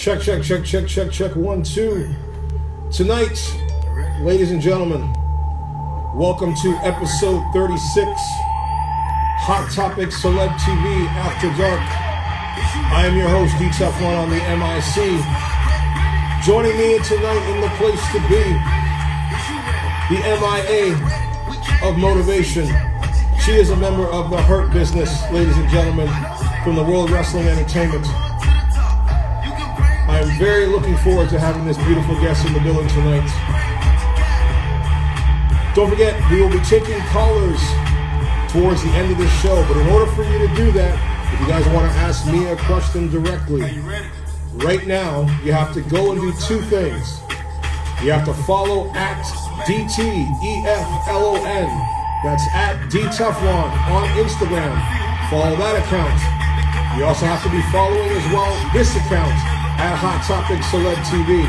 Check. 1, 2. Tonight, ladies and gentlemen, welcome to episode 36, Hot Topic Celeb TV After Dark. I am your host, D-TEFLON on the MIC. Joining me tonight in the place to be, the MIA of motivation. She is a member of the Hurt Business, ladies and gentlemen, from the World Wrestling Entertainment. I am very looking forward to having this beautiful guest in the building tonight. Don't forget, we will be taking callers towards the end of this show, but in order for you to do that, if you guys want to ask me a question directly, right now, you have to go and do two things. You have to follow at DTEFLON. That's at D-TEFLON on Instagram. Follow that account. You also have to be following as well this account at Hot Topic Celeb TV.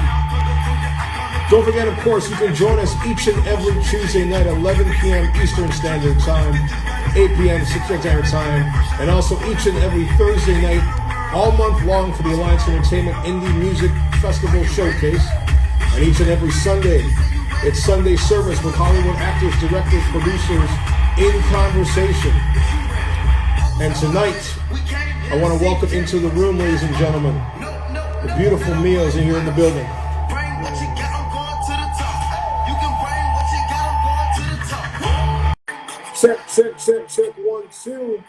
Don't forget, of course, you can join us each and every Tuesday night at 11 p.m. Eastern Standard Time, 8 p.m. Central Standard Time, and also each and every Thursday night, all month long for the Alliance Entertainment Indie Music Festival Showcase. And each and every Sunday, it's Sunday service with Hollywood actors, directors, producers in conversation. And tonight, I want to welcome into the room, ladies and gentlemen, the beautiful Mia's in here in the building. Check. 1, 2.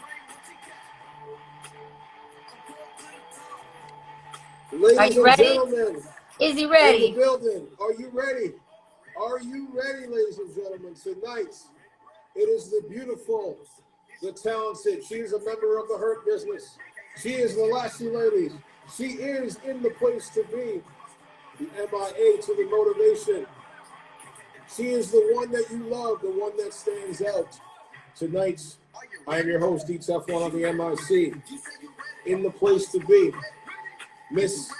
Ladies and gentlemen, is he ready? In the building. Are you ready? Are you ready, ladies and gentlemen? Tonight, it is the beautiful, the talented. She is a member of the Hurt Business. She is the Lassie Ladies. She is in the place to be. The MIA to the motivation. She is the one that you love, the one that stands out. Tonight, I am your host, D-TEFLON on the MIC. In the place to be, Miss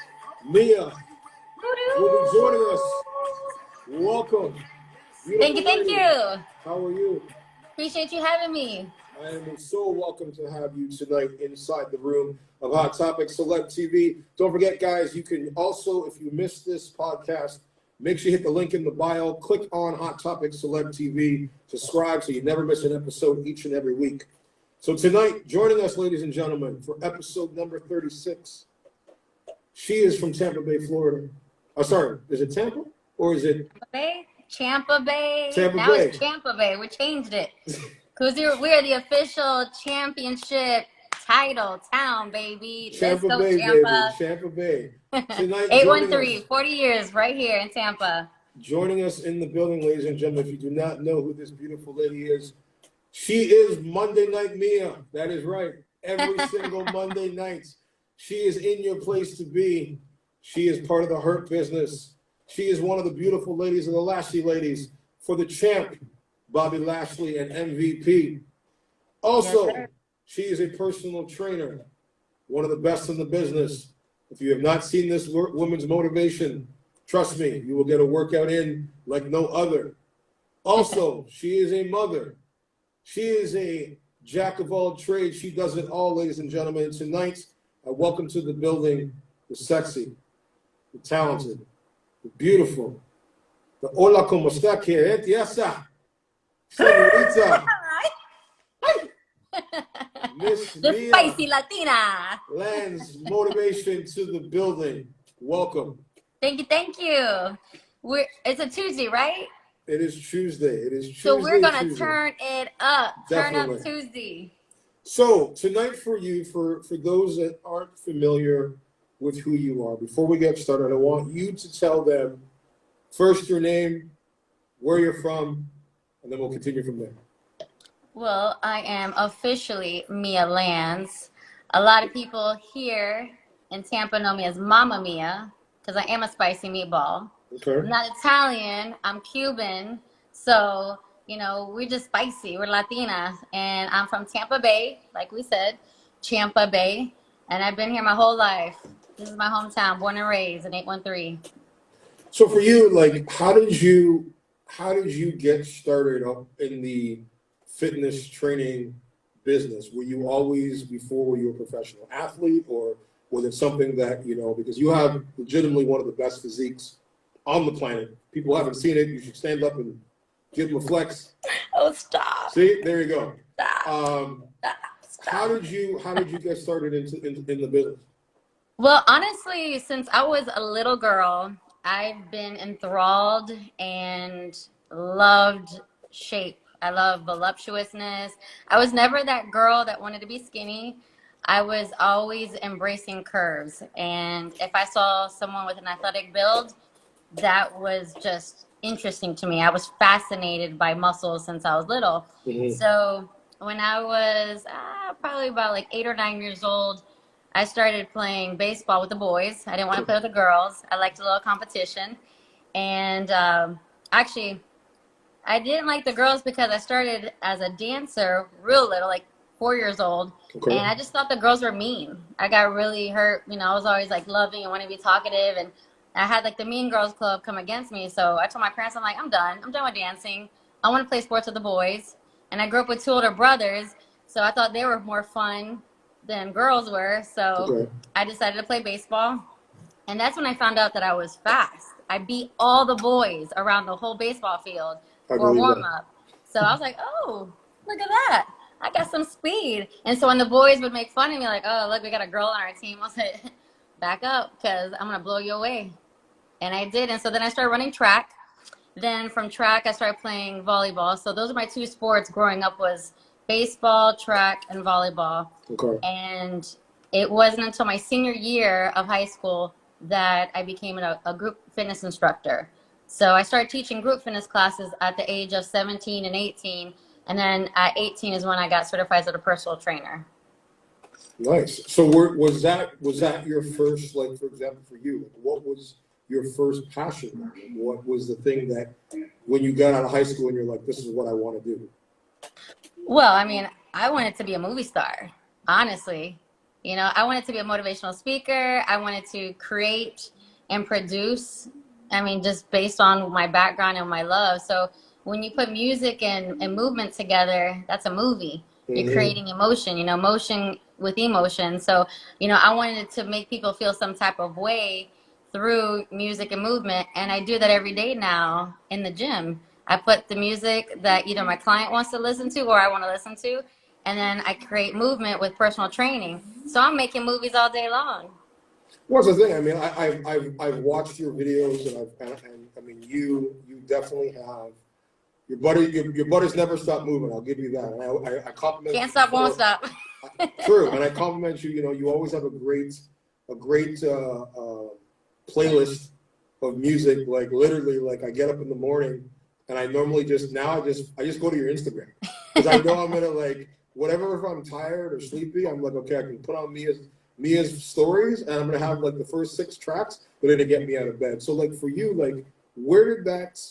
Mia will be joining us. Welcome. Thank you. How are you? Appreciate you having me. I am so welcome to have you tonight inside the room of Hot Topic Celeb TV. Don't forget, guys, you can also, if you missed this podcast, make sure you hit the link in the bio, click on Hot Topic Celeb TV, subscribe so you never miss an episode each and every week. So tonight, joining us, ladies and gentlemen, for episode number 36, she is from Tampa Bay, Florida. Oh, sorry, is it Tampa or is it? Tampa Bay. Tampa Bay. Bay. It's Tampa Bay. We changed it. Because we're the official championship title town, baby. Tampa Let's go, Bay, Tampa. baby. Tampa Bay. Tonight, 813, 40 years right here in Tampa. Joining us in the building, ladies and gentlemen, if you do not know who this beautiful lady is, she is Monday Night Mia. That is right. Every single Monday night, she is in your place to be. She is part of the Hurt Business. She is one of the beautiful ladies of the Lashley Ladies for the champ, Bobby Lashley, and MVP. Also, Yes, she is a personal trainer, one of the best in the business. If you have not seen this woman's motivation, trust me, you will get a workout in like no other. Also, she is a mother. She is a jack of all trades. She does it all, ladies and gentlemen. Tonight, I welcome to the building the sexy, the talented, the beautiful, the hola como está, esa, señorita, Miss The Mia spicy Latina. Lanz, motivation to the building. Welcome. Thank you. It's a Tuesday, right? It is Tuesday. So we're going to turn it up. Definitely. Turn up Tuesday. So tonight for you, for those that aren't familiar with who you are, before we get started, I want you to tell them first your name, where you're from, and then we'll continue from there. Well, I am officially Mia Lanz. A lot of people here in Tampa know me as Mama Mia because I am a spicy meatball. Okay. I'm not Italian. I'm Cuban. So, we're just spicy. We're Latina. And I'm from Tampa Bay, like we said, Tampa Bay. And I've been here my whole life. This is my hometown, born and raised in 813. So for you, like, how did you get started up in the fitness training business? Were you always, before, were you a professional athlete, or Was it something that, you know, because you have legitimately one of the best physiques on the planet. People haven't seen it. You should stand up and give them a flex. Oh, stop. See, there you go. Stop. Stop. How did you get started in the business? Well, honestly, since I was a little girl, I've been enthralled and loved shape. I love voluptuousness. I was never that girl that wanted to be skinny. I was always embracing curves. And if I saw someone with an athletic build, that was just interesting to me. I was fascinated by muscles since I was little. Mm-hmm. So when I was probably about like 8 or 9 years old, I started playing baseball with the boys. I didn't want to play with the girls. I liked a little competition. And actually, I didn't like the girls because I started as a dancer real little, like 4 years old. Okay. And I just thought the girls were mean. I got really hurt. You know, I was always like loving and wanting to be talkative. And I had like the Mean Girls Club come against me. So I told my parents, I'm like, I'm done. I'm done with dancing. I want to play sports with the boys. And I grew up with 2 older brothers. So I thought they were more fun than girls were. So I decided to play baseball. And that's when I found out that I was fast. I beat all the boys around the whole baseball field for warm up. So I was like, oh, look at that. I got some speed. And so when the boys would make fun of me, like, oh, look, we got a girl on our team, I was like, back up, because I'm going to blow you away. And I did. And so then I started running track. Then from track, I started playing volleyball. So those are my 2 sports growing up, was baseball, track, and volleyball. Okay. And it wasn't until my senior year of high school that I became a group fitness instructor. So I started teaching group fitness classes at the age of 17 and 18. And then at 18 is when I got certified as a personal trainer. Nice. So was that your first, like, for example, for you, what was your first passion? What was the thing that when you got out of high school and you're like, this is what I want to do? Well, I mean, I wanted to be a movie star, honestly. You know, I wanted to be a motivational speaker. I wanted to create and produce, I mean, just based on my background and my love. So when you put music and movement together, that's a movie. You're creating emotion, you know, motion with emotion. So, you know, I wanted to make people feel some type of way through music and movement. And I do that every day now in the gym. I put the music that either my client wants to listen to or I want to listen to. And then I create movement with personal training. So I'm making movies all day long. What's the thing? I mean, I've watched your videos, and I mean, you definitely have your buddies never stop moving. I'll give you that. And I compliment. Can't stop, won't stop. True, and I compliment you. You know, you always have a great playlist of music. Like literally, like I get up in the morning, and I normally just go to your Instagram because I know I'm gonna like. Whatever, if I'm tired or sleepy, I'm like, okay, I can put on Mia's stories, and I'm gonna have like the first 6 tracks, but it'll get me out of bed. So like for you, like where did that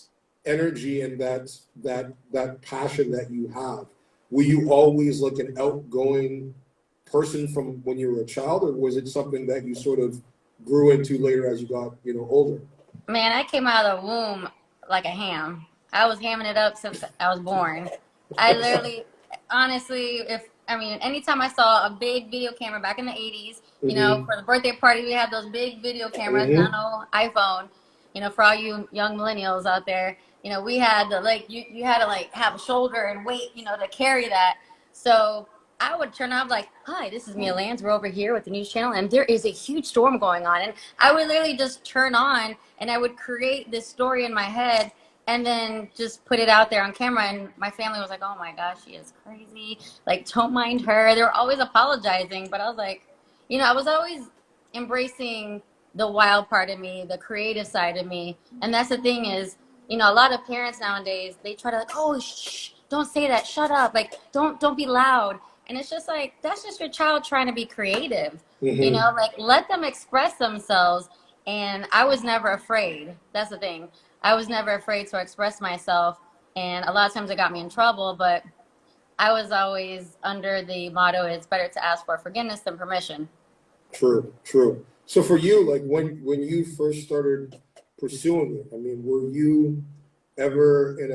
energy and that passion that you have? Were you always like an outgoing person from when you were a child, or was it something that you sort of grew into later as you got, you know, older? Man, I came out of the womb like a ham. I was hamming it up since I was born. I literally. Honestly, anytime I saw a big video camera back in the 80s, you know, for the birthday party, we had those big video cameras, nano iPhone, you know, for all you young millennials out there, you know, we had to like, you had to like have a shoulder and weight, you know, to carry that. So I would turn on like, hi, this is Mia Lanz. We're over here with the news channel and there is a huge storm going on. And I would literally just turn on and I would create this story in my head and then just put it out there on camera. And my family was like, oh my gosh, she is crazy. Like, don't mind her. They were always apologizing. But I was like, you know, I was always embracing the wild part of me, the creative side of me. And that's the thing is, you know, a lot of parents nowadays, they try to like, oh, shh, don't say that. Shut up. Like, don't be loud. And it's just like, that's just your child trying to be creative. You know, like let them express themselves. And I was never afraid. That's the thing. I was never afraid to express myself, and a lot of times it got me in trouble, but I was always under the motto, it's better to ask for forgiveness than permission. True. So for you, like when you first started pursuing it, I mean, were you ever in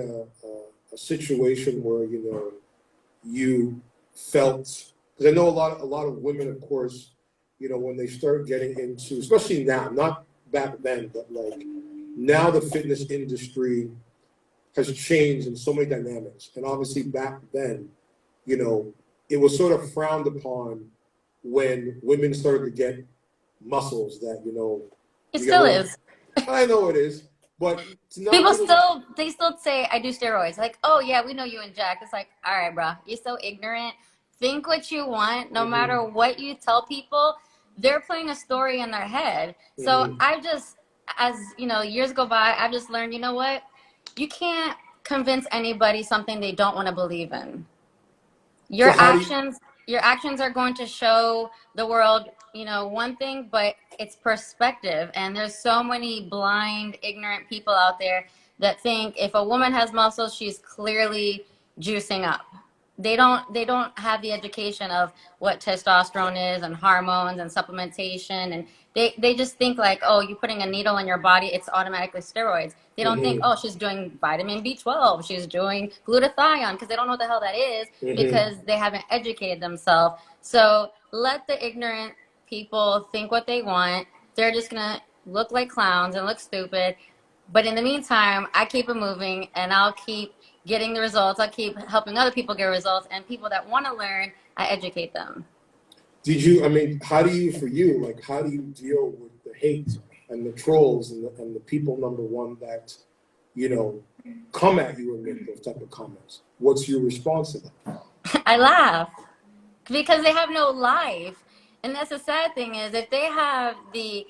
a situation where, you know, you felt, because I know a lot of women, of course, you know, when they start getting into, especially now, not back then, but like now the fitness industry has changed in so many dynamics. And obviously back then, you know, it was sort of frowned upon when women started to get muscles that, you know, It still is. I know it is, but People still, they still say, I do steroids. Like, oh yeah, we know you inject. It's like, all right, bro, you're so ignorant. Think what you want, no matter what you tell people, they're playing a story in their head. So I just, as you know, years go by, I've just learned, you know what? You can't convince anybody something they don't want to believe in. Your actions are going to show the world, you know, one thing, but it's perspective. And there's so many blind, ignorant people out there that think if a woman has muscles, she's clearly juicing up. They don't have the education of what testosterone is and hormones and supplementation, and they just think like, oh, you're putting a needle in your body, it's automatically steroids. They don't think, oh, she's doing vitamin B12, she's doing glutathione, because they don't know what the hell that is because they haven't educated themselves. So let the ignorant people think what they want. They're just gonna look like clowns and look stupid. But in the meantime, I keep it moving, and I'll keep getting the results. I'll keep helping other people get results, and people that want to learn, I educate them. Did you, I mean, how do you, for you, like, how do you deal with the hate and the trolls and the people, number one, that, you know, come at you and make those type of comments? What's your response to that? I laugh because they have no life. And that's the sad thing is if they have the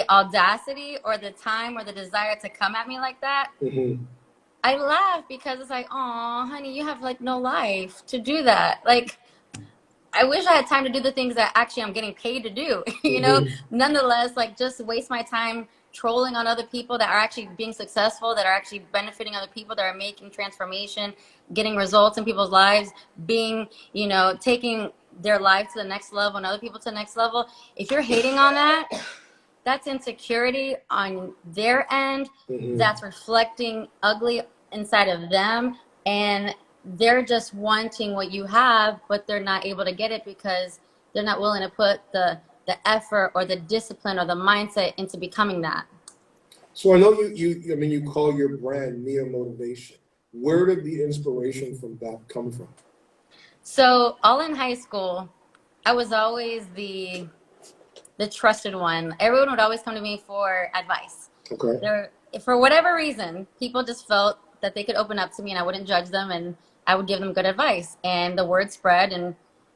audacity or the time or the desire to come at me like that, I laugh because it's like, oh, honey, you have like no life to do that. Like, I wish I had time to do the things that actually I'm getting paid to do, you know, nonetheless, like just waste my time trolling on other people that are actually being successful, that are actually benefiting other people, that are making transformation, getting results in people's lives, being, you know, taking their life to the next level and other people to the next level. If you're hating on that, that's insecurity on their end. That's reflecting ugly inside of them. And they're just wanting what you have, but they're not able to get it because they're not willing to put the effort or the discipline or the mindset into becoming that. So I know I mean, you call your brand Neo Motivation. Where did the inspiration from that come from? So all in high school, I was always the trusted one. Everyone would always come to me for advice. Okay. For whatever reason, people just felt that they could open up to me and I wouldn't judge them and I would give them good advice. And the word spread, and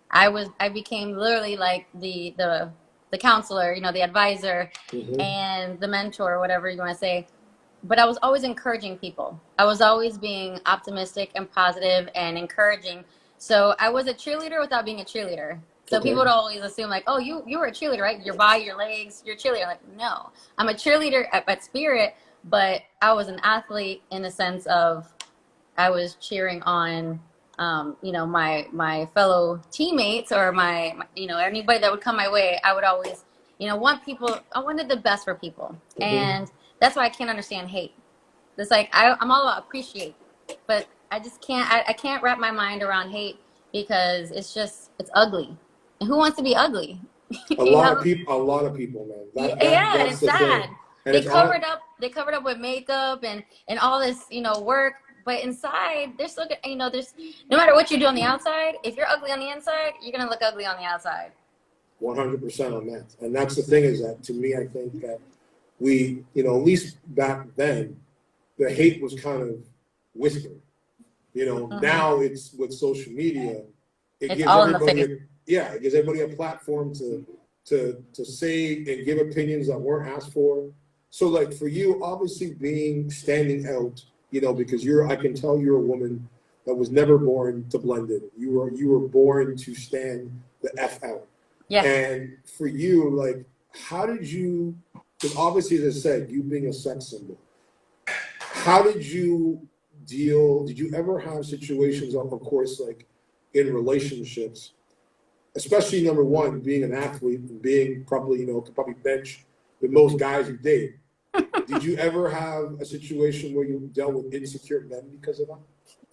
I became literally like the counselor, you know, the advisor and the mentor, whatever you want to say. But I was always encouraging people. I was always being optimistic and positive and encouraging. So I was a cheerleader without being a cheerleader. So people would always assume like, oh, you were a cheerleader, right? Your body, your legs, you're a cheerleader. Like, no, I'm a cheerleader at spirit, but I was an athlete in the sense of I was cheering on, you know, my fellow teammates or my, you know, anybody that would come my way. I would always, you know, I wanted the best for people. And that's why I can't understand hate. It's like, I'm all about appreciate, but I just can't, I can't wrap my mind around hate because it's ugly. And who wants to be ugly? A lot of people, man. And it's sad. And they covered up with makeup and all this, you know, work. But inside, they're still, you know, no matter what you do on the outside, if you're ugly on the inside, you're going to look ugly on the outside. 100% on that. And that's the thing is that, to me, I think that we, you know, at least back then, the hate was kind of whispered. You know, now it's with social media, it gives everybody a platform to say and give opinions that weren't asked for. So like for you, obviously standing out, you know, because I can tell you're a woman that was never born to blend in. You were born to stand the F out. Yeah. And for you, like, how did you, because obviously, as I said, you being a sex symbol, how did you did you ever have situations, of course, like in relationships, especially number one, being an athlete and being probably, you know, could probably bench the most guys you date. Did you ever have a situation where you dealt with insecure men because of that?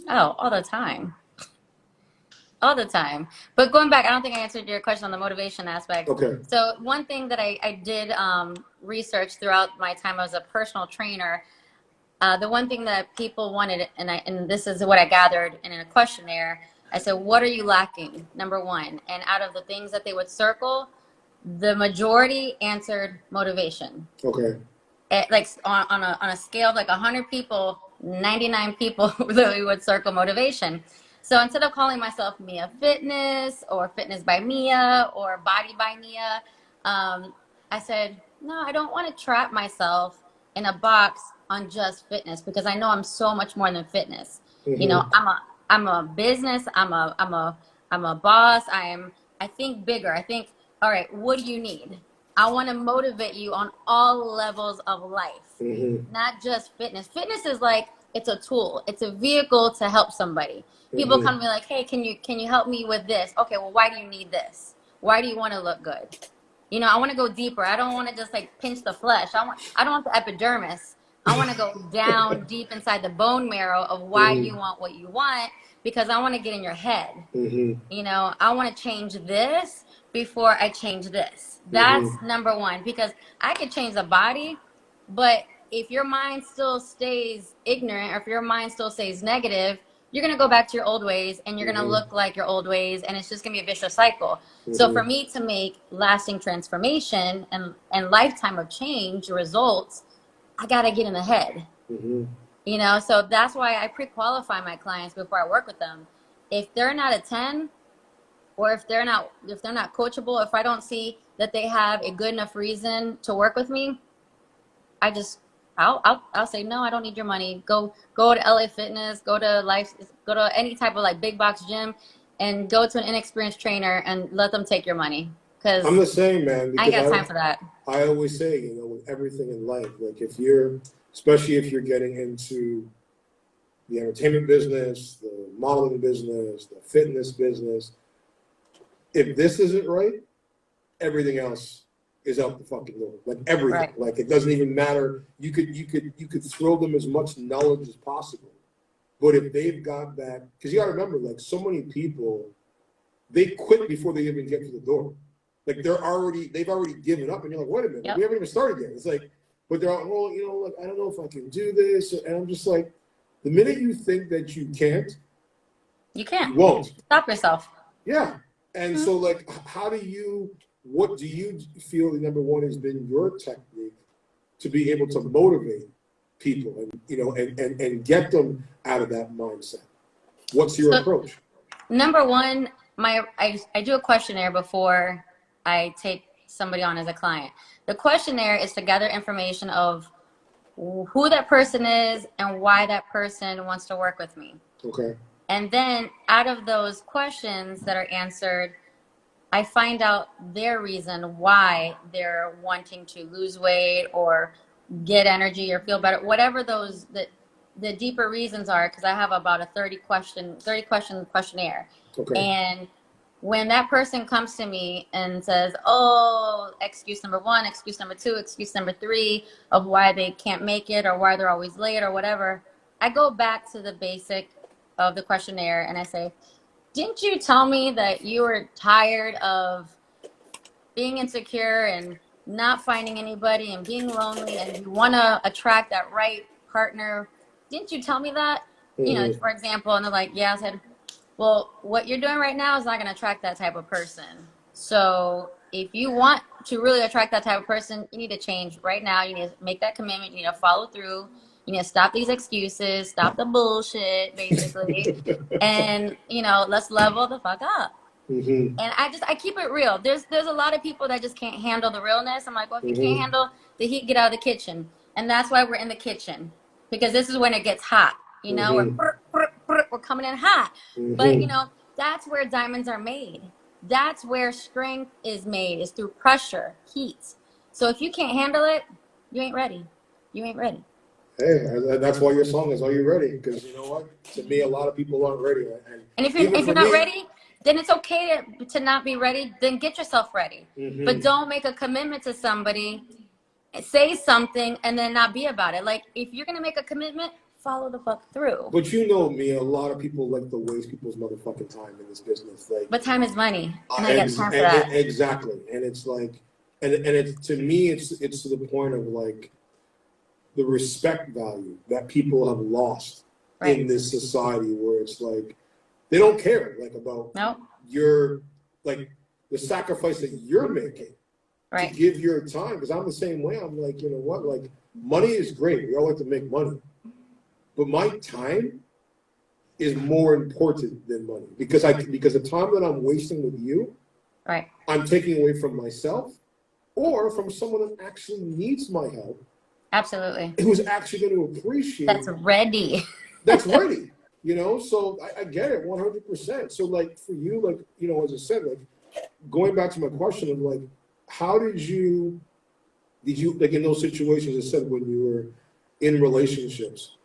Oh, all the time. All the time. But going back, I don't think I answered your question on the motivation aspect. Okay. So one thing that I did research throughout my time as a personal trainer, the one thing that people wanted, and this is what I gathered in a questionnaire, I said, what are you lacking? Number one. And out of the things that they would circle, the majority answered motivation. Okay. Like on a scale of like 100 people, 99 people literally would circle motivation. So instead of calling myself Mia Fitness or Fitness by Mia or Body by Mia, I said, no, I don't want to trap myself in a box on just fitness, because I know I'm so much more than fitness. You know, I'm a business, I'm a boss. I think bigger. I think, all right, what do you need? I want to motivate you on all levels of life, not just fitness. Fitness is like, it's a tool. It's a vehicle to help somebody. People come to me like, hey, can you help me with this? Okay, well, why do you need this? Why do you want to look good? You know, I want to go deeper. I don't want to just like pinch the flesh. I don't want the epidermis. I want to go down deep inside the bone marrow of why you want what you want, because I want to get in your head. You know, I want to change this before I change this. That's number one, because I could change the body, but if your mind still stays ignorant, or if your mind still stays negative, you're going to go back to your old ways, and you're going to look like your old ways, and it's just going to be a vicious cycle. So for me to make lasting transformation and lifetime of change results, I got to get in the head. You know, so that's why I pre-qualify my clients before I work with them. If they're not a 10, or if they're not coachable, if I don't see that they have a good enough reason to work with me, I'll say, no, I don't need your money. Go to LA Fitness, go to any type of like big box gym, and go to an inexperienced trainer and let them take your money. Because I'm the same, man. I ain't got time for that. I always say, you know, with everything in life, like especially if you're getting into the entertainment business, the modeling business, the fitness business, if this isn't right, everything else is out the fucking door. Like everything. Right. Like it doesn't even matter. You could throw them as much knowledge as possible. But if they've got that, because you gotta remember, like so many people, they quit before they even get to the door. Like they've already given up, and you're like, wait a minute, we haven't even started yet. It's like, but they're like, well, you know, like I don't know if I can do this, and I'm just like, the minute you think that you can't, you can't. You won't. Stop yourself. Yeah. And so like, what do you feel, number one, has been your technique to be able to motivate people and, you know, and get them out of that mindset? What's your approach? Number one, I do a questionnaire before I take somebody on as a client. The questionnaire is to gather information of who that person is and why that person wants to work with me. Okay. And then out of those questions that are answered, I find out their reason why they're wanting to lose weight or get energy or feel better, whatever the deeper reasons are, because I have about a 30 question questionnaire. Okay. And when that person comes to me and says, oh, excuse number one, excuse number two, excuse number three of why they can't make it or why they're always late or whatever, I go back to the basic of the questionnaire and I say, didn't you tell me that you were tired of being insecure and not finding anybody and being lonely and you want to attract that right partner? Didn't you tell me that? You know, for example, and they're like, yeah. I said, well, what you're doing right now is not going to attract that type of person. So if you want to really attract that type of person, you need to change right now. You need to make that commitment. You need to follow through. You need to stop these excuses, stop the bullshit, basically. And, you know, let's level the fuck up. And I keep it real. There's a lot of people that just can't handle the realness. I'm like, well, if you can't handle the heat, get out of the kitchen. And that's why we're in the kitchen, because this is when it gets hot. You know, we're coming in hot. But, you know, that's where diamonds are made. That's where strength is made, is through pressure, heat. So if you can't handle it, you ain't ready. You ain't ready. Hey, and that's why your song is "Are You Ready?" Because you know what? To me, a lot of people aren't ready. And if you're not ready, then it's okay to not be ready. Then get yourself ready. But don't make a commitment to somebody, say something, and then not be about it. Like if you're gonna make a commitment, follow the fuck through. But you know me, a lot of people like to waste people's motherfucking time in this business. Like, but time is money, and I get time for that. Exactly, and it's like, and it's, to me, it's to the point of like the respect value that people have lost in this society, where it's like they don't care like about your like the sacrifice that you're making to give your time. Because I'm the same way. I'm like, you know what, like money is great. We all like to make money. But my time is more important than money, because the time that I'm wasting with you, I'm taking away from myself or from someone that actually needs my help. Absolutely. Who's actually going to appreciate. That's ready. That's ready. You know, so I get it 100%. So like for you, like, you know, as I said, like going back to my question of like, how did you like in those situations, I said, when you were in relationships,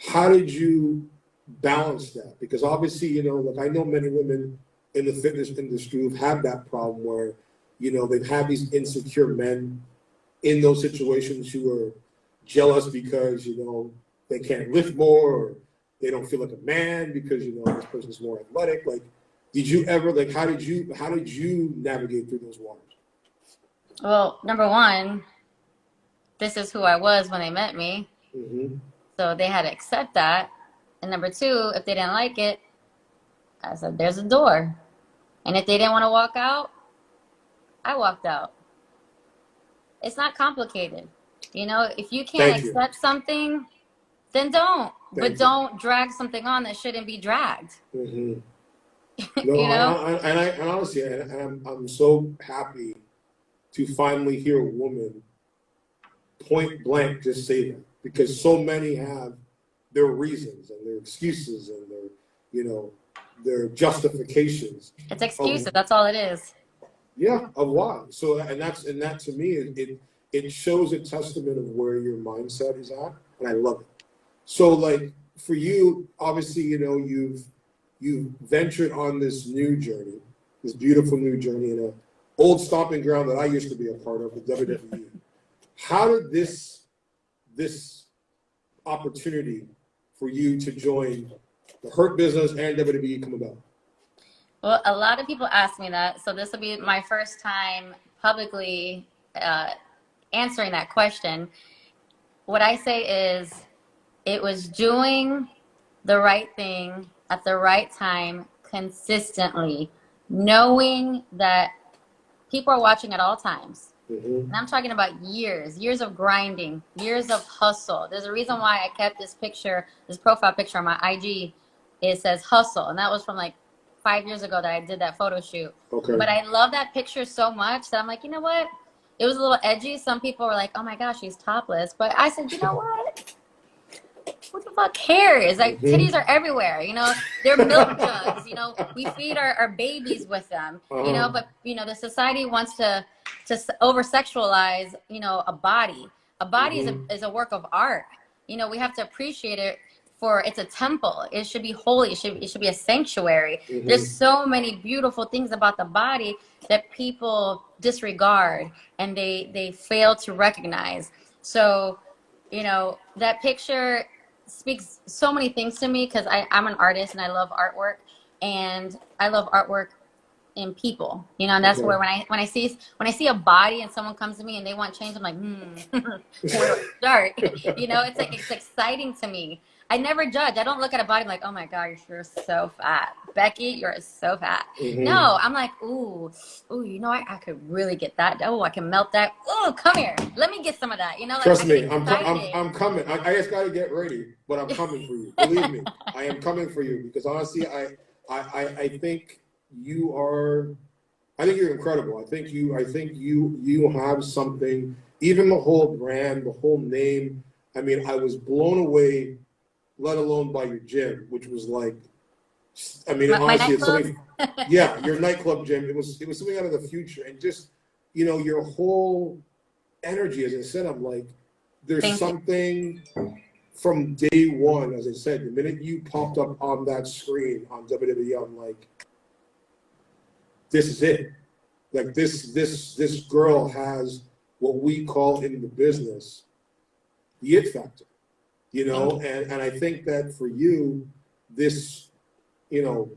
how did you balance that? Because obviously, you know, like I know many women in the fitness industry who've had that problem where, you know, they've had these insecure men in those situations who are jealous because, you know, they can't lift more, or they don't feel like a man because, you know, this person's more athletic. Like, did you ever, like, how did you navigate through those waters? Well, number one, this is who I was when they met me. Mm-hmm. So they had to accept that. And number two, if they didn't like it, I said, there's a door. And if they didn't want to walk out, I walked out. It's not complicated. You know, if you can't accept something, then don't. But don't drag something on that shouldn't be dragged. Mm-hmm. No, you know? I honestly, I'm so happy to finally hear a woman point blank just say that, because so many have their reasons and their excuses and their, you know, their justifications. It's excuses. That's all it is. Yeah, of why. So, and that to me, it shows a testament of where your mindset is at, and I love it. So, like for you, obviously, you know, you've ventured on this new journey, this beautiful new journey in a old stomping ground that I used to be a part of, the WWE. How did this opportunity for you to join the Hurt Business and WWE come about? Well, a lot of people ask me that, so this will be my first time publicly answering that question. What I say is, it was doing the right thing at the right time, consistently, knowing that people are watching at all times. Mm-hmm. And I'm talking about years of grinding, years of hustle. There's a reason why I kept this picture, this profile picture on my IG. It says hustle, and that was from like 5 years ago that I did that photo shoot. Okay. But I love that picture so much that I'm like, you know what? It was a little edgy. Some people were like, oh my gosh, she's topless. But I said, you know what? Who the fuck cares? Like, titties are everywhere, you know? They're milk jugs, you know? We feed our babies with them, you know? But, you know, the society wants to over-sexualize, you know, a body. A body is a work of art. You know, we have to appreciate it for, it's a temple. It should be holy. It should be a sanctuary. There's so many beautiful things about the body that people disregard and they fail to recognize. So, you know, that picture speaks so many things to me, because I'm an artist and I love artwork, and I love artwork in people, you know, and that's where when I see a body and someone comes to me and they want change, I'm like, where do I start? You know, it's like, it's exciting to me. I never judge. I don't look at a body like, oh my God, you're so fat. Becky, you're so fat. No, I'm like, ooh, you know, I could really get that. Oh, I can melt that. Oh, come here. Let me get some of that. You know, like, trust me, I'm coming. I just got to get ready, but I'm coming for you. Believe me, I am coming for you, because honestly, I think you are. I think you're incredible. I think you have something. Even the whole brand, the whole name. I mean, I was blown away. Let alone by your gym, which was like, I mean, honestly, it's something. Yeah, your nightclub gym. It was something out of the future, and just, you know, your whole energy. As I said, I'm like, there's something from day one. As I said, the minute you popped up on that screen on WWE, I'm like, this is it. Like this girl has what we call in the business the it factor. you know, and I think that for you, this, you know,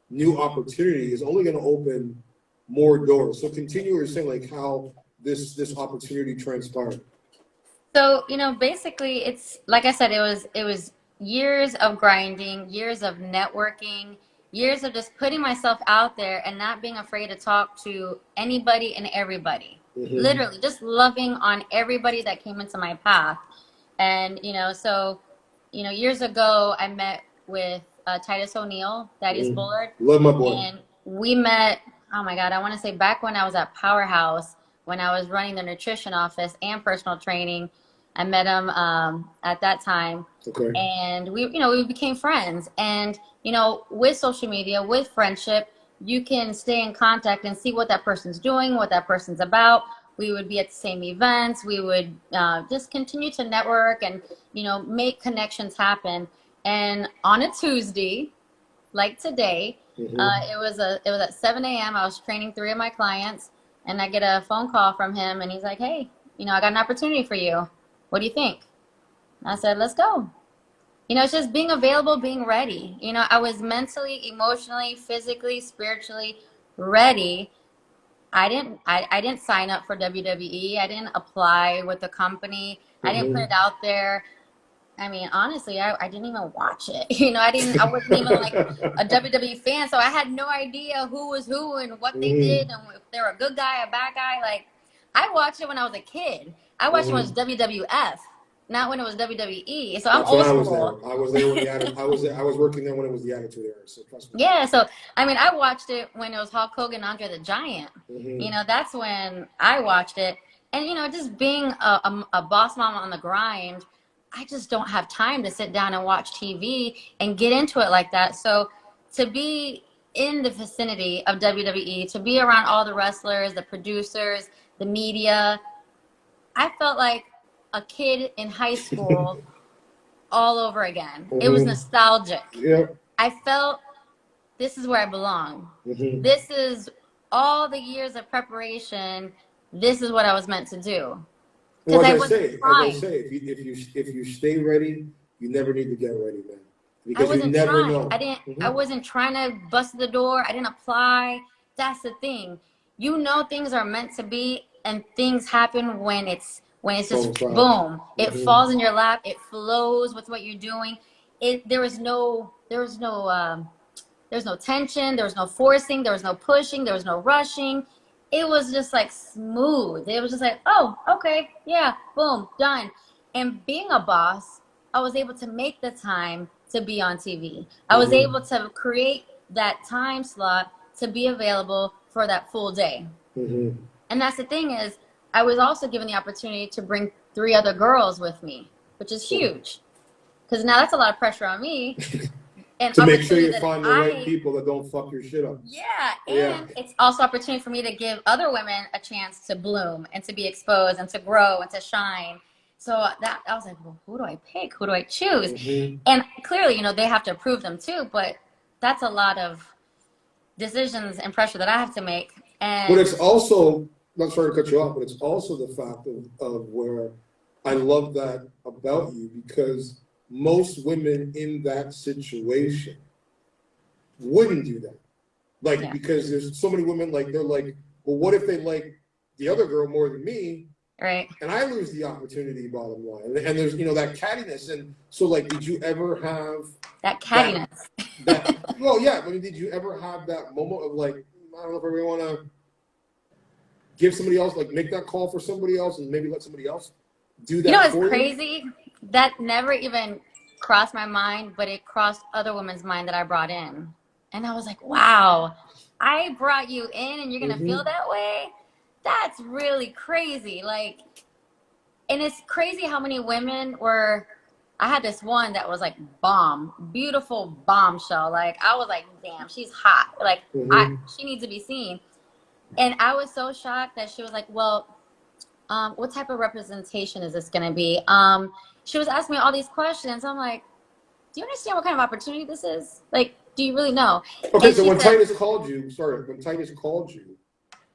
new opportunity is only going to open more doors. So continue your saying like how this opportunity transpired. So, you know, basically it's like I said, it was years of grinding, years of networking, years of just putting myself out there and not being afraid to talk to anybody and everybody. Literally just loving on everybody that came into my path. And, you know, so, you know, years ago I met with Titus O'Neill, Daddy's Bullard. Love my boy. And we met, oh my God, I want to say back when I was at Powerhouse, when I was running the nutrition office and personal training. I met him at that time. Okay. And we, you know, we became friends. And, you know, with social media, with friendship, you can stay in contact and see what that person's doing, what that person's about. We would be at the same events. We would just continue to network and, you know, make connections happen. And on a Tuesday, like today, it was at 7 a.m. I was training 3 of my clients, and I get a phone call from him, and he's like, "Hey, you know, I got an opportunity for you. What do you think?" And I said, "Let's go." You know, it's just being available, being ready. You know, I was mentally, emotionally, physically, spiritually ready. I didn't sign up for WWE. I didn't apply with the company. I didn't put it out there. I mean, honestly, I didn't even watch it. You know, I wasn't even like a WWE fan, so I had no idea who was who and what they did and if they were a good guy, a bad guy. Like, I watched it when I was a kid. I watched it when it was WWF, not when it was WWE. So I'm old school. I was there when I was working there when it was the Attitude Era. So trust me. Yeah, so I mean, I watched it when it was Hulk Hogan, Andre the Giant. You know, that's when I watched it. And you know, just being a boss mom on the grind, I just don't have time to sit down and watch TV and get into it like that. So to be in the vicinity of WWE, to be around all the wrestlers, the producers, the media, I felt like a kid in high school all over again. It was nostalgic. I felt this is where I belong. This is all the years of preparation. This is what I was meant to do. Well, as I say, if you stay ready, you never need to get ready, man. Because you never know. I wasn't trying to bust the door. I didn't apply. That's the thing. You know, things are meant to be, and things happen when it's just boom. It falls in your lap. It flows with what you're doing. There was no tension. There was no forcing. There was no pushing. There was no rushing. It was just like smooth. It was just like, oh, okay, yeah, boom, done. And being a boss, I was able to make the time to be on TV. I was able to create that time slot to be available for that full day. And that's the thing is, I was also given the opportunity to bring 3 other girls with me, which is huge. Because now that's a lot of pressure on me. And to make sure you find the right people that don't fuck your shit up. Yeah, and it's also opportunity for me to give other women a chance to bloom and to be exposed and to grow and to shine. So that I was like, well, who do I pick? Who do I choose? And clearly, you know, they have to approve them too, but that's a lot of decisions and pressure that I have to make. And but it's also, not sorry to cut you off, but it's also the fact of where I love that about you, because most women in that situation wouldn't do that. Like, because there's so many women, like, they're like, well, what if they like the other girl more than me? Right. And I lose the opportunity, bottom line. And there's, you know, that cattiness. And so, like, did you ever have that cattiness? Well, yeah. I mean, did you ever have that moment of like, I don't know if I really want to give somebody else, like, make that call for somebody else and maybe let somebody else do that? You know, it's crazy. That never even crossed my mind, but it crossed other women's mind that I brought in. And I was like, wow, I brought you in and you're going to feel that way? That's really crazy. Like, and it's crazy how many women were, I had this one that was like bomb, beautiful bombshell. Like, I was like, damn, she's hot. Like, she needs to be seen. And I was so shocked that she was like, well, what type of representation is this going to be? She was asking me all these questions. I'm like, do you understand what kind of opportunity this is? Like, do you really know? Okay, so when Titus called you,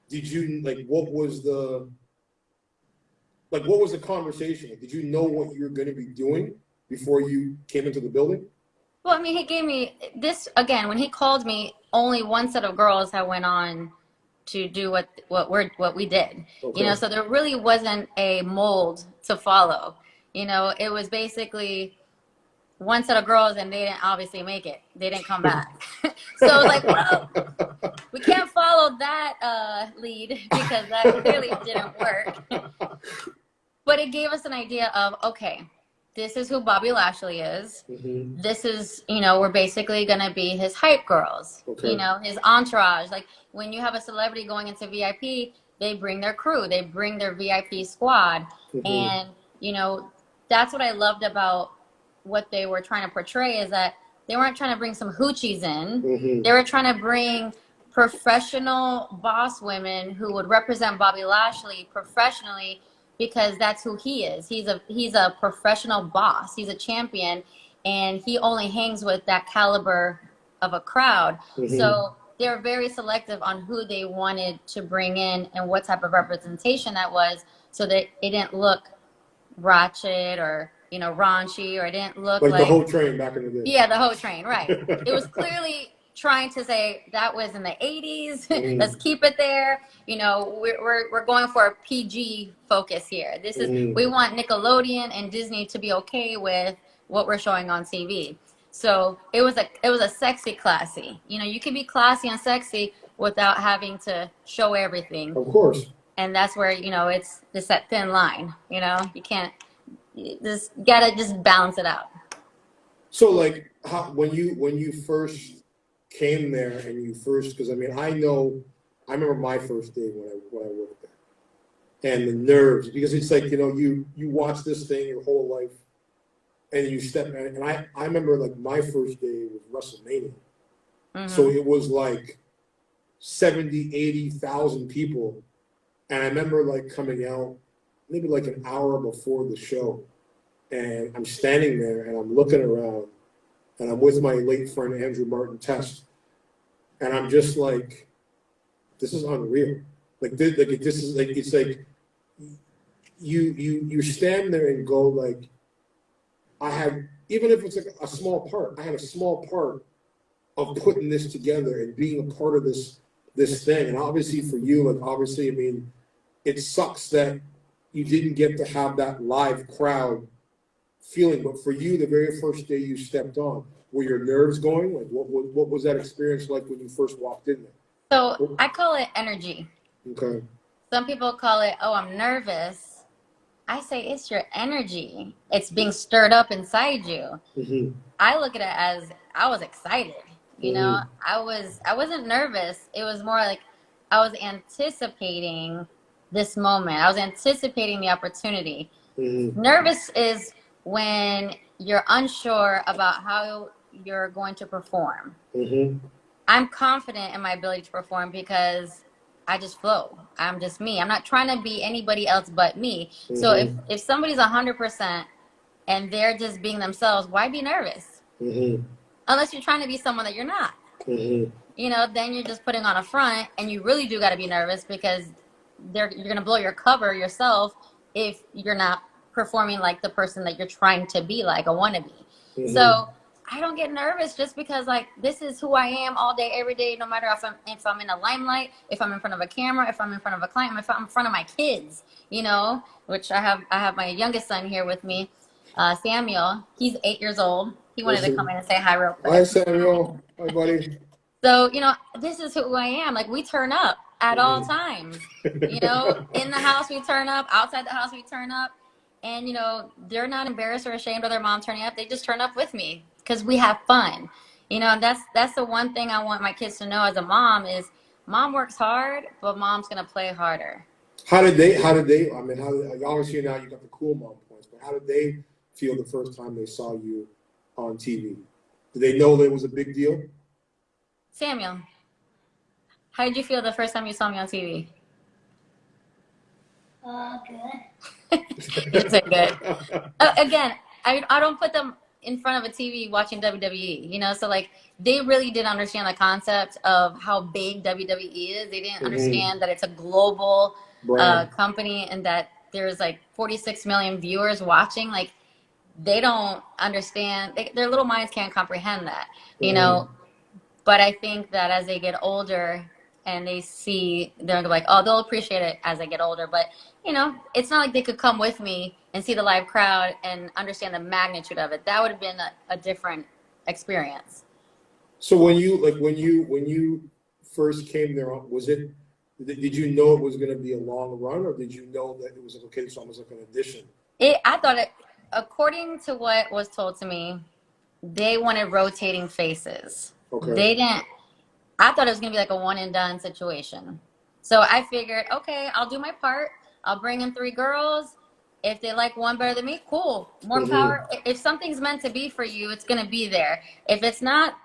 did you, like, what was the conversation? Like, did you know what you were going to be doing? before you came into the building? Well, I mean, he gave me this again when he called me. Only one set of girls that went on to do what we did. Okay. You know, so there really wasn't a mold to follow. You know, it was basically one set of girls, and they didn't obviously make it. They didn't come back. So like, well, we can't follow that lead because that clearly didn't work. But it gave us an idea of, okay, this is who Bobby Lashley is. Mm-hmm. This is, you know, we're basically going to be his hype girls, okay. you know, his entourage. Like when you have a celebrity going into VIP, they bring their crew, they bring their VIP squad. Mm-hmm. And, you know, that's what I loved about what they were trying to portray, is that they weren't trying to bring some hoochies in. Mm-hmm. They were trying to bring professional boss women who would represent Bobby Lashley professionally, because that's who he is. He's a professional boss. He's a champion, and he only hangs with that caliber of a crowd. Mm-hmm. So they're very selective on who they wanted to bring in and what type of representation that was, so that it didn't look ratchet or, you know, raunchy, or it didn't look like the whole train back in the day. Yeah, the whole train, right. It was clearly trying to say that was in the 80s. Mm-hmm. Let's keep it there. You know, we're going for a PG focus here. This is Mm-hmm. we want Nickelodeon and Disney to be okay with what we're showing on TV. So it was a sexy classy. You know, you can be classy and sexy without having to show everything. Of course. And that's where, you know, it's that thin line. You know, you can't, you just gotta just balance it out. So like when you first came there and you first, because I mean I remember my first day when I worked there, and the nerves, because it's like, you know, you watch this thing your whole life, and you step in, and I remember like my first day was WrestleMania. Mm-hmm. So it was like 70,000-80,000 people, and I remember like coming out maybe like an hour before the show, and I'm standing there and I'm looking around, and I'm with my late friend Andrew Martin Test, and I'm just like, this is unreal. Like this is like, it's like you stand there and go like, I have, even if it's like a small part, I had a small part of putting this together and being a part of this thing. And obviously for you, like obviously, I mean, it sucks that you didn't get to have that live crowd feeling, but for you, the very first day you stepped on, were your nerves going? Like, what was that experience like when you first walked in there? So I call it energy. Okay. Some people call it, oh, I'm nervous. I say it's your energy. It's being stirred up inside you. Mm-hmm. I look at it as I was excited. You Mm-hmm. know, I wasn't nervous. It was more like I was anticipating this moment. I was anticipating the opportunity. Mm-hmm. Nervous is when you're unsure about how you're going to perform. Mm-hmm. I'm confident in my ability to perform because I just flow. I'm just me. I'm not trying to be anybody else but me. Mm-hmm. So if somebody's 100% and they're just being themselves, why be nervous? Mm-hmm. Unless you're trying to be someone that you're not. Mm-hmm. You know, then you're just putting on a front, and you really do got to be nervous because you're going to blow your cover yourself if you're not performing like the person that you're trying to be like, a wannabe. Mm-hmm. So I don't get nervous just because, like, this is who I am all day, every day, no matter if I'm in a limelight, if I'm in front of a camera, if I'm in front of a client, if I'm in front of my kids, you know, which I have my youngest son here with me, Samuel. He's 8 years old. He wanted to come in and say hi real quick. Hi, Samuel. Hi, buddy. So, you know, this is who I am. Like, we turn up at all times. You know, in the house we turn up, outside the house we turn up. And, you know, they're not embarrassed or ashamed of their mom turning up. They just turn up with me because we have fun. You know, and that's the one thing I want my kids to know as a mom is mom works hard, but mom's going to play harder. How did they, I mean, obviously now you got the cool mom points, but how did they feel the first time they saw you on TV? Did they know that it was a big deal? Samuel, how did you feel the first time you saw me on TV? Good. You said good. Again, I don't put them in front of a TV watching WWE, you know? So, like, they really didn't understand the concept of how big WWE is. They didn't understand that it's a global company and that there's, like, 46 million viewers watching. Like, they don't understand. Their little minds can't comprehend that, you know. But I think that as they get older and they see, they're like, oh, they'll appreciate it as they get older. But, you know, it's not like they could come with me and see the live crowd and understand the magnitude of it. That would have been a different experience. So when you first came there, did you know it was going to be a long run, or did you know that it was like, okay, it's almost like an audition? I thought it, according to what was told to me, they wanted rotating faces. Okay. They didn't, I thought it was going to be like a one and done situation. So I figured, okay, I'll do my part. I'll bring in 3 girls. If they like one better than me, cool. More power. If something's meant to be for you, it's going to be there. If it's not,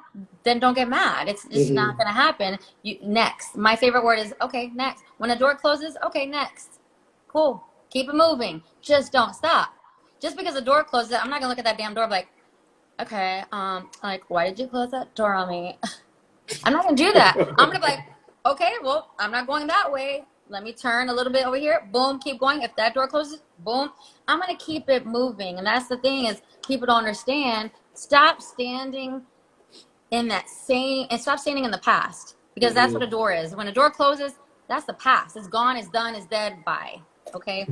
then don't get mad. It's just not going to happen. Next. My favorite word is, okay, next. When a door closes, okay, next. Cool. Keep it moving. Just don't stop. Just because the door closes, I'm not going to look at that damn door like, okay, like, why did you close that door on me? I'm not going to do that. I'm going to be like, okay, well, I'm not going that way. Let me turn a little bit over here. Boom, keep going. If that door closes, boom. I'm going to keep it moving. And that's the thing is people don't understand. Stop standing in that same, and stop standing in the past, because that's what a door is. When a door closes, that's the past. It's gone, it's done, it's dead, bye. Okay?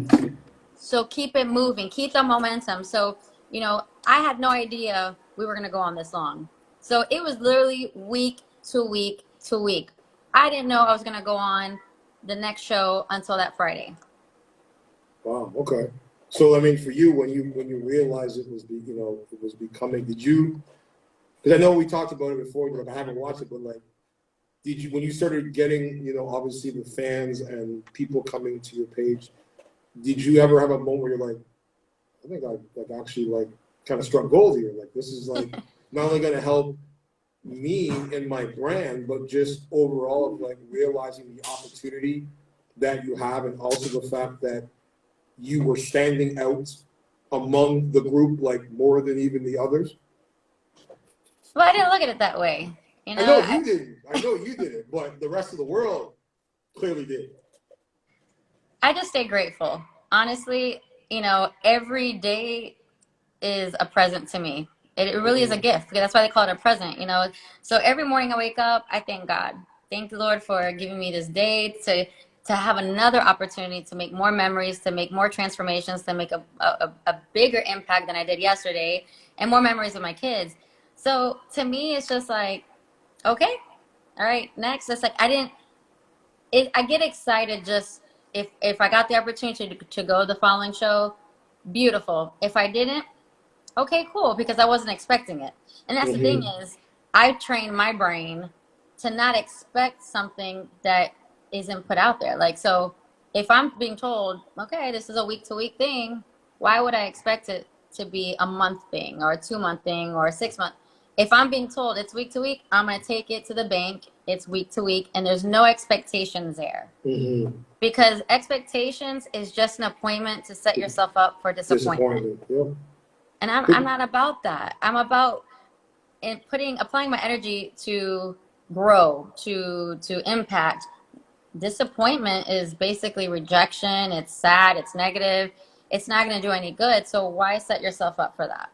So keep it moving. Keep the momentum. So, you know, I had no idea we were going to go on this long. So it was literally week to week to week. I didn't know I was going to go on the next show until that Friday. Wow. Okay. So I mean, for you, when you realized it was becoming, did you? Because I know we talked about it before. Like, I haven't watched it, but like, did you, when you started getting, you know, obviously the fans and people coming to your page, did you ever have a moment where you're like, I think I actually like kind of struck gold here. Like, this is like not only going to help me and my brand, but just overall of like realizing the opportunity that you have, and also the fact that you were standing out among the group like more than even the others? Well, I didn't look at it that way. You know, I know you didn't, but the rest of the world clearly did. I just stay grateful. Honestly, you know, every day is a present to me. It really is a gift. That's why they call it a present, you know. So every morning I wake up, I thank God. Thank the Lord for giving me this day to have another opportunity to make more memories, to make more transformations, to make a bigger impact than I did yesterday, and more memories with my kids. So to me, it's just like, okay, all right, next. It's like I get excited just if I got the opportunity to go to the following show, beautiful. If I didn't, okay, cool, because I wasn't expecting it. And that's the thing is, I train my brain to not expect something that isn't put out there. Like, so if I'm being told, okay, this is a week-to-week thing, why would I expect it to be a month thing or a 2-month thing or a 6-month? If I'm being told it's week to week, I'm going to take it to the bank. It's week to week, and there's no expectations there. Because expectations is just an appointment to set yourself up for disappointment. Yeah. And I'm not about that. I'm about applying my energy to grow, to impact. Disappointment is basically rejection. It's sad. It's negative. It's not going to do any good. So why set yourself up for that?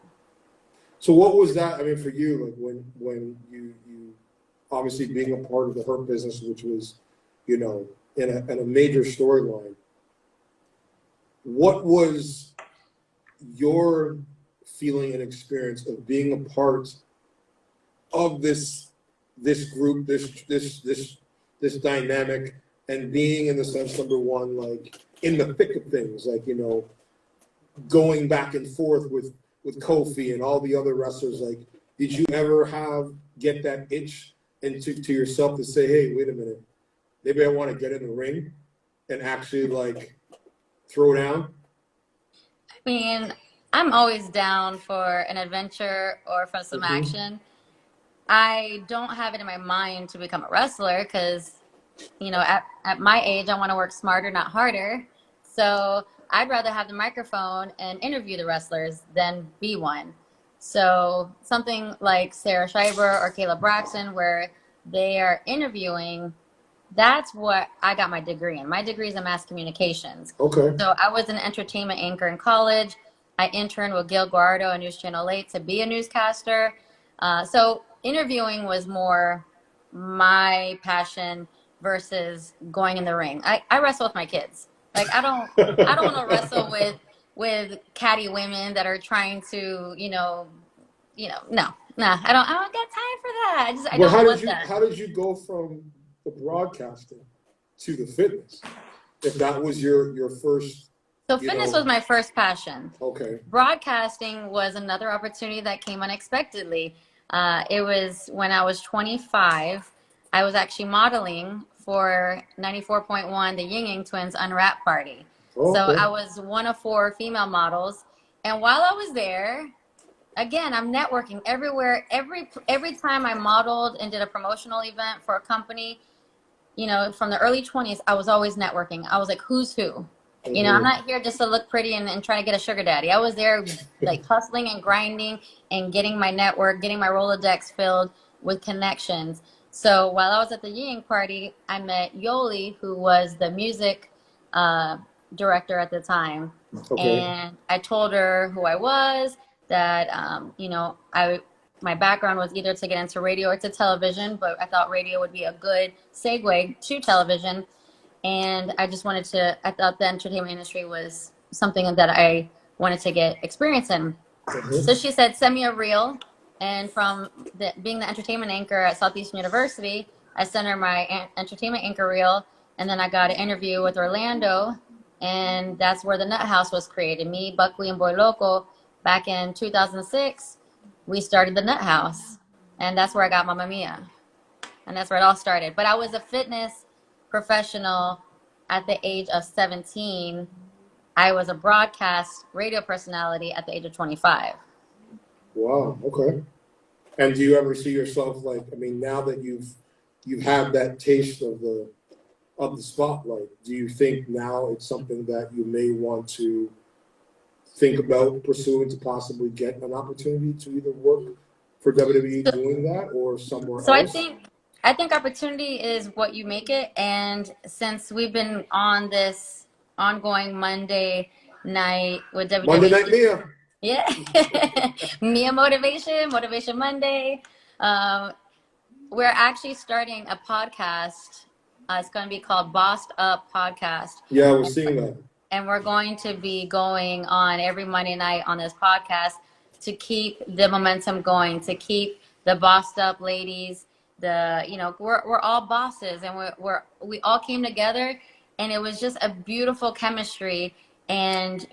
So what was that? I mean, for you, like when you obviously being a part of the Hurt business, which was, you know, in a major storyline, what was your feeling and experience of being a part of this group, this dynamic, and being in the sense, number one, like in the thick of things, like, you know, going back and forth with Kofi and all the other wrestlers? Like, did you ever get that itch to yourself to say, hey, wait a minute, maybe I want to get in the ring and actually like throw down? I mean, I'm always down for an adventure or for some action. I don't have it in my mind to become a wrestler because, you know, at my age, I want to work smarter, not harder. So I'd rather have the microphone and interview the wrestlers than be one. So something like Sarah Schreiber or Caleb Braxton, where they are interviewing, that's what I got my degree in. My degree is in mass communications. Okay. So I was an entertainment anchor in college. I interned with Gil Guardo on News Channel 8 to be a newscaster. So interviewing was more my passion versus going in the ring. I wrestle with my kids. Like I don't want to wrestle with catty women that are trying to, no. Nah, I don't got time for that. I Well, don't want that. how did you go from the broadcasting to the fitness? If that was your first, So fitness was my first passion. Okay. Broadcasting was another opportunity that came unexpectedly. It was when I was 25. I was actually modeling for 94.1, the Ying Yang Twins Unwrapped Party. Okay. So I was one of 4 female models. And while I was there, again, I'm networking everywhere. Every time I modeled and did a promotional event for a company, from the early 20s, I was always networking. I was like, who's who? I'm not here just to look pretty and try to get a sugar daddy. I was there like hustling and grinding and getting my network, getting my Rolodex filled with connections. So while I was at the Ying party, I met Yoli, who was the music director at the time. Okay. And I told her who I was, that, my background was either to get into radio or to television, but I thought radio would be a good segue to television. And I thought the entertainment industry was something that I wanted to get experience in. So she said, send me a reel. And from being the entertainment anchor at Southeastern University, I sent her my entertainment anchor reel. And then I got an interview with Orlando. And that's where the Nut House was created. Me, Buckley, and Boy Loco, back in 2006, we started the Nut House. And that's where I got Mamma Mia. And that's where it all started. But I was a fitness professional at the age of 17. I was a broadcast radio personality at the age of 25. Wow. Okay. And do you ever see yourself now that you've had that taste of the spotlight, do you think now it's something that you may want to think about pursuing to possibly get an opportunity to either work for WWE doing that or somewhere else? So I think opportunity is what you make it. And since we've been on this ongoing Monday night with WWE. Monday Night Mia. Yeah. Mia Motivation Monday. We're actually starting a podcast. It's going to be called Bossed Up Podcast. Yeah, we're seeing that. And we're going to be going on every Monday night on this podcast to keep the momentum going, to keep the bossed up ladies. We're all bosses, and we all came together, and it was just a beautiful chemistry. And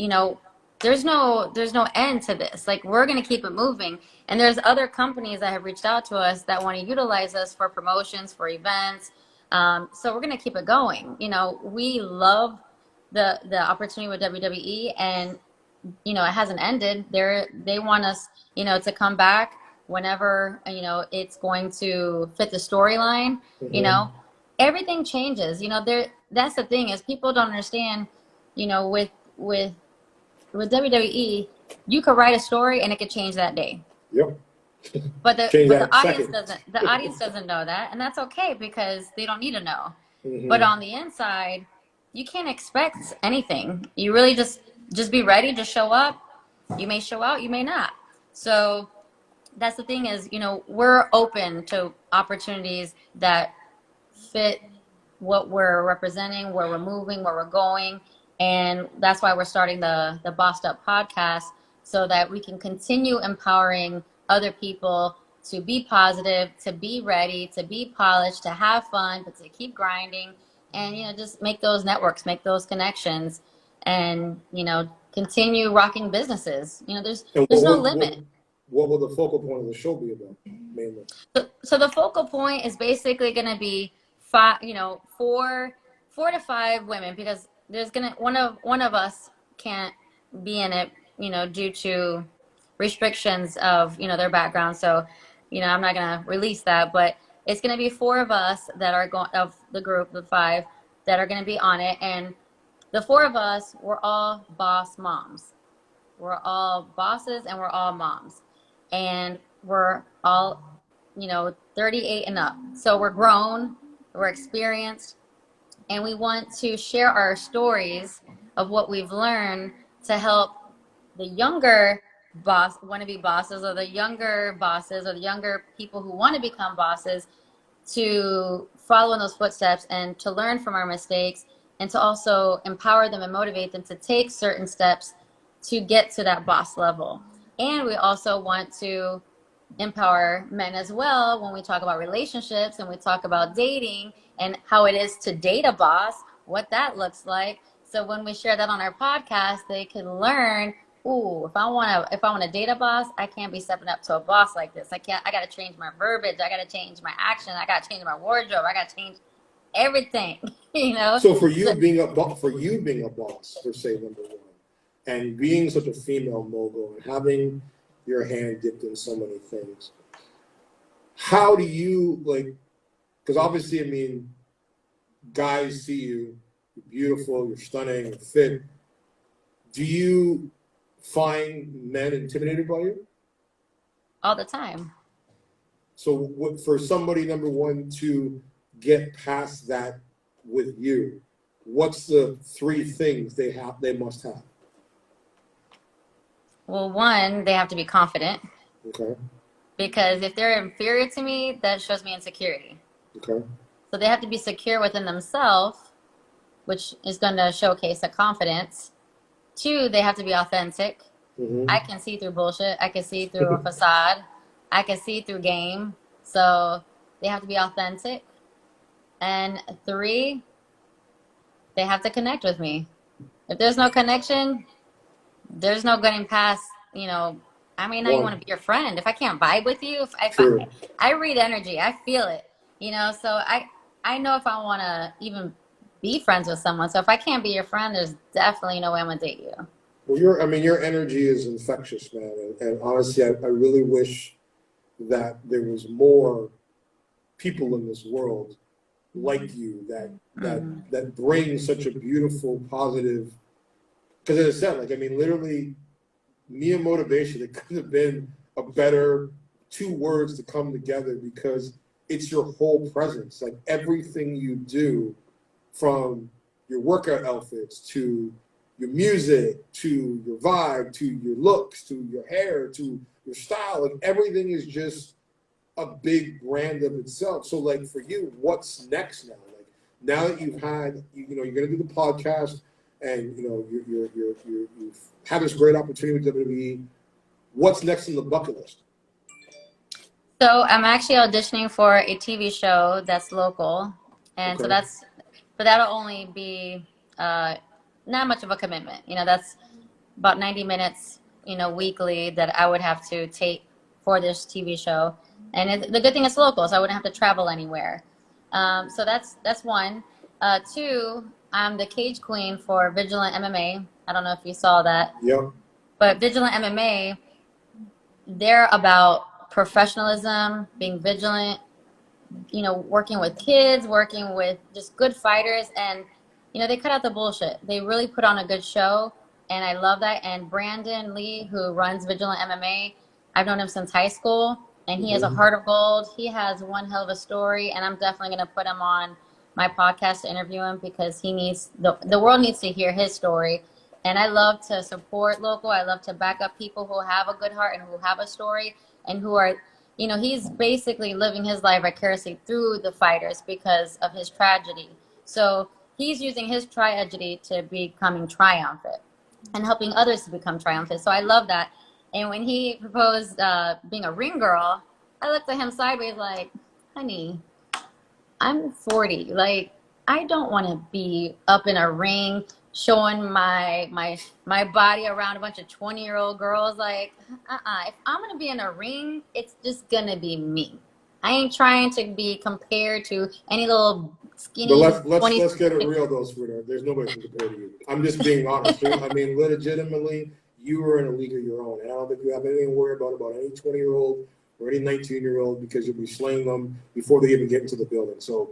there's no end to this. Like, we're gonna keep it moving. And there's other companies that have reached out to us that want to utilize us for promotions, for events. So we're gonna keep it going. We love the opportunity with WWE, and it hasn't ended. They want us to come back whenever it's going to fit the storyline. Everything changes. That's the thing, is people don't understand. With WWE, you could write a story and it could change that day. Yep. But the audience doesn't know that, and that's okay, because they don't need to know. But on the inside, you can't expect anything. You really just be ready, just show up. You may show out, you may not. So that's the thing, is we're open to opportunities that fit what we're representing, where we're moving, where we're going. And that's why we're starting the Bossed Up podcast, so that we can continue empowering other people to be positive, to be ready, to be polished, to have fun, but to keep grinding, and just make those networks, make those connections, and continue rocking businesses. There's no limit. What will the focal point of the show be about, mainly? So the focal point is basically going to be 4 to 5 women, because there's one of us can't be in it, due to restrictions of their background. So I'm not gonna release that, but it's gonna be 4 of us that are of the group, the 5 that are gonna be on it. And the 4 of us, we're all boss moms. We're all bosses, and we're all moms, and we're all 38 and up. So we're grown, we're experienced, and we want to share our stories of what we've learned to help the younger wannabe bosses, or the younger bosses, or the younger people who want to become bosses, to follow in those footsteps and to learn from our mistakes, and to also empower them and motivate them to take certain steps to get to that boss level. And we also want to empower men as well when we talk about relationships and we talk about dating and how it is to date a boss, what that looks like. So when we share that on our podcast, they can learn, ooh, if I want to date a boss, I can't be stepping up to a boss like this. I got to change my verbiage. I got to change my action. I got to change my wardrobe. I got to change everything, you know? So for you being a boss, per se, number one, and being such a female mogul and having your hand dipped in so many things, how do you, like, because obviously, I mean, guys see you, you're beautiful, you're stunning, you're fit. Do you find men intimidated by you? All the time. So what, for somebody, number one, to get past that with you, what's the 3 things they must have? Well, one, they have to be confident. Okay. Because if they're inferior to me, that shows me insecurity. Okay. So they have to be secure within themselves, which is going to showcase a confidence. 2, they have to be authentic. Mm-hmm. I can see through bullshit. I can see through a facade. I can see through game. So they have to be authentic. And 3, they have to connect with me. If there's no connection, there's no getting past, you know, I mean, I want to be your friend. If I can't vibe with you, I read energy, I feel it, you know, so I know if I want to even be friends with someone. So if I can't be your friend, there's definitely no way I'm going to date you. Well, your energy is infectious, man. And honestly, I really wish that there was more people in this world like you that bring such a beautiful, positive, because as I said, like, I mean, literally, me and motivation, it couldn't have been a better 2 words to come together, because it's your whole presence. Like, everything you do, from your workout outfits to your music to your vibe to your looks to your hair to your style, like, everything is just a big brand of itself. So, like, for you, what's next now? Like, now that you've had, you know, you're going to do the podcast, and, you know, you've had this great opportunity with WWE. What's next on the bucket list? So I'm actually auditioning for a TV show that's local. And so that'll only be not much of a commitment. You know, that's about 90 minutes, you know, weekly that I would have to take for this TV show. And the good thing it's local, so I wouldn't have to travel anywhere. So that's 1. 2, I'm the cage queen for Vigilant MMA. I don't know if you saw that. Yeah. But Vigilant MMA, they're about professionalism, being vigilant, you know, working with kids, working with just good fighters. And, you know, they cut out the bullshit. They really put on a good show. And I love that. And Brandon Lee, who runs Vigilant MMA, I've known him since high school. And he has a heart of gold. He has one hell of a story. And I'm definitely going to put him on my podcast to interview him, because he needs the world needs to hear his story. And I love to support local. I love to back up people who have a good heart and who have a story, and who are, you know, he's basically living his life vicariously through the fighters because of his tragedy. So he's using his tragedy to becoming triumphant and helping others to become triumphant. So I love that. And when he proposed being a ring girl, I looked at him sideways like, honey, I'm 40. Like, I don't want to be up in a ring showing my body around a bunch of 20-year-old girls. Like, if I'm going to be in a ring, it's just going to be me. I ain't trying to be compared to any little skinny. But let's get it real though, sweetheart. There's nobody to compare to you. I'm just being honest. I mean, legitimately, you are in a league of your own. And I don't think you have anything to worry about any 20-year-old or any 19-year-old, because you'll be slaying them before they even get into the building. So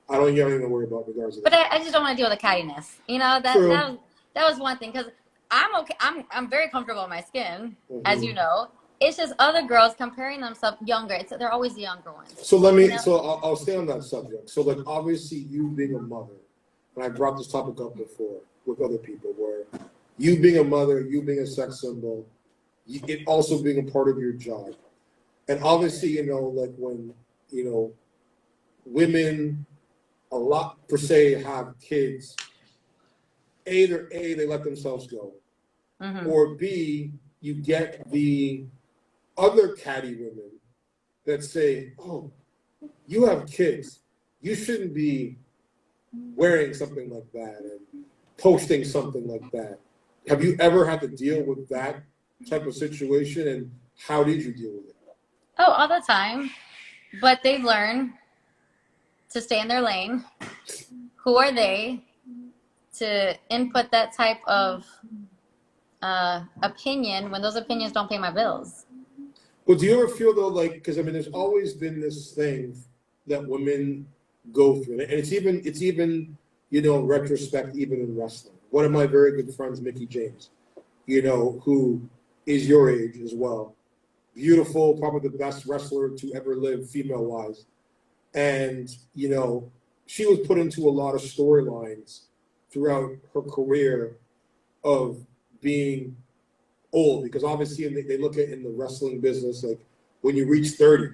I don't have anything to worry about regardless of that. But I just don't want to deal with the cattiness. You know, that was one thing, because I'm okay. I'm very comfortable in my skin, as you know. It's just other girls comparing themselves younger. They're always the younger ones. So I'll stay on that subject. So, like, obviously you being a mother, and I brought this topic up before with other people, where you being a mother, you being a sex symbol, it also being a part of your job. And obviously, you know, like when, you know, women a lot per se have kids, either A, they let themselves go, or B, you get the other catty women that say, oh, you have kids. You shouldn't be wearing something like that and posting something like that. Have you ever had to deal with that type of situation, and how did you deal with it? Oh, all the time. But they've learned to stay in their lane. Who are they to input that type of opinion when those opinions don't pay my bills? Well, do you ever feel though, like, because I mean, there's always been this thing that women go through, and it's even, you know, in retrospect, even in wrestling. One of my very good friends, Mickey James, you know, who is your age as well, beautiful, probably the best wrestler to ever live, female-wise, and you know, she was put into a lot of storylines throughout her career of being old, because obviously they look at in the wrestling business, like when you reach 30,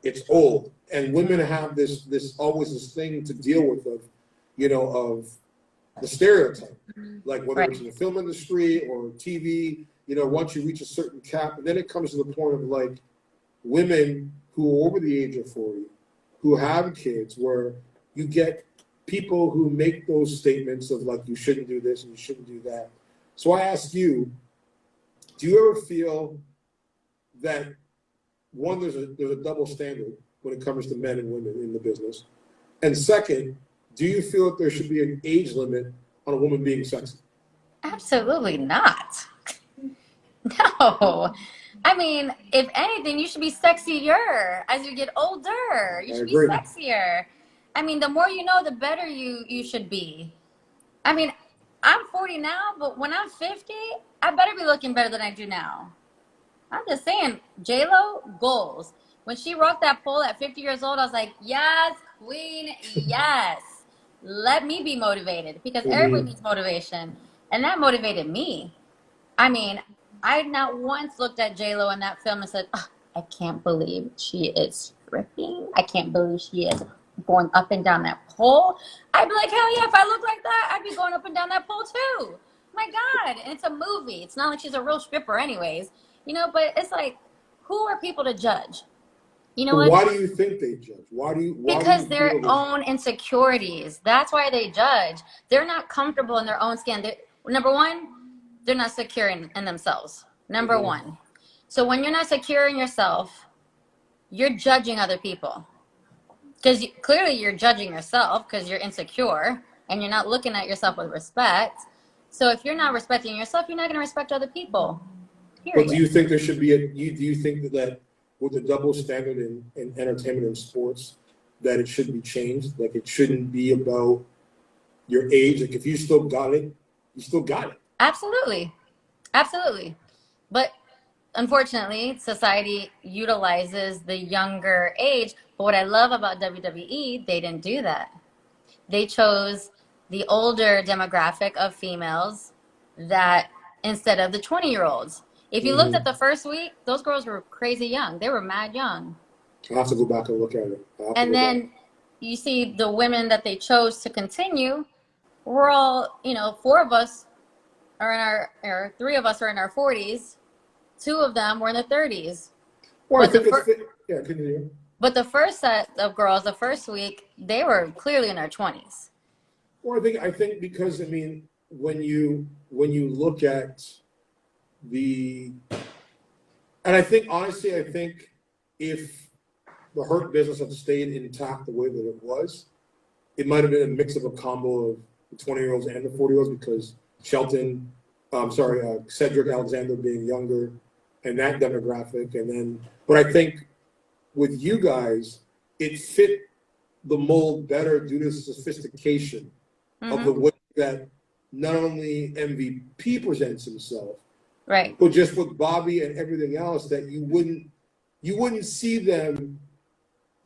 it's old, and women have this always this thing to deal with of, you know, of the stereotype, like whether it's in the film industry or TV, you know, once you reach a certain cap, and then it comes to the point of like women who are over the age of 40, who have kids, where you get people who make those statements of like, you shouldn't do this and you shouldn't do that. So I ask you, do you ever feel that, one, there's a double standard when it comes to men and women in the business? And second, do you feel that there should be an age limit on a woman being sexy? Absolutely not. No. I mean, if anything, you should be sexier as you get older. You should be sexier. I mean, the more you know, the better you should be. I mean, I'm 40 now, but when I'm 50, I better be looking better than I do now. I'm just saying, J-Lo, goals. When she rocked that pole at 50 years old, I was like, yes, queen, yes. Let me be motivated, because everybody needs motivation. And that motivated me. I mean, I not once looked at J-Lo in that film and said, oh, I can't believe she is stripping. I can't believe she is going up and down that pole. I'd be like, hell yeah, if I look like that, I'd be going up and down that pole too. My God. And it's a movie. It's not like she's a real stripper anyways. You know, but it's like, who are people to judge? You know what? Why do you think they judge? Because their own insecurities. That's why they judge. They're not comfortable in their own skin. Number one, they're not secure in themselves. Number one. So when you're not secure in yourself, you're judging other people. Because clearly you're judging yourself because you're insecure and you're not looking at yourself with respect. So if you're not respecting yourself, you're not going to respect other people. Period. But do you think there should be do you think that with the double standard in entertainment and sports, that it should be changed? Like, it shouldn't be about your age. Like, if you still got it, you still got it. Absolutely. Absolutely. But unfortunately, society utilizes the younger age. But what I love about WWE, they didn't do that. They chose the older demographic of females that instead of the 20-year-olds. If you looked at the first week, those girls were crazy young. They were mad young. I'll have to go back and look at it. And then you see the women that they chose to continue. We're all, you know, four of us are in or three of us are in our 40s. Two of them were in their 30s. Well, I think continue. But the first set of girls, the first week, they were clearly in their 20s. Well, I think because, I mean, when you look at and I think, honestly, if the Hurt business had stayed intact the way that it was, it might have been a mix of a combo of the 20-year-olds and the 40-year-olds, because Cedric Alexander being younger and that demographic. And then, but I think with you guys, it fit the mold better due to the sophistication of the way that not only MVP presents himself, right, but just with Bobby and everything else, that you wouldn't see them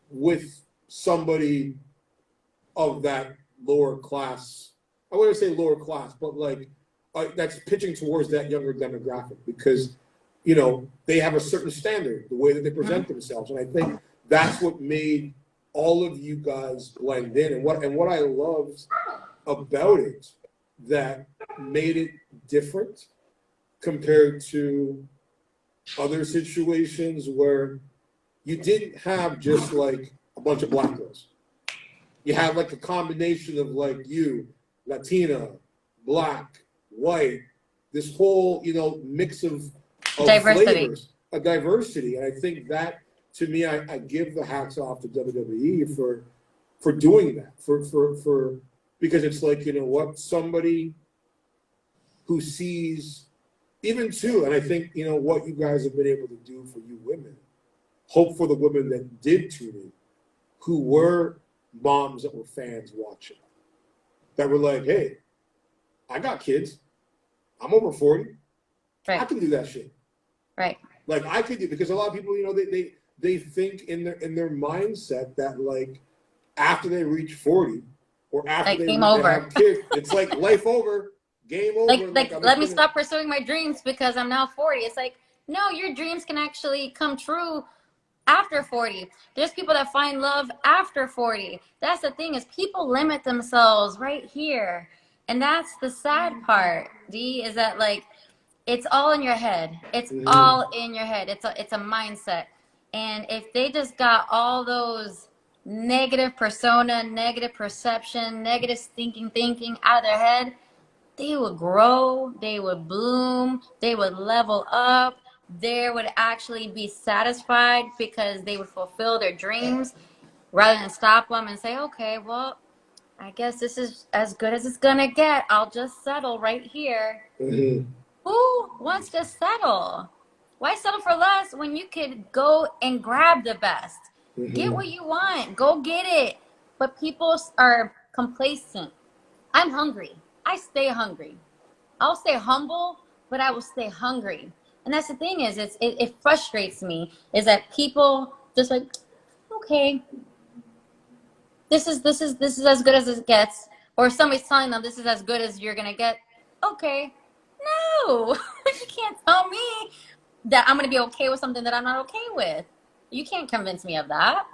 with somebody of that lower class. I wouldn't say lower class, but like that's pitching towards that younger demographic because, you know, they have a certain standard, the way that they present themselves. And I think that's what made all of you guys blend in. And what I loved about it that made it different compared to other situations where you didn't have just like a bunch of black girls. You had like a combination of like you, Latina, black, white, this whole, you know, mix of Diversity. flavors, a diversity. And I think that, to me, I give the hats off to WWE for doing that, for because it's like, you know what, somebody who sees, even too, and I think, you know, what you guys have been able to do for you women, hope for the women that did tune in, who were moms that were fans watching, that were like, hey, I got kids. I'm over 40. Right. I can do that shit. Right. Like I could do, because a lot of people, you know, they think in their mindset that like after they reach 40 or after like they game over. have kids, it's like life over, game over. Like let me stop pursuing my dreams because I'm now 40. It's like, no, your dreams can actually come true after 40. There's people that find love after 40. That's the thing, is people limit themselves right here. And that's the sad part, D, is that like it's all in your head. It's all in your head. It's a mindset. And if they just got all those negative persona, negative perception, negative thinking out of their head, they would grow, they would bloom, they would level up, they would actually be satisfied because they would fulfill their dreams rather than stop them and say, okay, well, I guess this is as good as it's gonna get. I'll just settle right here. Who wants to settle? Why settle for less when you could go and grab the best? Get what you want. Go get it. But people are complacent. I'm hungry. I stay hungry. I'll stay humble, but I will stay hungry. And that's the thing, is it frustrates me, is that people just like, okay, this is as good as it gets, or somebody's telling them this is as good as you're gonna get. Okay, no, you can't tell me that I'm gonna be okay with something that I'm not okay with. You can't convince me of that.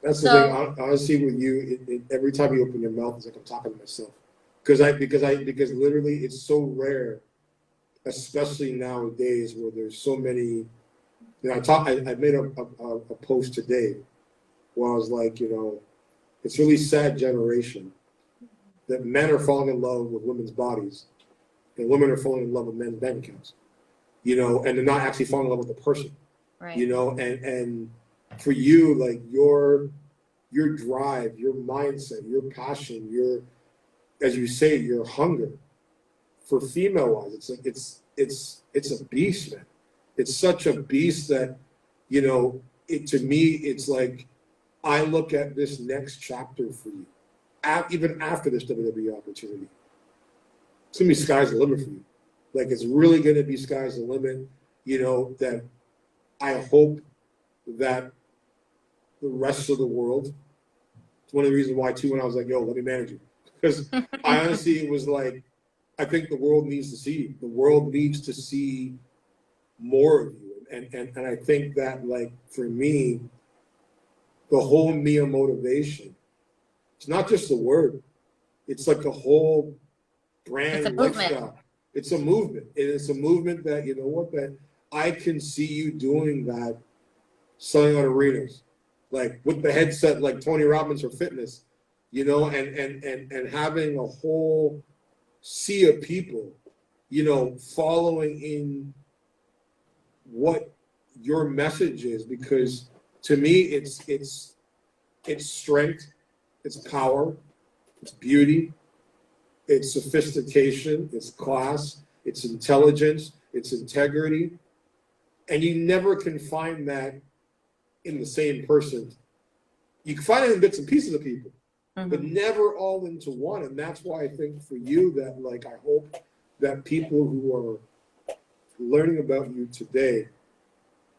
That's the thing. Honestly, with you, every time you open your mouth, it's like I'm talking to myself. Because literally, it's so rare, especially nowadays where there's so many. You know, I made a post today where I was like, you know, it's really sad generation that men are falling in love with women's bodies and women are falling in love with men's bank accounts, you know, and they're not actually falling in love with the person, Right. you know, and for you, like your drive, your mindset, your passion, your, as you say, your hunger for female wise, it's like, it's a beast, man. It's such a beast that, you know, to me, it's like, I look at this next chapter for you, even after this WWE opportunity. It's gonna be sky's the limit for you. Like, it's really gonna be sky's the limit. You know, that I hope that the rest of the world. It's one of the reasons why too, when I was like, "Yo, let me manage you," because I honestly, it was like, I think the world needs to see you. The world needs to see more of you, and I think that, like, for me, the whole Mia motivation, it's not just a word. It's like a whole brand lifestyle. It's a movement. And it's a movement that, you know what, that I can see you doing that, selling out arenas, like with the headset, like Tony Robbins for fitness, you know, and having a whole sea of people, you know, following in what your message is, because to me, it's strength, it's power, it's beauty, it's sophistication, it's class, it's intelligence, it's integrity, and you never can find that in the same person. You can find it in bits and pieces of people, but never all into one. And that's why I think for you that, like, I hope that people who are learning about you today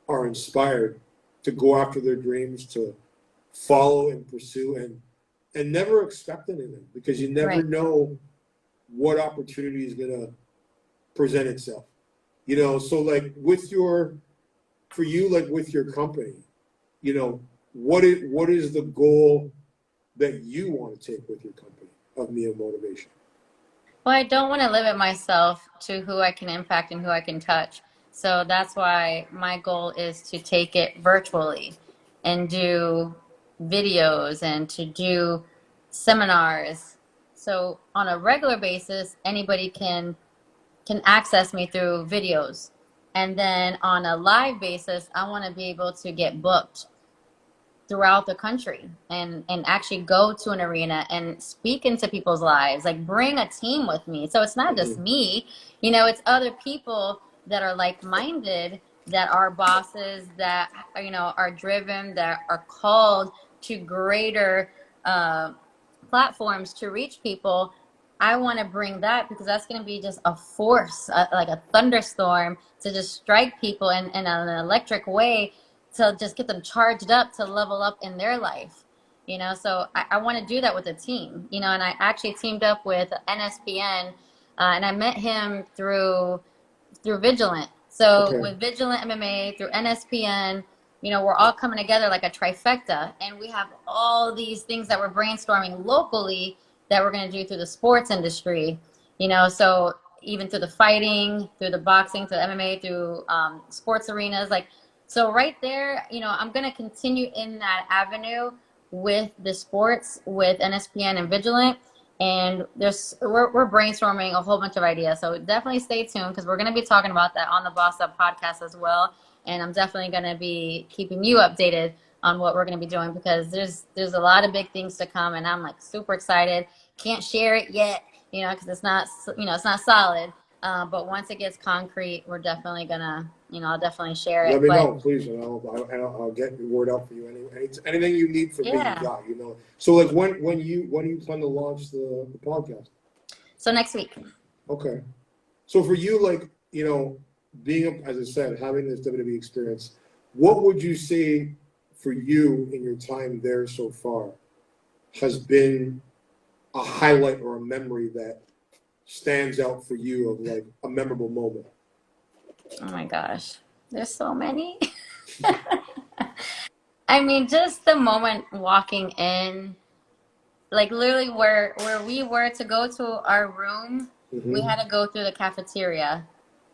are inspired to go after their dreams, to follow and pursue, and never expect anything, because you never know what opportunity is gonna present itself. You know, so like with your, for you, like with your company, you know, what is the goal that you want to take with your company of Mia Motivation? Well, I don't want to limit myself to who I can impact and who I can touch. So that's why my goal is to take it virtually and do videos and to do seminars. So on a regular basis, anybody can access me through videos. And then on a live basis, I want to be able to get booked throughout the country and actually go to an arena and speak into people's lives, like bring a team with me. So it's not just me, you know, it's other people that are like-minded, that are bosses, that, you know, are driven, that are called to greater platforms to reach people. I want to bring that because that's going to be just a force, like a thunderstorm to just strike people in an electric way, to just get them charged up to level up in their life, you know. So I want to do that with a team, you know. And I actually teamed up with NSPN, and I met him through Vigilant. So with Vigilant MMA, through NSPN, you know, we're all coming together like a trifecta, and we have all these things that we're brainstorming locally that we're going to do through the sports industry, you know. So even through the fighting, through the boxing, through the MMA, through sports arenas, like. So right there, you know, I'm going to continue in that avenue with the sports, with NSPN and Vigilant. And we're brainstorming a whole bunch of ideas. So definitely stay tuned because we're going to be talking about that on the Boss Up podcast as well. And I'm definitely going to be keeping you updated on what we're going to be doing because there's a lot of big things to come. And I'm like super excited. Can't share it yet, you know, because it's not, you know, it's not solid. But once it gets concrete, we're definitely gonna, you know, I'll definitely share it. Let me know, please, and I'll get the word out for you. Anything you need from me, you got, you know. So like when you plan to launch the podcast? So next week. Okay. So for you, like, you know, being, as I said, having this WWE experience, what would you say for you in your time there so far has been a highlight or a memory that stands out for you of like a memorable moment? Oh my gosh, there's so many. I mean, just the moment walking in, like literally where we were to go to our room, we had to go through the cafeteria,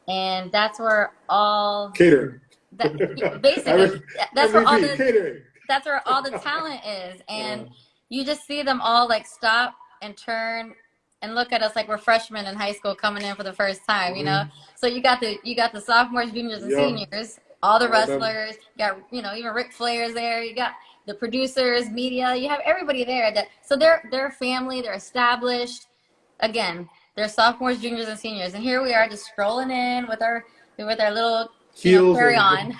and that's where all catering. Basically, that's where all the catering. That's where all the talent is, and you just see them all like stop and turn and look at us like we're freshmen in high school coming in for the first time, you know. So you got the sophomores, juniors, and seniors, all the wrestlers. You got, you know, even Ric Flair's there. You got the producers, media. You have everybody there. So they're family. They're established. Again, they're sophomores, juniors, and seniors, and here we are just strolling in with our little carry on,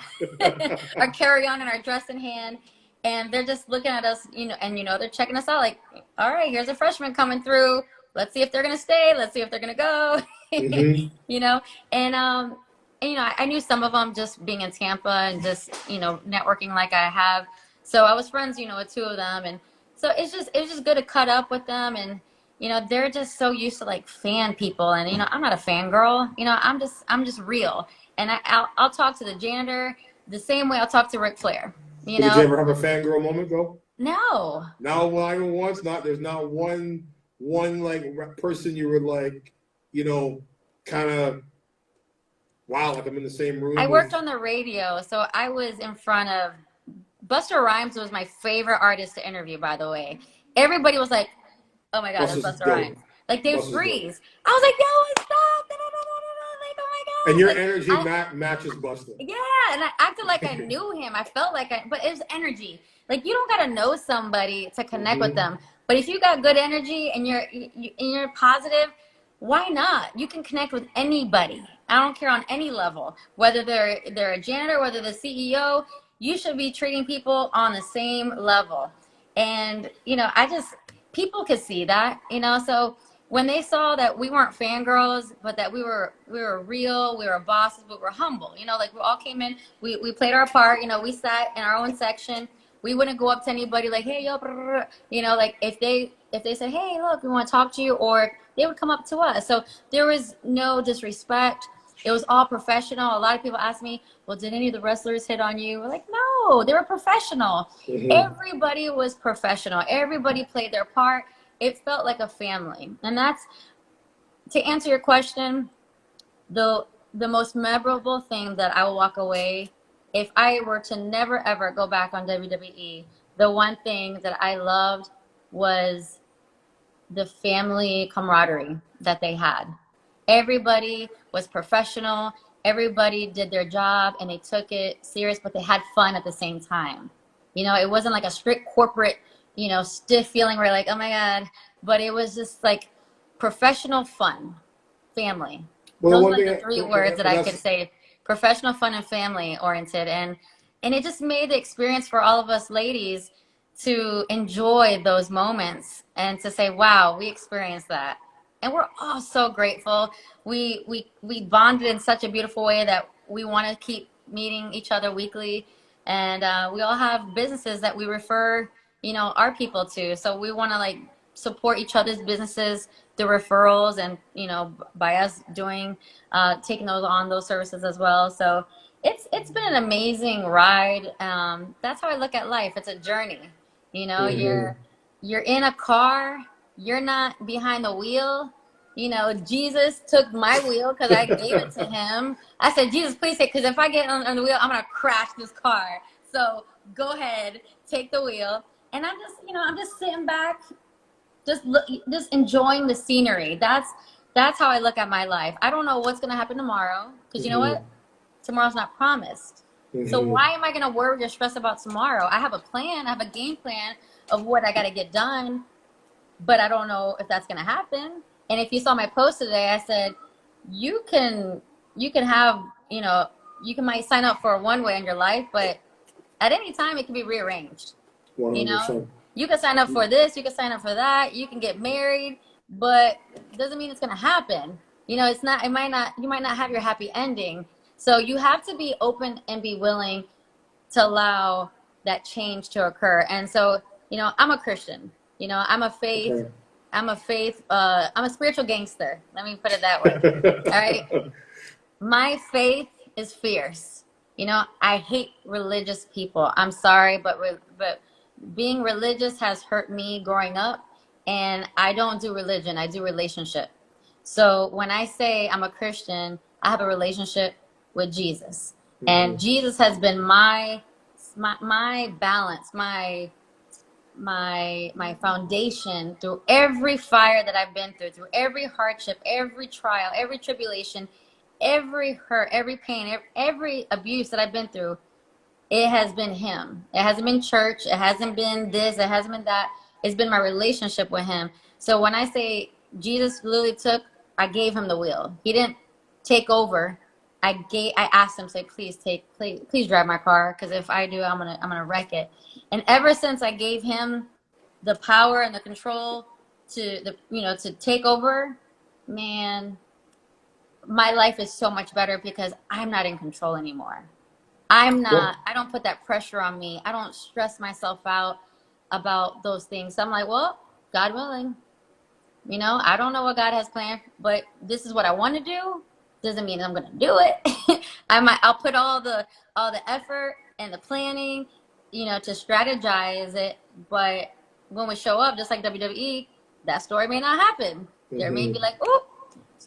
our carry on and our dress in hand. And they're just looking at us, you know, and, you know, they're checking us out like, all right, here's a freshman coming through. Let's see if they're going to stay. Let's see if they're going to go, you know. And, you know, I knew some of them just being in Tampa and just, you know, networking like I have. So I was friends, you know, with two of them. And so it was just good to cut up with them. And, you know, they're just so used to like fan people. And, you know, I'm not a fangirl, you know, I'm just real. And I'll talk to the janitor the same way I'll talk to Ric Flair. You know? Did you ever have a fangirl moment though? No. Not once. There's not one like person you were like, you know, kind of, wow, like I'm in the same room. I worked on the radio, so I was in front of Busta Rhymes. Was my favorite artist to interview, by the way. Everybody was like, "Oh my God, that's Busta Rhymes!" Like they freeze. I was like, "Yo, stop!" Like, oh my God. And your energy matches Busta. Yeah, and I acted like I knew him. I felt like but it was energy. Like you don't gotta know somebody to connect with them. But if you got good energy and you're positive, why not? You can connect with anybody. I don't care on any level, whether they're a janitor, whether the CEO. You should be treating people on the same level. And you know, people could see that, you know. So when they saw that we weren't fangirls, but that we were real, we were bosses, but we're humble, you know. Like we all came in, we played our part, you know. We sat in our own section. We wouldn't go up to anybody like, hey, yo, you know, like if they if they said, hey, look, we want to talk to you, or they would come up to us. So there was no disrespect. It was all professional. A lot of people ask me, well, did any of the wrestlers hit on you? We're like, no, they were professional. Everybody was professional. Everybody played their part. It felt like a family. And that's, to answer your question, the most memorable thing that I will walk away, if I were to never, ever go back on WWE, the one thing that I loved was the family camaraderie that they had. Everybody was professional. Everybody did their job and they took it serious, but they had fun at the same time. You know, it wasn't like a strict corporate, you know, stiff feeling where like, oh my God, but it was just like professional fun, family. Well, Those are like the 3 words that I could say: professional, fun, and family oriented. And it just made the experience for all of us ladies to enjoy those moments and to say, wow, we experienced that. And we're all so grateful. We bonded in such a beautiful way that we want to keep meeting each other weekly. And we all have businesses that we refer, you know, our people to. So we want to like support each other's businesses through referrals and, you know, by us doing, taking those services as well. So it's been an amazing ride. That's how I look at life. It's a journey. You know, you're in a car, you're not behind the wheel. You know, Jesus took my wheel because I gave it to him. I said, Jesus, please take, because if I get on the wheel, I'm going to crash this car. So go ahead, take the wheel. And I'm just, you know, I'm just sitting back, just enjoying the scenery. That's how I look at my life. I don't know what's going to happen tomorrow, because you know what? Tomorrow's not promised. So why am I going to worry or stress about tomorrow? I have a plan. I have a game plan of what I got to get done, but I don't know if that's going to happen. And if you saw my post today, I said, you can have, you know, might sign up for a one way in your life, but at any time it can be rearranged. 100%. You know, you can sign up for this, you can sign up for that, you can get married, but it doesn't mean it's going to happen. You know, you might not have your happy ending. So you have to be open and be willing to allow that change to occur. And so, you know, I'm a Christian. You know, I'm a spiritual gangster. Let me put it that way. All right. My faith is fierce. You know, I hate religious people. I'm sorry, but being religious has hurt me growing up, and I don't do religion. I do relationship. So when I say I'm a Christian, I have a relationship with Jesus, and Jesus has been my balance, my foundation through every fire that I've been through every hardship, every trial, every tribulation, every hurt, every pain, every abuse that I've been through. It has been him. It hasn't been church. It hasn't been this. It hasn't been that. It's been my relationship with him. So when I say Jesus literally I gave him the wheel. He didn't take over. I asked him, say, please drive my car, because if I do, I'm gonna wreck it. And ever since I gave him the power and the control to take over, man, my life is so much better because I'm not in control anymore. I don't put that pressure on me. I don't stress myself out about those things. So I'm like, well, God willing, you know, I don't know what God has planned, but this is what I want to do. Doesn't mean I'm going to do it. I'll put all the effort and the planning, you know, to strategize it. But when we show up, just like WWE, that story may not happen. There may be like, oh,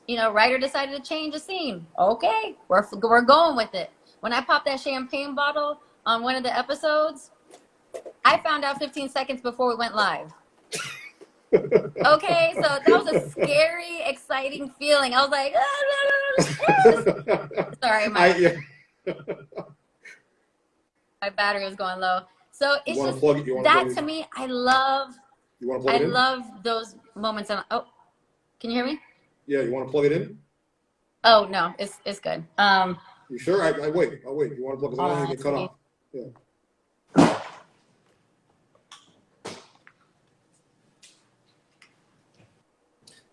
you know, writer decided to change the scene. Okay, we're going with it. When I popped that champagne bottle on one of the episodes, I found out 15 seconds before we went live. Okay, so that was a scary, exciting feeling. I was like, sorry, my battery was going low. So it's just that to me, I love those moments. Oh, can you hear me? Yeah, you want to plug it in? Oh no, it's good. You sure? I wait. I'll wait. You want to plug it in? I don't want to get cut off. Yeah.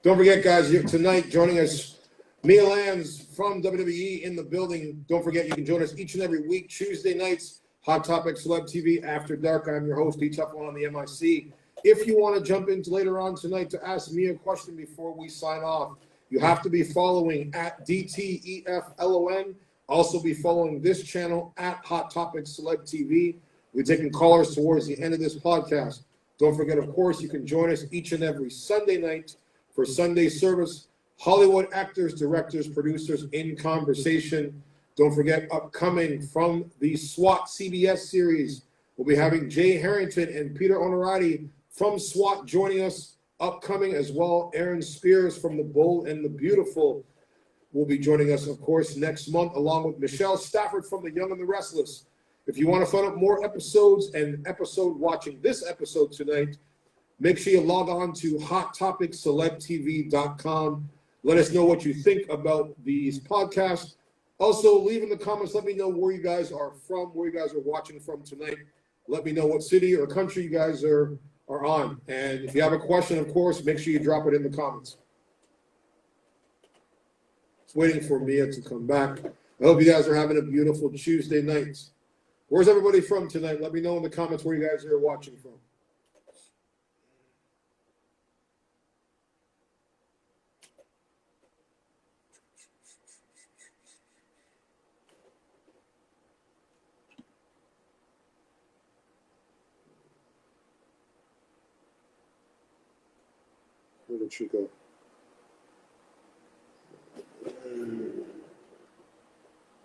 Don't forget, guys, tonight joining us, Mia Lanz from WWE in the building. Don't forget, you can join us each and every week, Tuesday nights, Hot Topic Celeb TV After Dark. I'm your host, D-TEFLON on the MIC. If you want to jump in later on tonight to ask me a question before we sign off, you have to be following at DTEFLON. Also be following this channel at Hot Topics Celeb TV. We're taking callers towards the end of this podcast. Don't forget, of course, you can join us each and every Sunday night for Sunday service. Hollywood actors, directors, producers in conversation. Don't forget, upcoming from the SWAT CBS series, we'll be having Jay Harrington and Peter Onorati from SWAT joining us. Upcoming as well, Aaron Spears from The Bold and the Beautiful will be joining us, of course, next month, along with Michelle Stafford from The Young and the Restless. If you want to find out more episodes and watching this episode tonight, make sure you log on to HotTopicsCelebTV.com. Let us know what you think about these podcasts. Also, leave in the comments, let me know where you guys are from, where you guys are watching from tonight. Let me know what city or country you guys are on. And if you have a question, of course, make sure you drop it in the comments. Just waiting for Mia to come back. I hope you guys are having a beautiful Tuesday night. Where's everybody from tonight? Let me know in the comments where you guys are watching from. Where did she go?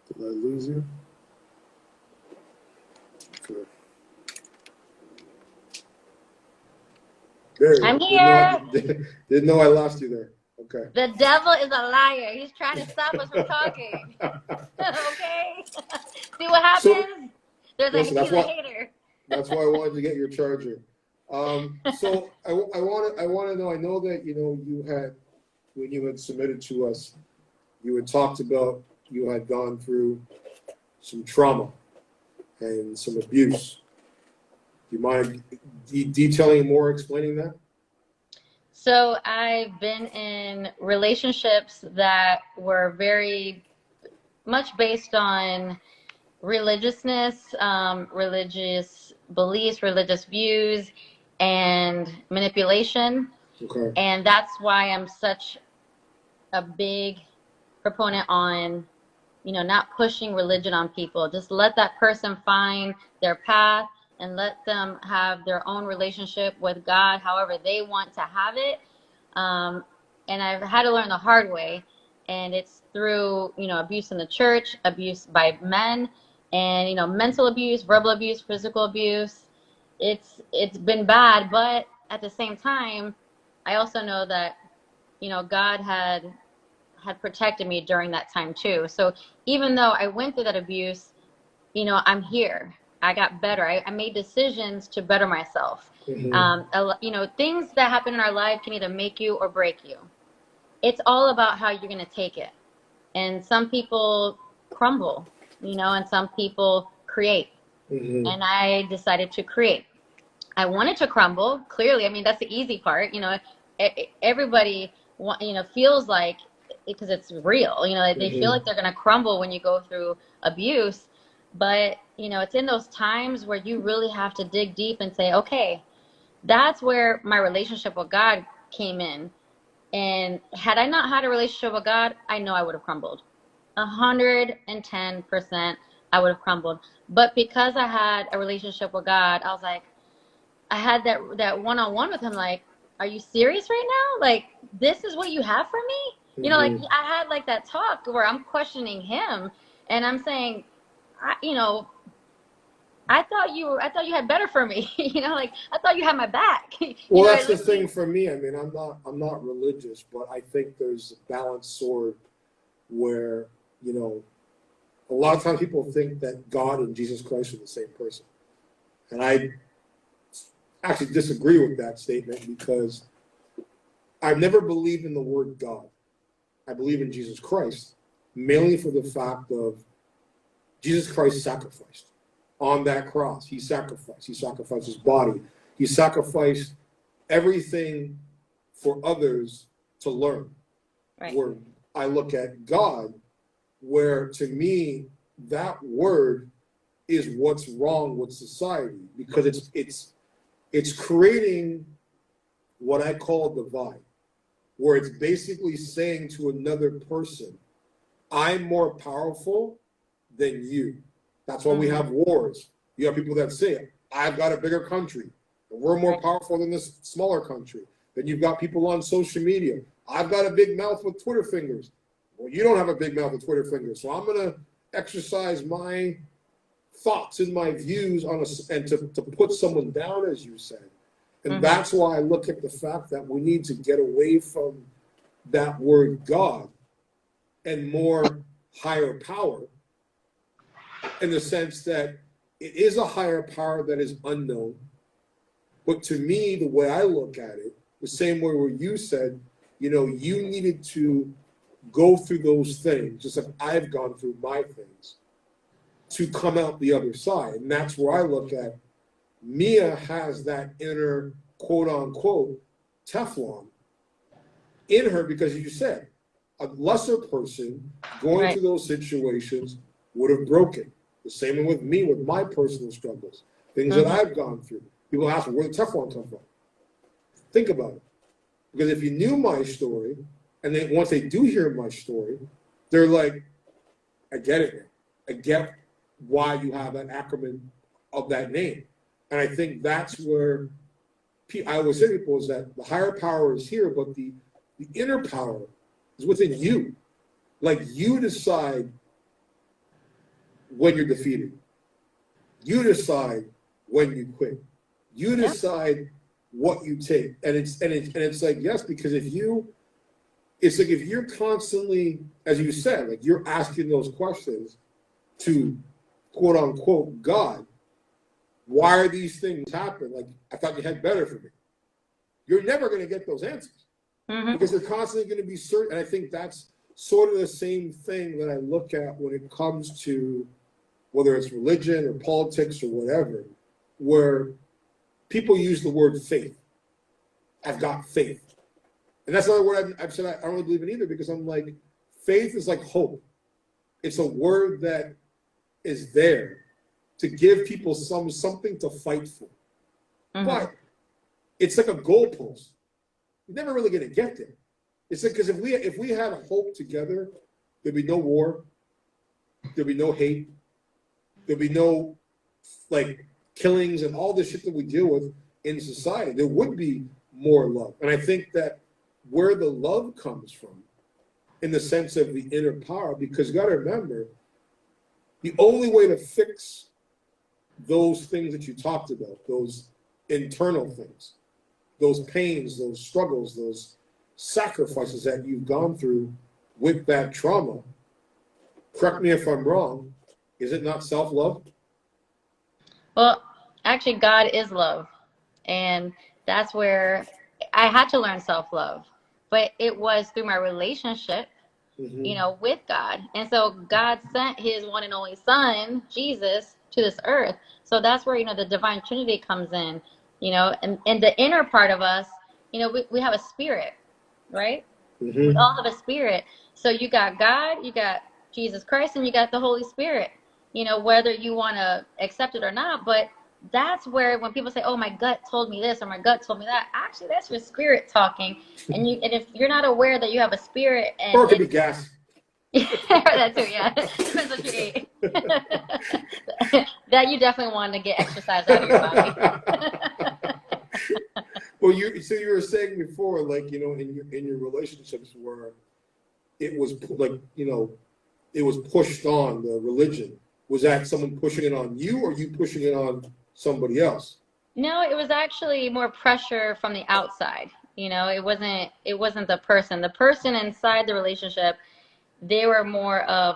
Did I lose you? Okay. There you I'm go. here. Didn't know I lost you there. Okay. The devil is a liar. He's trying to stop us from talking. Okay? See what happens? So, He's a hater. That's why I wanted to get your charger. So I want to know. I know that you had, when you had submitted to us, you had talked about you had gone through some trauma and some abuse. Do you mind detailing more, explaining that? So I've been in relationships that were very much based on religiousness, religious beliefs, religious views, and manipulation. Okay. And that's why I'm such a big proponent on, not pushing religion on people. Just let that person find their path and let them have their own relationship with God, however they want to have it. And I've had to learn the hard way. And it's through, abuse in the church, abuse by men, and, mental abuse, verbal abuse, physical abuse. It's been bad, but at the same time, I also know that, God had protected me during that time too. So even though I went through that abuse, I'm here. I got better. I made decisions to better myself. Mm-hmm. Things that happen in our life can either make you or break you. It's all about how you're going to take it. And some people crumble, and some people create. Mm-hmm. And I decided to create. I wanted to crumble, clearly. I mean, that's the easy part. Everybody, feels like, because it's real, they mm-hmm. feel like they're going to crumble when you go through abuse. But, it's in those times where you really have to dig deep and say, okay, that's where my relationship with God came in. And had I not had a relationship with God, I know I would have crumbled. 110%, I would have crumbled. But because I had a relationship with God, I was like, I had that one-on-one with him, like, are you serious right now? Like, this is what you have for me? Mm-hmm. Like, I had like that talk where I'm questioning him, and I'm saying, I thought you had better for me. Like, I thought you had my back. Well, that's the thing for me. I mean, I'm not religious, but I think there's a balanced sword where, a lot of times people think that God and Jesus Christ are the same person. And I actually disagree with that statement, because I've never believed in the word God. I believe in Jesus Christ, mainly for the fact of Jesus Christ sacrificed on that cross. He sacrificed his body. He sacrificed everything for others to learn. Right. Where I look at God, where to me, that word is what's wrong with society, because It's creating what I call a divide, where it's basically saying to another person, I'm more powerful than you. That's why we have wars. You have people that say, I've got a bigger country, and we're more powerful than this smaller country. Then you've got people on social media. I've got a big mouth with Twitter fingers. Well, you don't have a big mouth with Twitter fingers, so I'm going to exercise my thoughts and my views on and to put someone down, as you said. And that's why I look at the fact that we need to get away from that word God and more higher power, in the sense that it is a higher power that is unknown. But to me, the way I look at it, the same way where you said, you know, you needed to go through those things, just like I've gone through my things, to come out the other side. And that's where I look at Mia has that inner quote unquote Teflon in her, because as you said, a lesser person going through those situations would have broken. The same with me, with my personal struggles, things that I've gone through. People ask me, where did Teflon come from? Think about it. Because if you knew my story, and then once they do hear my story, they're like, I get it now. I get why you have an acronym of that name. And I think that's where I always say to people is that the higher power is here, but the inner power is within you. Like, you decide when you're defeated. You decide when you quit. You decide what you take. And it's like, yes, because if you're constantly, as you said, like, you're asking those questions to quote unquote God, why are these things happening? Like, I thought you had better for me. You're never going to get those answers because they're constantly going to be certain. And I think that's sort of the same thing that I look at when it comes to whether it's religion or politics or whatever, where people use the word faith. I've got faith. And that's another word I've said I don't really believe in either, because I'm like, faith is like hope. It's a word that is there to give people something to fight for. But it's like a goalpost. You're never really going to get there. It's like, because if we had a hope together, there'd be no war, there'd be no hate, there'd be no like killings and all the shit that we deal with in society. There would be more love. And I think that where the love comes from, in the sense of the inner power, because you got to remember, the only way to fix those things that you talked about, those internal things, those pains, those struggles, those sacrifices that you've gone through with that trauma, correct me if I'm wrong, is it not self-love? Well, actually, God is love. And that's where I had to learn self-love. But it was through my relationship, you know, with God. And so God sent his one and only son, Jesus, to this earth. So that's where, you know, the divine Trinity comes in, you know, and the inner part of us, you know, we have a spirit, right? We all have a spirit. So you got God, you got Jesus Christ, and you got the Holy Spirit, you know, whether you want to accept it or not. But that's where when people say, oh, my gut told me this or my gut told me that, actually, that's your spirit talking. And if you're not aware that you have a spirit, and or it could be gas. that too, yeah. Depends what you ate. That you definitely want to get exercise out of your body. Well, so you were saying before, like, you know, in your relationships where it was like, you know, it was pushed on the religion. Was that someone pushing it on you, or you pushing it on somebody else? No, it was actually more pressure from the outside. You know, it wasn't the person. The person inside the relationship, they were more of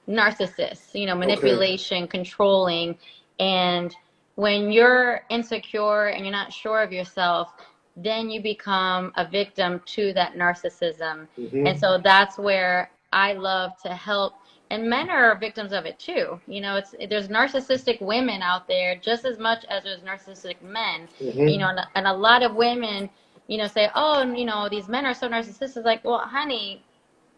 narcissists, you know, manipulation, controlling. And when you're insecure and you're not sure of yourself, then you become a victim to that narcissism. And so that's where I love to help. And men are victims of it too. You know, there's narcissistic women out there just as much as there's narcissistic men. You know, and a lot of women, you know, say, oh, you know, these men are so narcissistic. Like, well, honey,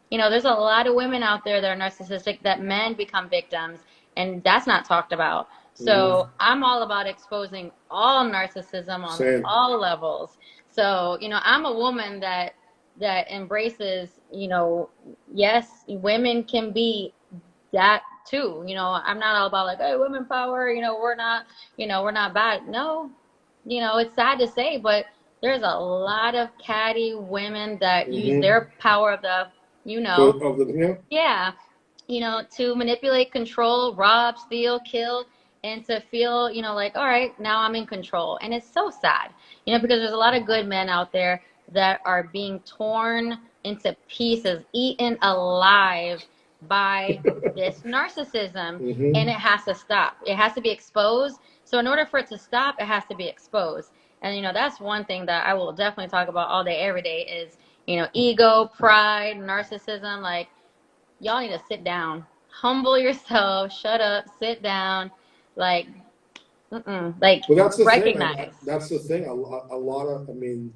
you know, there's a lot of women out there that are narcissistic that men become victims, and that's not talked about. So I'm all about exposing all narcissism on Same. all levels. So, you know, I'm a woman that embraces, you know, yes, women can be that too. You know, I'm not all about like, hey, women power, you know, we're not bad. No, you know, it's sad to say, but there's a lot of catty women that use their power of the, you know, yeah, you know, to manipulate, control, rob, steal, kill, and to feel, you know, like, all right, now I'm in control. And it's so sad, you know, because there's a lot of good men out there that are being torn into pieces, eaten alive by this narcissism, and it has to stop. It has to be exposed. So in order for it to stop, it has to be exposed. And, you know, that's one thing that I will definitely talk about all day, every day is, you know, ego, pride, narcissism. Like, y'all need to sit down, humble yourself, shut up, sit down, like, like, well, that's the recognize. thing. That's the thing. A lot of, I mean,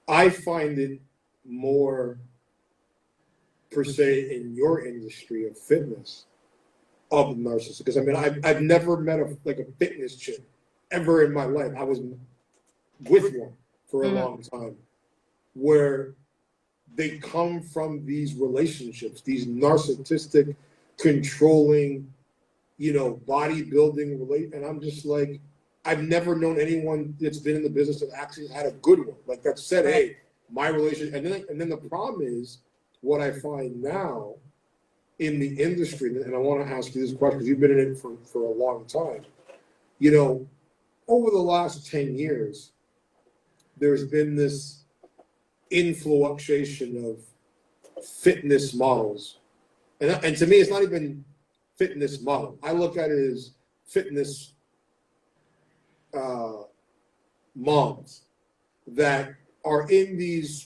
I find it more per se in your industry of fitness of narcissists, because I mean, I've never met a fitness chick ever in my life. I was with one for a long time, where they come from these relationships, these narcissistic, controlling, you know, bodybuilding and I'm just like, I've never known anyone that's been in the business that actually had a good one, like that said, hey, my relationship. And then the problem is, what I find now in the industry, and I want to ask you this question because you've been in it for a long time. You know, over the last 10 years, there's been this influxation of fitness models. And to me, it's not even fitness model. I look at it as fitness moms that are in these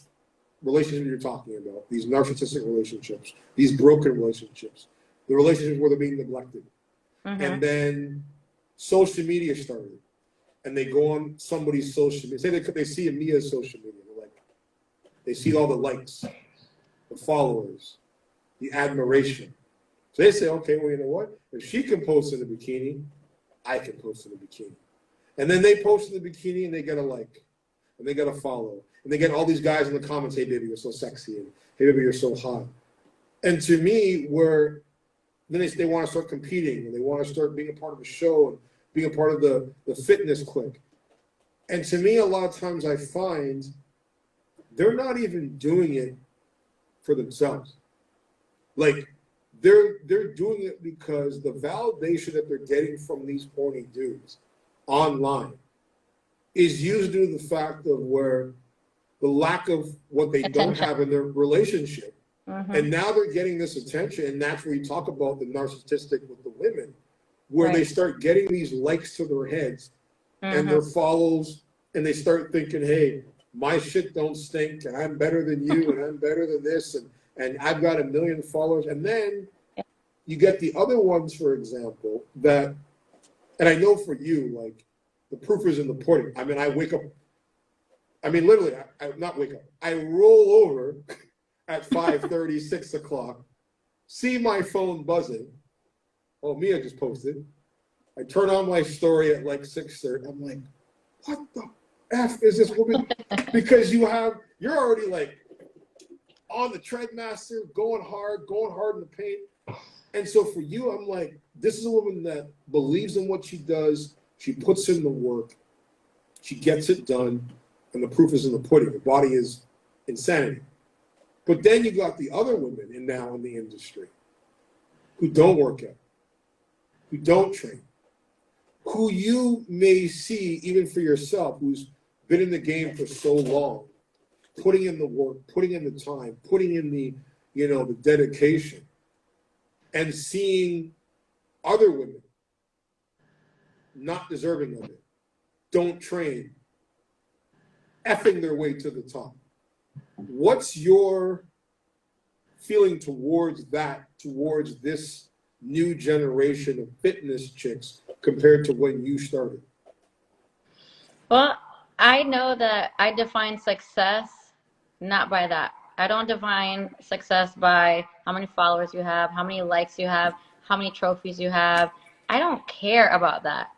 relationships you're talking about, these narcissistic relationships, these broken relationships, the relationships where they're being neglected. And then social media started, and they go on somebody's social media. Say they see Mia's social media, they're like, they see all the likes, the followers, the admiration. So they say, okay, well, you know what? If she can post in a bikini, I can post in a bikini. And then they post in the bikini and they get a like, and they get a follow, and they get all these guys in the comments, hey, baby, you're so sexy, and hey, baby, you're so hot. And to me, then they want to start competing, and they want to start being a part of a show and being a part of the fitness clique. And to me, a lot of times I find they're not even doing it for themselves. Like, they're doing it because the validation that they're getting from these horny dudes online is used due to the fact of where the lack of what they don't have in their relationship. And now they're getting this attention, and that's where you talk about the narcissistic with the women, where they start getting these likes to their heads and their follows, and they start thinking, hey, my shit don't stink, and I'm better than you, and I'm better than this, and I've got 1 million followers. And then you get the other ones, for example, that, and I know for you, like, the proof is in the pudding. I mean, I wake up, I mean, literally, I not wake up, I roll over at 5:30, 6 o'clock, see my phone buzzing. Oh, Mia just posted. I turn on my story at like 6:30. I'm like, what the F is this woman? Because you're already like on the Treadmaster, going hard in the paint. And so for you, I'm like, this is a woman that believes in what she does. She puts in the work. She gets it done. And the proof is in the pudding. The body is insanity. But then you got the other women now in the industry who don't work out, who don't train, who you may see even for yourself, who's been in the game for so long, putting in the work, putting in the time, putting in the, you know, the dedication, and seeing other women not deserving of it, don't train, effing their way to the top. What's your feeling towards that, towards this new generation of fitness chicks compared to when you started? Well, I know that I define success not by that. I don't define success by how many followers you have, how many likes you have, how many trophies you have. I don't care about that.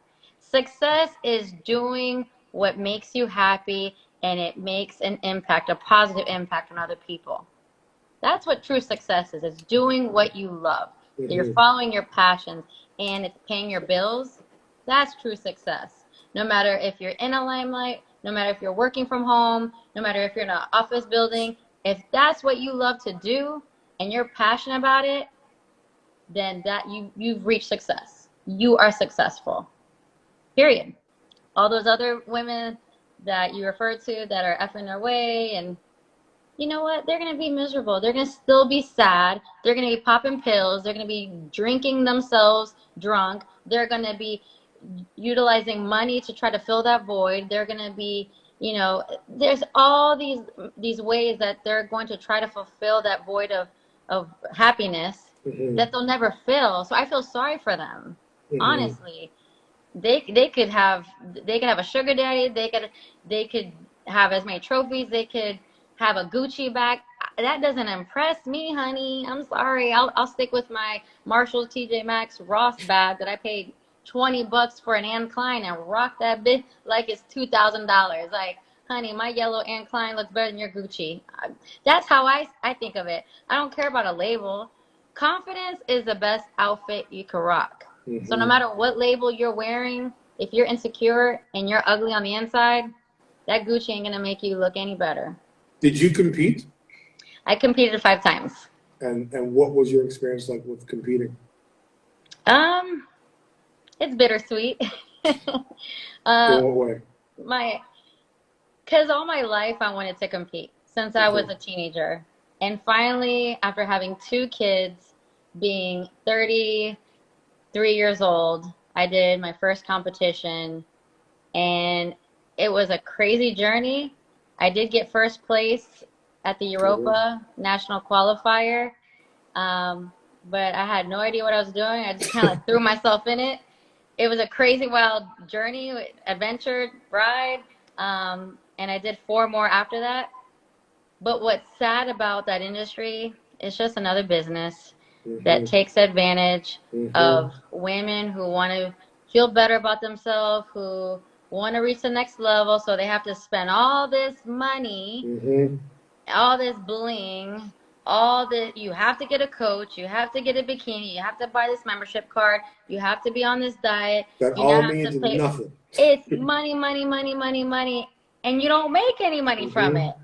Success is doing what makes you happy, and it makes an impact, a positive impact on other people. That's what true success is. It's doing what you love. You're following your passions, and it's paying your bills. That's true success. No matter if you're in a limelight, no matter if you're working from home, no matter if you're in an office building, if that's what you love to do and you're passionate about it, then you've reached success. You are successful. Period. All those other women that you refer to that are effing their way, and you know what? They're going to be miserable. They're going to still be sad. They're going to be popping pills. They're going to be drinking themselves drunk. They're going to be utilizing money to try to fill that void. They're going to be, you know, there's all these ways that they're going to try to fulfill that void of happiness that they'll never fill. So I feel sorry for them. Honestly. They could have a sugar daddy. They could have as many trophies. They could have a Gucci bag. That doesn't impress me, honey. I'm sorry. I'll stick with my Marshalls, TJ Maxx, Ross bag that I paid $20 for an Anne Klein and rock that bitch like it's $2,000. Like, honey, my yellow Anne Klein looks better than your Gucci. That's how I think of it. I don't care about a label. Confidence is the best outfit you can rock. So no matter what label you're wearing, if you're insecure and you're ugly on the inside, that Gucci ain't gonna make you look any better. Did you compete? I competed 5 times. And what was your experience like with competing? It's bittersweet. In what way? Because all my life I wanted to compete since I was a teenager. And finally, after having 2 kids, being 33 years old, I did my first competition, and it was a crazy journey. I did get first place at the Europa National Qualifier, but I had no idea what I was doing. I just kind of threw myself in it. It was a crazy, wild journey, adventure, ride, and I did 4 more after that. But what's sad about that industry is just another business that takes advantage of women who want to feel better about themselves, who want to reach the next level, so they have to spend all this money, all this bling, you have to get a coach, you have to get a bikini, you have to buy this membership card, you have to be on this diet. That all means nothing. It's money, money, money, money, money, and you don't make any money from it.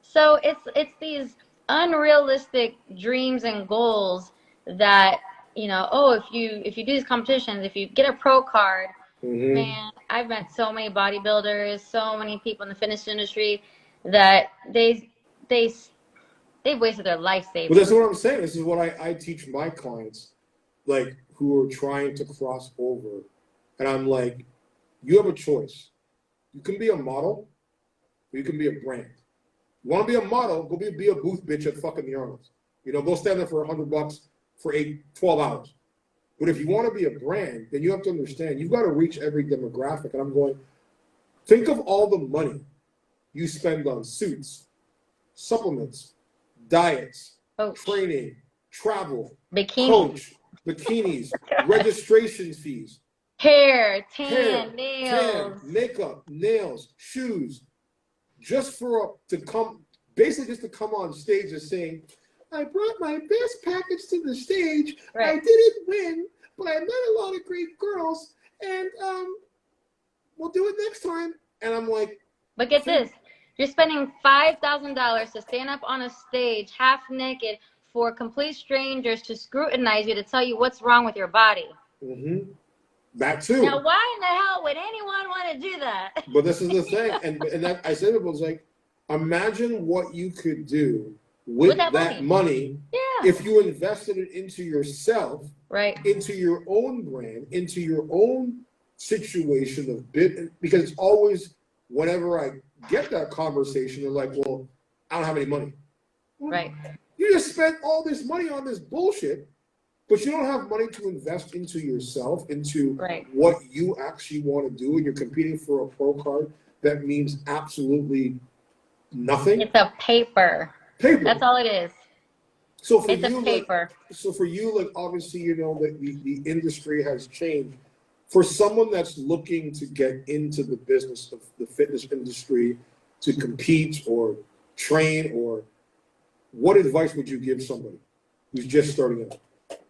So it's these unrealistic dreams and goals that, you know, oh, if you do these competitions, if you get a pro card, man, I've met so many bodybuilders, so many people in the fitness industry that they've wasted their life savings. Well, that's what I'm saying. This is what I teach my clients, like, who are trying to cross over. And I'm like, you have a choice. You can be a model, or you can be a brand. You want to be a model, go be a booth bitch at fucking the Arnold's. You know, go stand there for $100 for 12 hours. But if you want to be a brand, then you have to understand, you've got to reach every demographic. And I'm going, think of all the money you spend on suits, supplements, diets, training, travel, coach, bikinis, registration fees, hair, nails, makeup, nails, shoes, just to come on stage and saying, I brought my best package to the stage. Right. I didn't win, but I met a lot of great girls, and we'll do it next time. And I'm like, but get this. You're spending $5,000 to stand up on a stage half naked for complete strangers to scrutinize you, to tell you what's wrong with your body. That too. Now, why in the hell would anyone want to do that? But this is the thing. And that, I said it was like, imagine what you could do with that money if you invested it into yourself, into your own brand, into your own situation of because it's always, whenever I get that conversation, they're like, well, I don't have any money. Well, you just spent all this money on this bullshit, but you don't have money to invest into yourself, into what you actually want to do, and you're competing for a pro card that means absolutely nothing. It's a paper. That's all it is. So for it's you, a paper. Like, so for you, like, obviously, you know that the industry has changed. For someone that's looking to get into the business of the fitness industry, to compete or train, or what advice would you give somebody who's just starting out?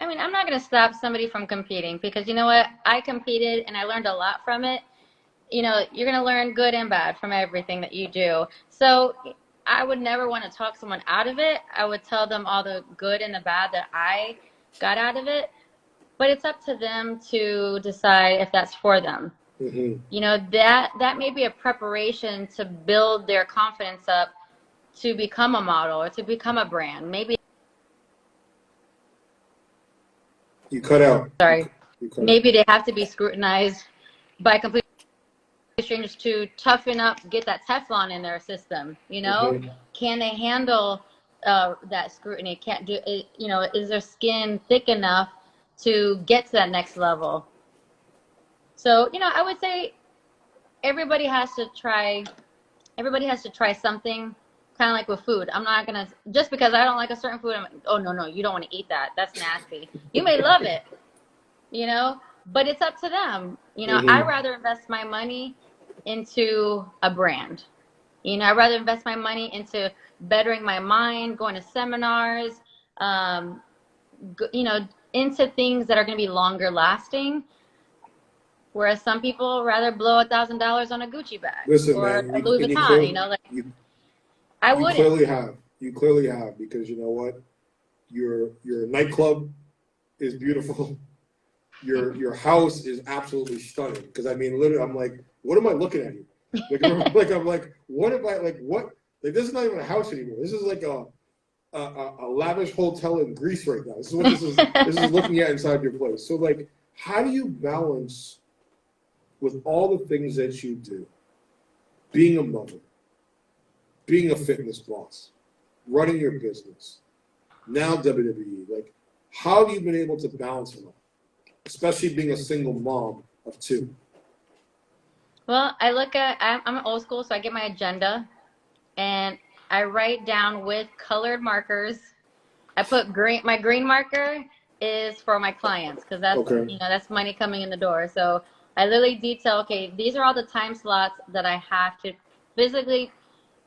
I mean, I'm not going to stop somebody from competing, because you know what? I competed and I learned a lot from it. You know, you're going to learn good and bad from everything that you do. So I would never want to talk someone out of it. I would tell them all the good and the bad that I got out of it. But it's up to them to decide if that's for them. Mm-hmm. You know, that may be a preparation to build their confidence up to become a model or to become a brand. Maybe. You cut out. Sorry. You cut Maybe they have to be scrutinized by complete strangers to toughen up, get that Teflon in their system. You know, Mm-hmm. Can they handle that scrutiny? Can't do it. You know, is their skin thick enough to get to that next level? So, you know, I would say everybody has to try something, kind of like with food. I'm not going to, just because I don't like a certain food, I'm like, oh, no, you don't want to eat that. That's nasty. You may love it, you know, but it's up to them. You know, Mm-hmm. I'd rather invest my money into a brand. You know, I'd rather invest my money into bettering my mind, going to seminars, you know, into things that are going to be longer lasting. Whereas some people rather blow $1,000 on a Gucci bag. Listen, or man, a Louis Vuitton. You know, like I you wouldn't. clearly have. You clearly have, because you know what? Your nightclub is beautiful. Your house is absolutely stunning. Because I mean, literally, I'm like, what am I looking at you? Like, I'm like, what am I like? What? Like, this is not even a house anymore. This is like a lavish hotel in Greece right now. This is what this is. This is looking at inside your place. So, like, how do you balance with all the things that you do, being a mother, being a fitness boss, running your business, now WWE? Like, how have you been able to balance it all, especially being a single mom of two? Well, I'm old school, so I get my agenda and I write down with colored markers. I put green. My green marker is for my clients, because that's, Okay. you know, that's money coming in the door. So I literally detail, okay, these are all the time slots that I have to physically,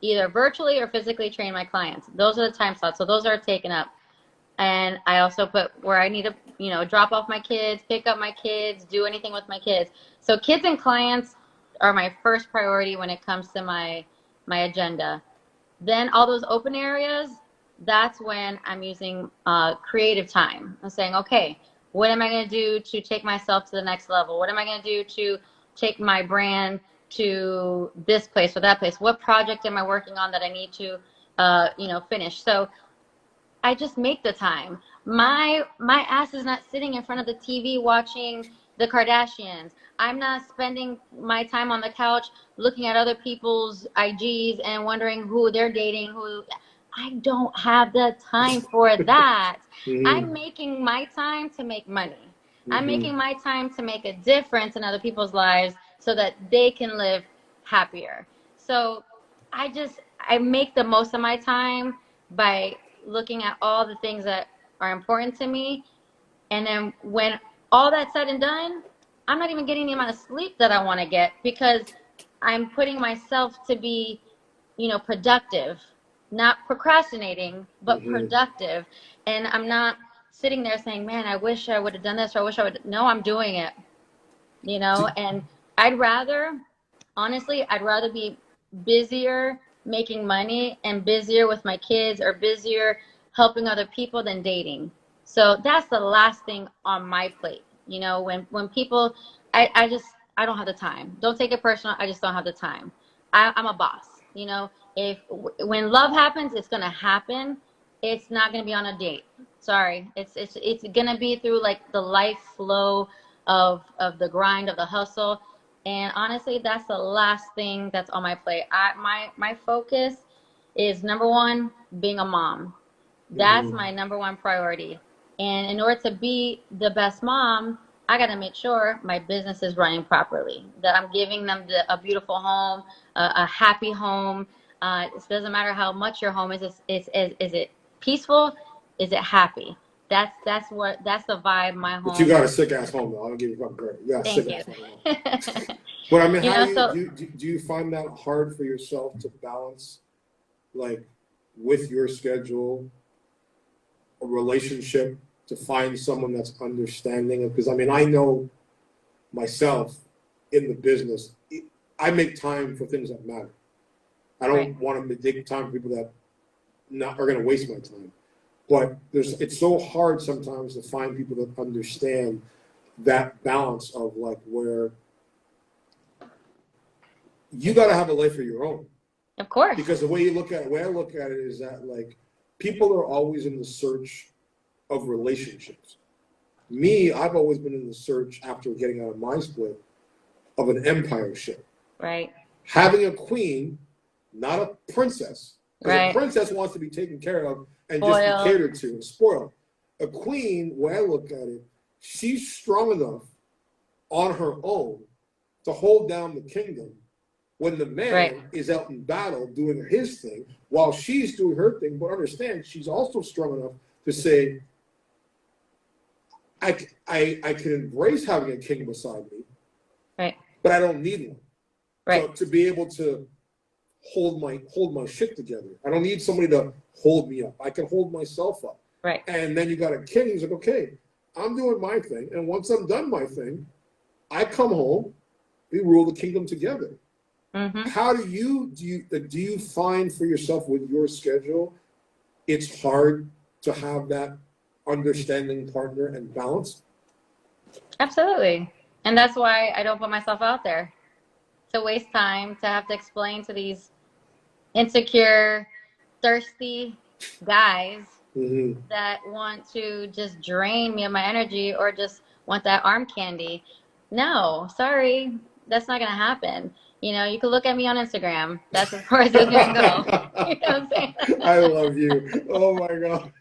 either virtually or physically train my clients. Those are the time slots. So those are taken up. And I also put where I need to, you know, drop off my kids, pick up my kids, do anything with my kids. So kids and clients are my first priority when it comes to my agenda. Then all those open areas, that's when I'm using creative time. I'm saying, okay, what am I going to do to take myself to the next level? What am I going to do to take my brand to this place or that place? What project am I working on that I need to, you know, finish? So I just make the time. My ass is not sitting in front of the TV watching the Kardashians. I'm not spending my time on the couch looking at other people's IGs and wondering who they're dating, who. I don't have the time for that. Mm-hmm. I'm making my time to make money. Mm-hmm. I'm making my time to make a difference in other people's lives so that they can live happier. So I make the most of my time by looking at all the things that are important to me. And then when all that's said and done, I'm not even getting the amount of sleep that I want to get, because I'm putting myself to be, you know, productive, not procrastinating, but Mm-hmm. productive. And I'm not sitting there saying, man, I wish I would have done this, or I wish I would. No, I'm doing it, you know. And honestly, I'd rather be busier making money and busier with my kids or busier helping other people than dating. So that's the last thing on my plate. You know, when people, I don't have the time. Don't take it personal. I just don't have the time. I'm a boss. You know, when love happens, it's gonna happen. It's not gonna be on a date. Sorry, it's gonna be through like the life flow of the grind, of the hustle. And honestly, that's the last thing that's on my plate. My focus is, number one, being a mom. That's Mm-hmm. my number one priority. And in order to be the best mom, I got to make sure my business is running properly, that I'm giving them a beautiful home, a happy home. It doesn't matter how much your home is. Is it peaceful? Is it happy? That's the vibe my home. But you got a sick ass home though. I'll give you fucking credit. You got a sick ass home. But I mean, You how know, do you find that hard for yourself to balance, like, with your schedule, a relationship, to find someone that's understanding? Because I mean, I know myself in the business, I make time for things that matter. I don't want to take time for people that are going to waste my time. But it's so hard sometimes to find people that understand that balance of, like, where you got to have a life of your own. of course. Because the way I look at it is that, like, people are always in the search of relationships. Me, I've always been in the search, after getting out of my split, of an empire ship. Right. Having a queen, not a princess. Because a princess wants to be taken care of and just be catered to and spoiled. A queen, the way I look at it, she's strong enough on her own to hold down the kingdom when the man is out in battle doing his thing while she's doing her thing. But understand, she's also strong enough to say, I can embrace having a king beside me, but I don't need one. So to be able to hold my shit together, I don't need somebody to hold me up. I can hold myself up. Right. And then you got a king who's like, okay, I'm doing my thing, and once I'm done my thing, I come home, we rule the kingdom together. Mm-hmm. How do you find for yourself with your schedule, it's hard to have that understanding partner and balance? Absolutely. And that's why I don't put myself out there to waste time, to have to explain to these insecure, thirsty guys that want to just drain me of my energy or just want that arm candy. No, sorry, that's not going to happen. You know, you can look at me on Instagram. That's as far as it's going to go. You know what I'm saying? I love you. Oh, my God.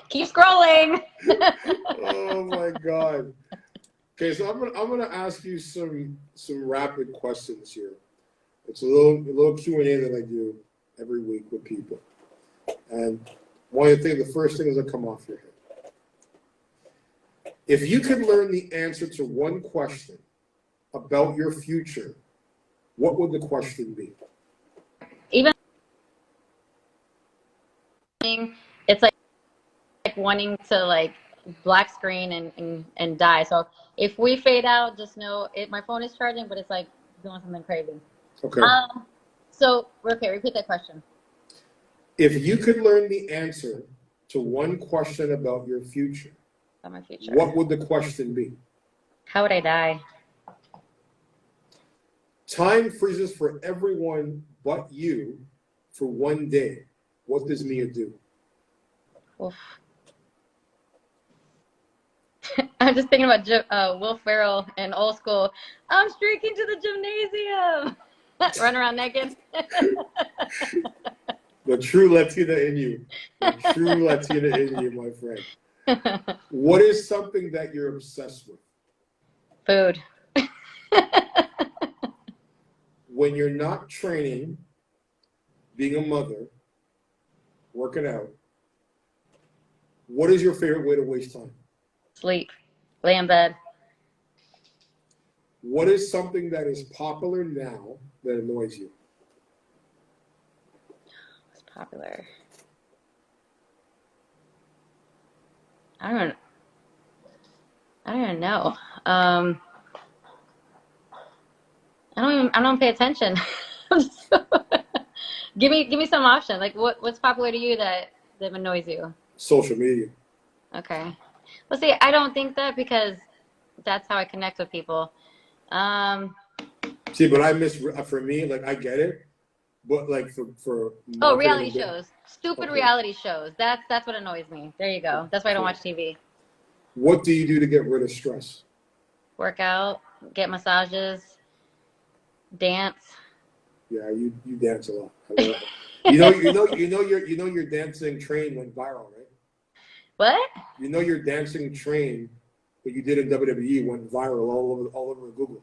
Keep scrolling. Oh, my God. Okay, so I'm gonna ask you some rapid questions here. It's a little Q&A that I do every week with people. And the first things that come off your head. If you could learn the answer to one question about your future, what would the question be? Even it's like wanting to, like, black screen and die. So if we fade out, just know my phone is charging, but it's like doing something crazy. Okay. So repeat that question. If you could learn the answer to one question about your future, about my future, what would the question be? How would I die? Time freezes for everyone but you for one day. What does Mia do? Oof. I'm just thinking about Will Ferrell in Old School. I'm streaking to the gymnasium. Run around naked. The true Latina in you. The true Latina in you, my friend. What is something that you're obsessed with? Food. When you're not training, being a mother, working out, what is your favorite way to waste time? Sleep. Lay in bed. What is something that is popular now that annoys you? What's popular? I don't even know. I don't pay attention. Give me some option. Like what's popular to you that annoys you? Social media. Okay. Well, see, I don't think that, because that's how I connect with people. See, but for me, like, I get it, but like for reality shows, stupid reality shows. That's what annoys me. There you go. That's why I don't watch TV. What do you do to get rid of stress? Work out, get massages, dance. Yeah, you dance a lot. Your dancing train went viral, right? What? You know your dancing train that you did in WWE went viral all over Google.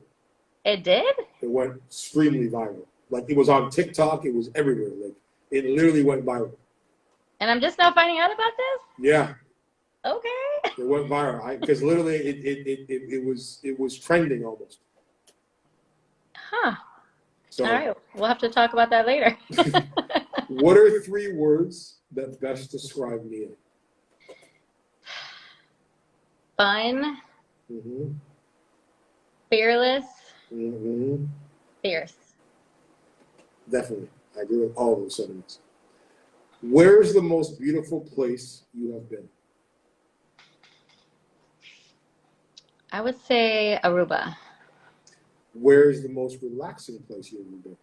It did? It went extremely viral. Like, it was on TikTok. It was everywhere. Like, it literally went viral. And I'm just now finding out about this? Yeah. Okay. It went viral because literally it was trending almost. Huh. So, All right. We'll have to talk about that later. what are 3 words that best describe Mia? Fun, Mm-hmm. fearless, Mm-hmm. fierce. Definitely. I agree with all those sentiments. Where's the most beautiful place you have been? I would say Aruba. Where's the most relaxing place you've ever been?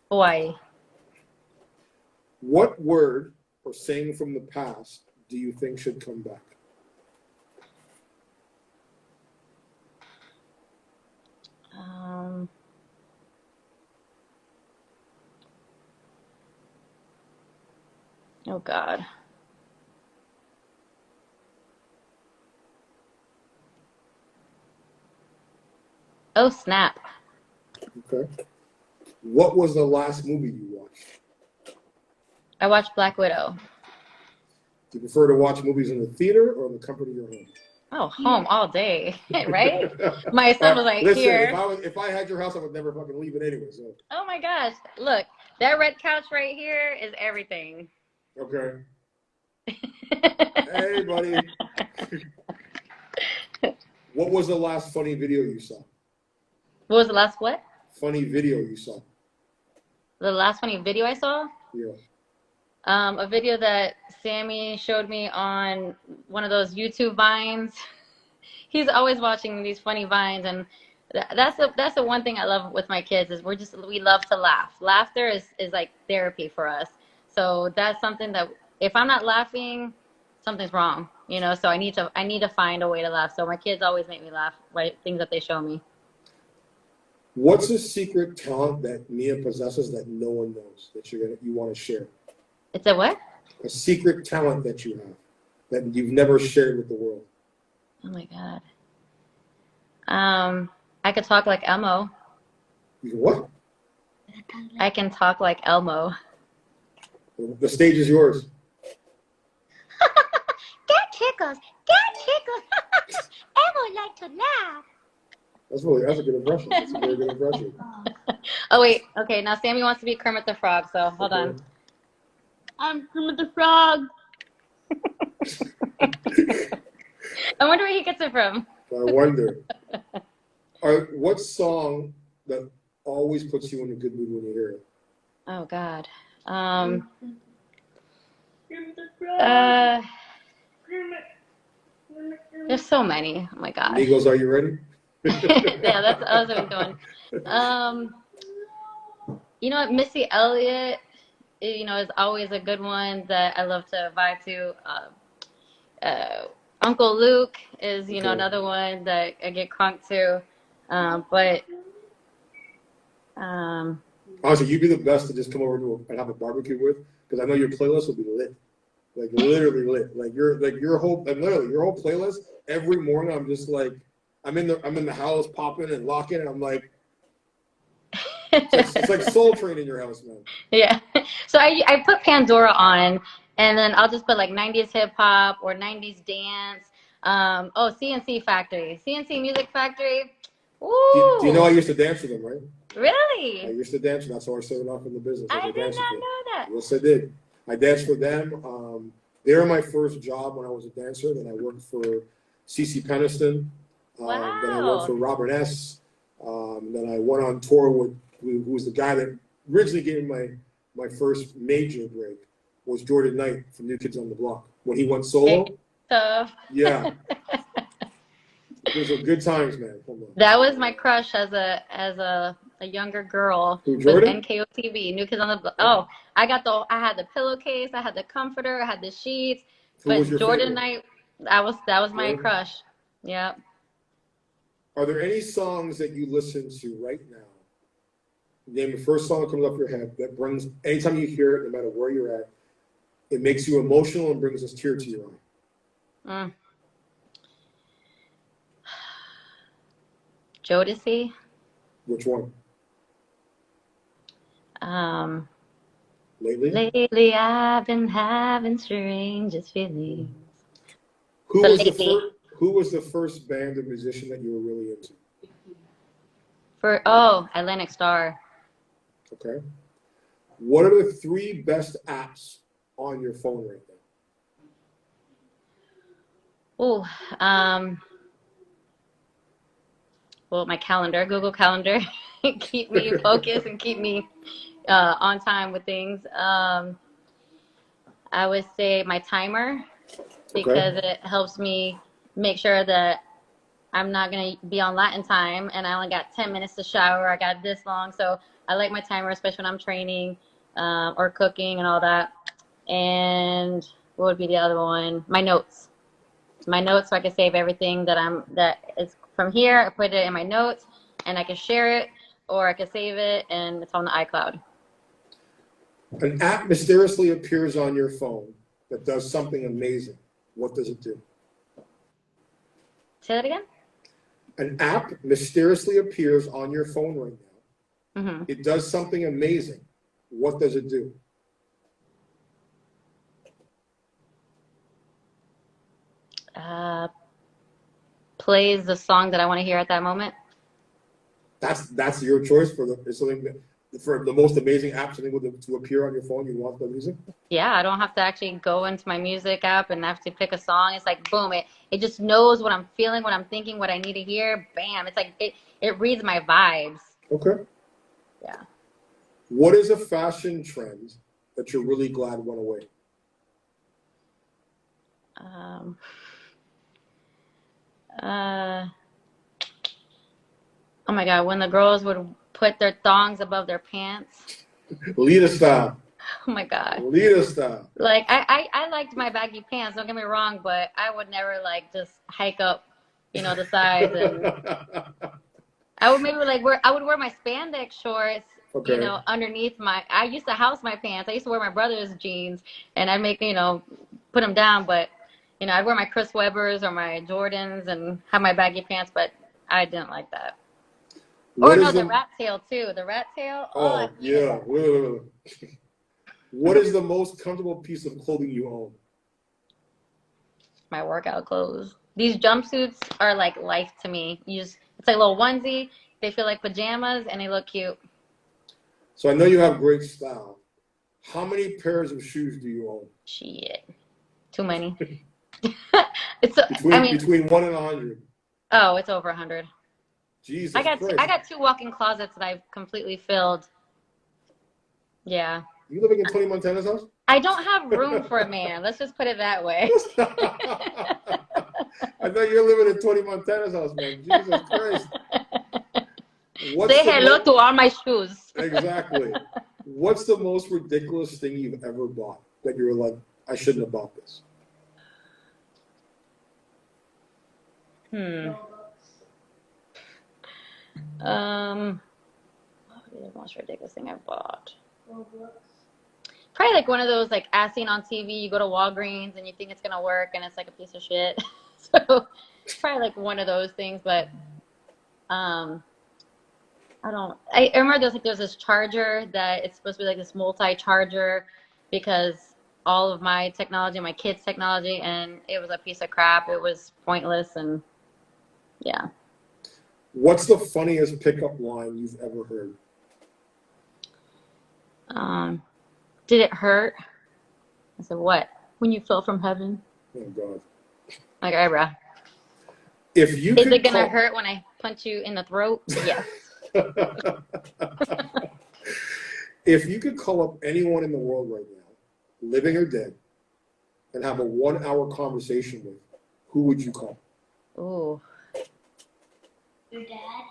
Hawaii. What word or saying from the past do you think should come back? Oh God. Oh snap. Okay. What was the last movie you watched? I watched Black Widow. Do you prefer to watch movies in the theater or in the comfort of your home? Oh, home all day, right? My son was like, Listen, here. if I had your house, I would never fucking leave it anyway. So. Oh my gosh. Look, that red couch right here is everything. Okay. Hey, buddy. What was the last funny video you saw? What was the last what? Funny video you saw. The last funny video I saw? Yeah. A video that Sammy showed me on one of those YouTube vines. He's always watching these funny vines, and that's the one thing I love with my kids is we love to laugh. Laughter is like therapy for us. So that's something that if I'm not laughing, something's wrong, you know. So I need to find a way to laugh. So my kids always make me laugh, right? Things that they show me. What's a secret talent that Mia possesses that no one knows that you want to share? It's a what? A secret talent that you have that you've never shared with the world. Oh my God. I could talk like Elmo. You can what? I can talk like Elmo. The stage is yours. That tickles. That tickles. Elmo like to laugh. That's a good impression. That's a very good impression. Oh wait, okay. Now Sammy wants to be Kermit the Frog, so hold on. I'm Kermit the Frog. I wonder where he gets it from. I wonder. What song that always puts you in a good mood when you hear it? Oh God. There's so many. Oh my God. Migos, are you ready? Yeah, that's what I was doing. You know what, Missy Elliott, you know, is always a good one that I love to vibe to. Uncle Luke is, you know, another one that I get crunk to. Honestly, you'd be the best to just come over and have a barbecue with, because I know your playlist will be lit, like literally lit. Like your whole playlist. Every morning, I'm just like, I'm in the house popping and locking, and I'm like, it's like Soul Train in your house, man. Yeah. So I put Pandora on, and then I'll just put like 90s hip hop or 90s dance. CNC Factory, CNC Music Factory. Ooh. Do you know I used to dance with them, right? Really? I used to dance. That's how I started off in the business. I did not know that. Yes, I did. I danced for them. They were my first job when I was a dancer. Then I worked for CeCe Peniston. Wow. Then I worked for Robert S. Then I went on tour with who was the guy that originally gave me my first major break was Jordan Knight from New Kids on the Block. When he went solo. Yeah. Those were good times, man. That was my crush as a younger girl. Who, Jordan? With NKOTB, New Kids on the Block. Oh, I had the pillowcase, I had the comforter, I had the sheets. But Jordan Knight, that was my crush. Yeah. Are there any songs that you listen to right now? Name the first song that comes up your head that brings, anytime you hear it, no matter where you're at, it makes you emotional and brings a tear to your eye. Jodeci. Which one? Lately? Lately, I've been having strangest feelings. Who So was lately, who was the first band or musician that you were really into? Atlantic Star. Okay. What are the 3 best apps on your phone right now? Ooh, well, my calendar, Google Calendar, keep me focused and keep me on time with things. I would say my timer because Okay. it helps me make sure that I'm not going to be on Latin time and I only got 10 minutes to shower. I got this long. So I like my timer, especially when I'm training or cooking and all that. And what would be the other one? My notes. My notes so I can save everything that is from here. I put it in my notes and I can share it or I can save it and it's on the iCloud. An app mysteriously appears on your phone that does something amazing. What does it do? Say that again? An app mysteriously appears on your phone right now. Mm-hmm. It does something amazing. What does it do? Plays the song that I want to hear at that moment. That's your choice for for the most amazing app to appear on your phone. You want the music? Yeah, I don't have to actually go into my music app and have to pick a song. It's like boom, it just knows what I'm feeling, what I'm thinking, what I need to hear. Bam. It's like it reads my vibes. Okay. Yeah. What is a fashion trend that you're really glad went away? Oh my God, when the girls would put their thongs above their pants. Leader style. Oh my God. Leader style. Like I liked my baggy pants, don't get me wrong, but I would never like just hike up, the sides and I would maybe I would wear my spandex shorts, Okay. underneath I used to house my pants. I used to wear my brother's jeans and I'd make, put them down, but I'd wear my Chris Webbers or my Jordans and have my baggy pants, but I didn't like that. The rat tail too. The rat tail. Oh yeah. What is the most comfortable piece of clothing you own? My workout clothes. These jumpsuits are like life to me. It's like a little onesie. They feel like pajamas and they look cute. So I know you have great style. How many pairs of shoes do you own? Shit. Too many. Between 1 and 100. Oh, it's over 100. Jesus I got Christ. 2 walk-in closets that I've completely filled. Yeah. You living in Tony Montana's house? I don't have room for a man. Let's just put it that way. I thought you were living in Tony Montana's house, man. Jesus Christ. Say hello to all my shoes. Exactly. What's the most ridiculous thing you've ever bought that you were like, I shouldn't have bought this? What would be the most ridiculous thing I've bought? Probably like one of those like as seen on TV, you go to Walgreens and you think it's gonna work and it's like a piece of shit. So it's probably like one of those things, but I remember there's this charger that it's supposed to be like this multi-charger because all of my technology, my kids' technology, and it was a piece of crap. It was pointless and yeah. What's the funniest pickup line you've ever heard? Did it hurt? I said, what? When you fell from heaven? Oh, God. Like, all right, bro. Is it going to hurt when I punch you in the throat? Yes. If you could call up anyone in the world right now, living or dead, and have a 1-hour conversation with, who would you call? Ooh. Your dad?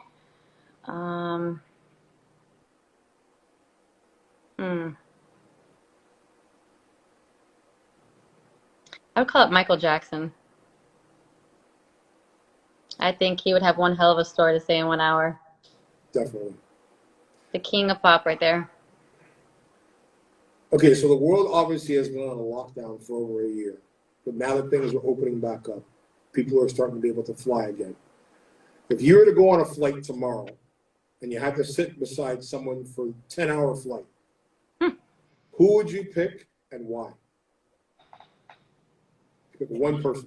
I would call it Michael Jackson. I think he would have one hell of a story to say in 1 hour. Definitely. The king of pop right there. Okay, so the world obviously has been on a lockdown for over a year. But now that things are opening back up, people are starting to be able to fly again. If you were to go on a flight tomorrow and you had to sit beside someone for a 10-hour flight, who Who would you pick and why? Pick one person.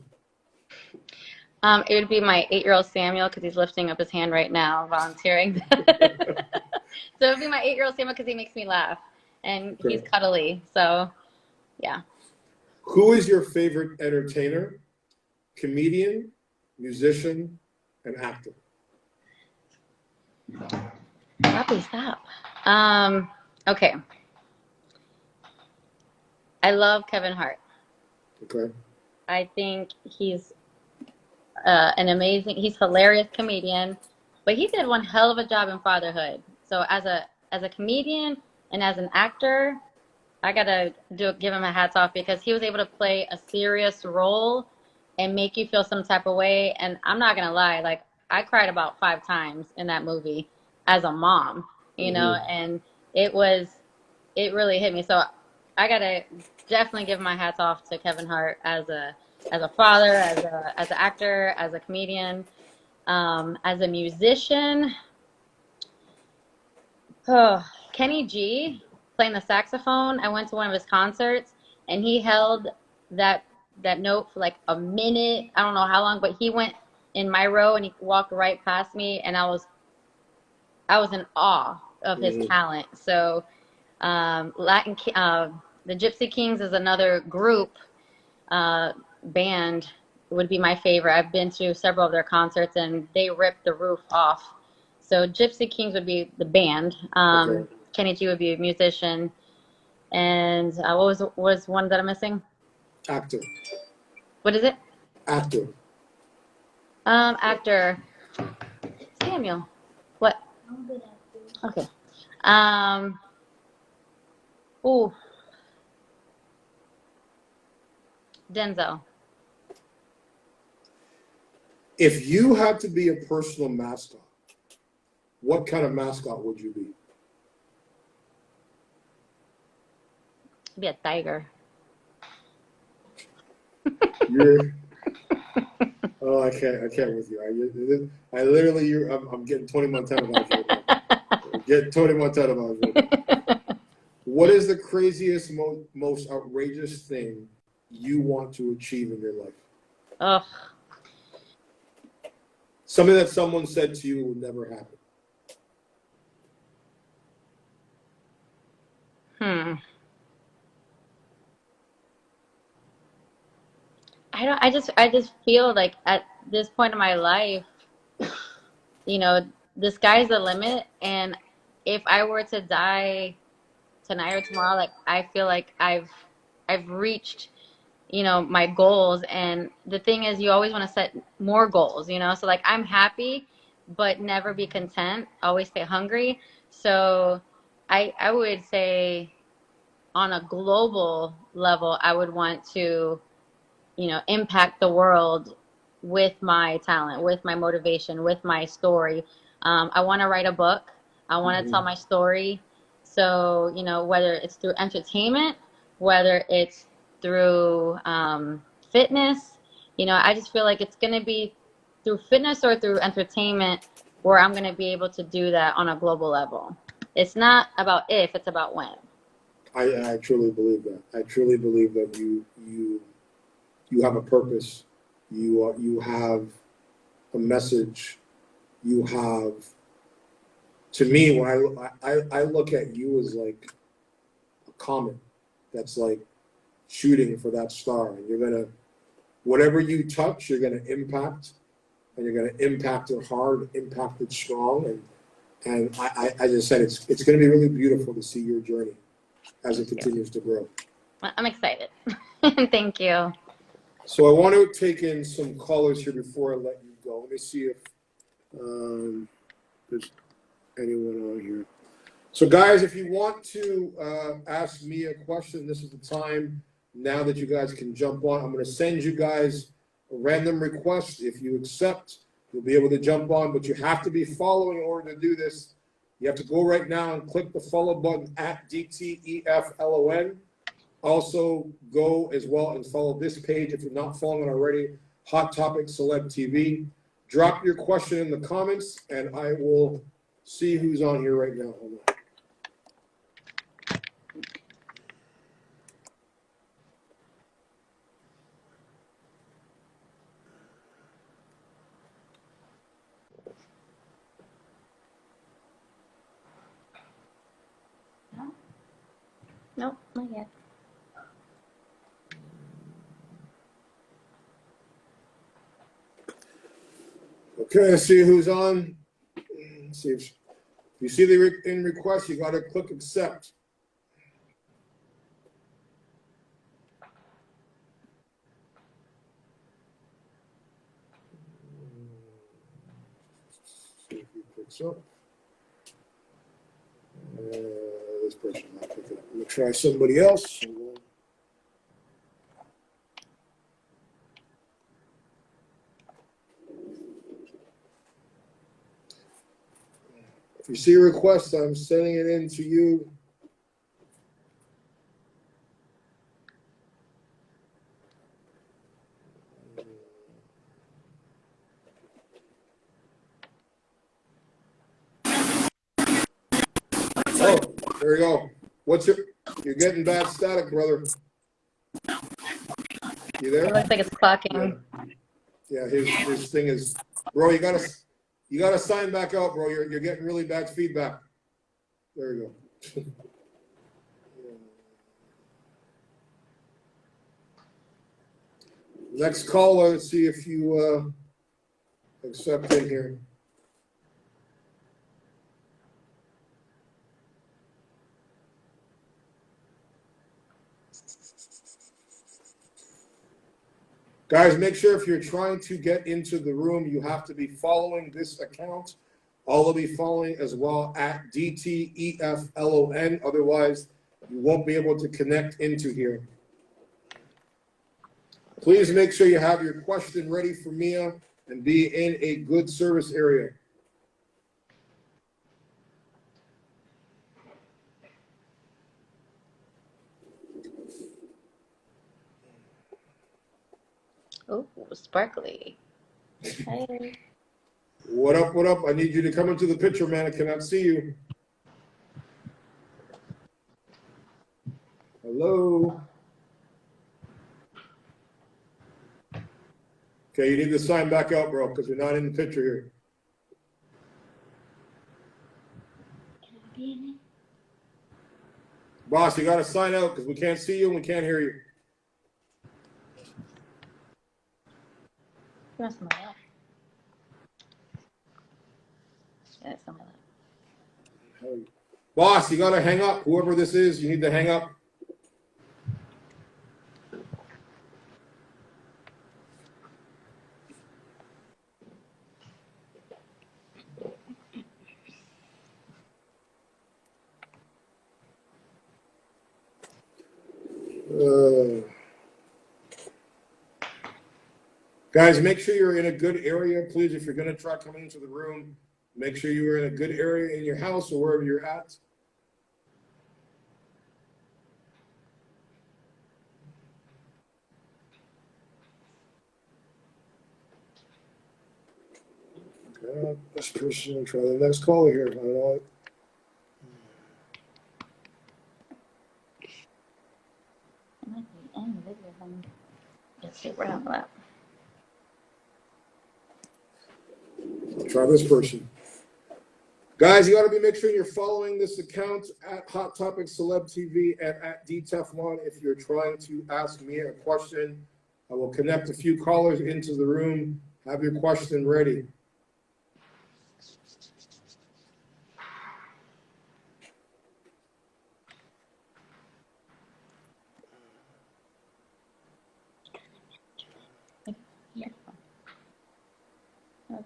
It would be my 8-year-old Samuel because he's lifting up his hand right now, volunteering. So it would be my 8-year-old Samuel because he makes me laugh, and he's cuddly. So, yeah. Who is your favorite entertainer, comedian, musician, and actor? Probably stop. Okay. I love Kevin Hart. Okay. I think he's he's hilarious comedian, but he did one hell of a job in fatherhood. So as a comedian and as an actor, I gotta give him a hats off because he was able to play a serious role and make you feel some type of way. And I'm not gonna lie, like I cried about 5 times in that movie as a mom, you know, and it really hit me. So I gotta definitely give my hats off to Kevin Hart as a father, as an actor, as a comedian, as a musician. Oh, Kenny G playing the saxophone. I went to one of his concerts and he held that note for like a minute. I don't know how long, but he went in my row and he walked right past me, and I was in awe of his talent. So the Gypsy Kings is another group, band would be my favorite. I've been to several of their concerts and they ripped the roof off. So Gypsy Kings would be the band. Kenny G would be a musician. And what was one that I'm missing? Actor. What is it? Actor. Actor. Samuel. What? I'm good at this. Okay. Ooh. Denzel. If you had to be a personal mascot, what kind of mascot would you be? Be a tiger. Oh, I can't with you. I literally, I'm getting Tony Montana vibes right now. Get Tony Montana vibes right now. What is the craziest, most outrageous thing you want to achieve in your life? Ugh. Something that someone said to you will never happen. I just feel like at this point in my life, you know, the sky's the limit, and if I were to die tonight or tomorrow, like I feel like I've reached, you know, my goals. And the thing is, you always want to set more goals, you know. So like I'm happy, but never be content. Always stay hungry. So I would say on a global level, I would want to, you know, impact the world with my talent, with my motivation, with my story. I want to write a book. I want to tell my story. So, you know, whether it's through entertainment, whether it's through fitness, you know, I just feel like it's going to be through fitness or through entertainment where I'm going to be able to do that on a global level. It's not about if, it's about when. I truly believe that. I truly believe that you have a purpose. You have a message. You have, to me, when I look at you as like a comet that's like shooting for that star, and you're gonna, whatever you touch, you're gonna impact, and you're gonna impact it hard, impact it strong, and I just said it's gonna be really beautiful to see your journey as it continues to grow. I'm excited. Thank you. So I want to take in some callers here before I let you go. Let me see if there's anyone on here. So guys, if you want to ask me a question, this is the time now that you guys can jump on. I'm going to send you guys a random request. If you accept, you'll be able to jump on, but you have to be following in order to do this. You have to go right now and click the follow button at DTEFLON. Also, go as well and follow this page if you're not following it already, Hot Topic Celeb TV. Drop your question in the comments, and I will see who's on here right now. Hold on. Nope, not yet. Okay, let's see who's on. Let's see if you see the in request, you got to click accept. See if he picks up. This person's not picking up. I'm gonna try somebody else. If you see a request, I'm sending it in to you. Oh, there you go. You're getting bad static, brother. You there? It looks like it's clocking. Yeah, his thing is, bro, you gotta sign back out, bro. You're getting really bad feedback. There you go. Next caller, let's see if you accept in here. Guys, make sure if you're trying to get into the room, you have to be following this account. All of you following as well at DTEFLON. Otherwise, you won't be able to connect into here. Please make sure you have your question ready for Mia and be in a good service area. Oh, sparkly. Hey. What up, what up? I need you to come into the picture, man. I cannot see you. Hello? Okay, you need to sign back out, bro, because you're not in the picture here. Boss, you got to sign out because we can't see you and we can't hear you. You want some of that? Yeah, some of that. Boss, you got to hang up. Whoever this is, you need to hang up. Guys, make sure you're in a good area, please. If you're going to try coming into the room, make sure you're in a good area in your house or wherever you're at. Okay, this person, try the next caller here. I don't know. It might be in the video if I'm just get rid of that. Try this person. Guys, you got to make sure you're following this account at Hot Topic Celeb TV and at D-TEFLON. If you're trying to ask me a question, I will connect a few callers into the room. Have your question ready. Yeah. Okay.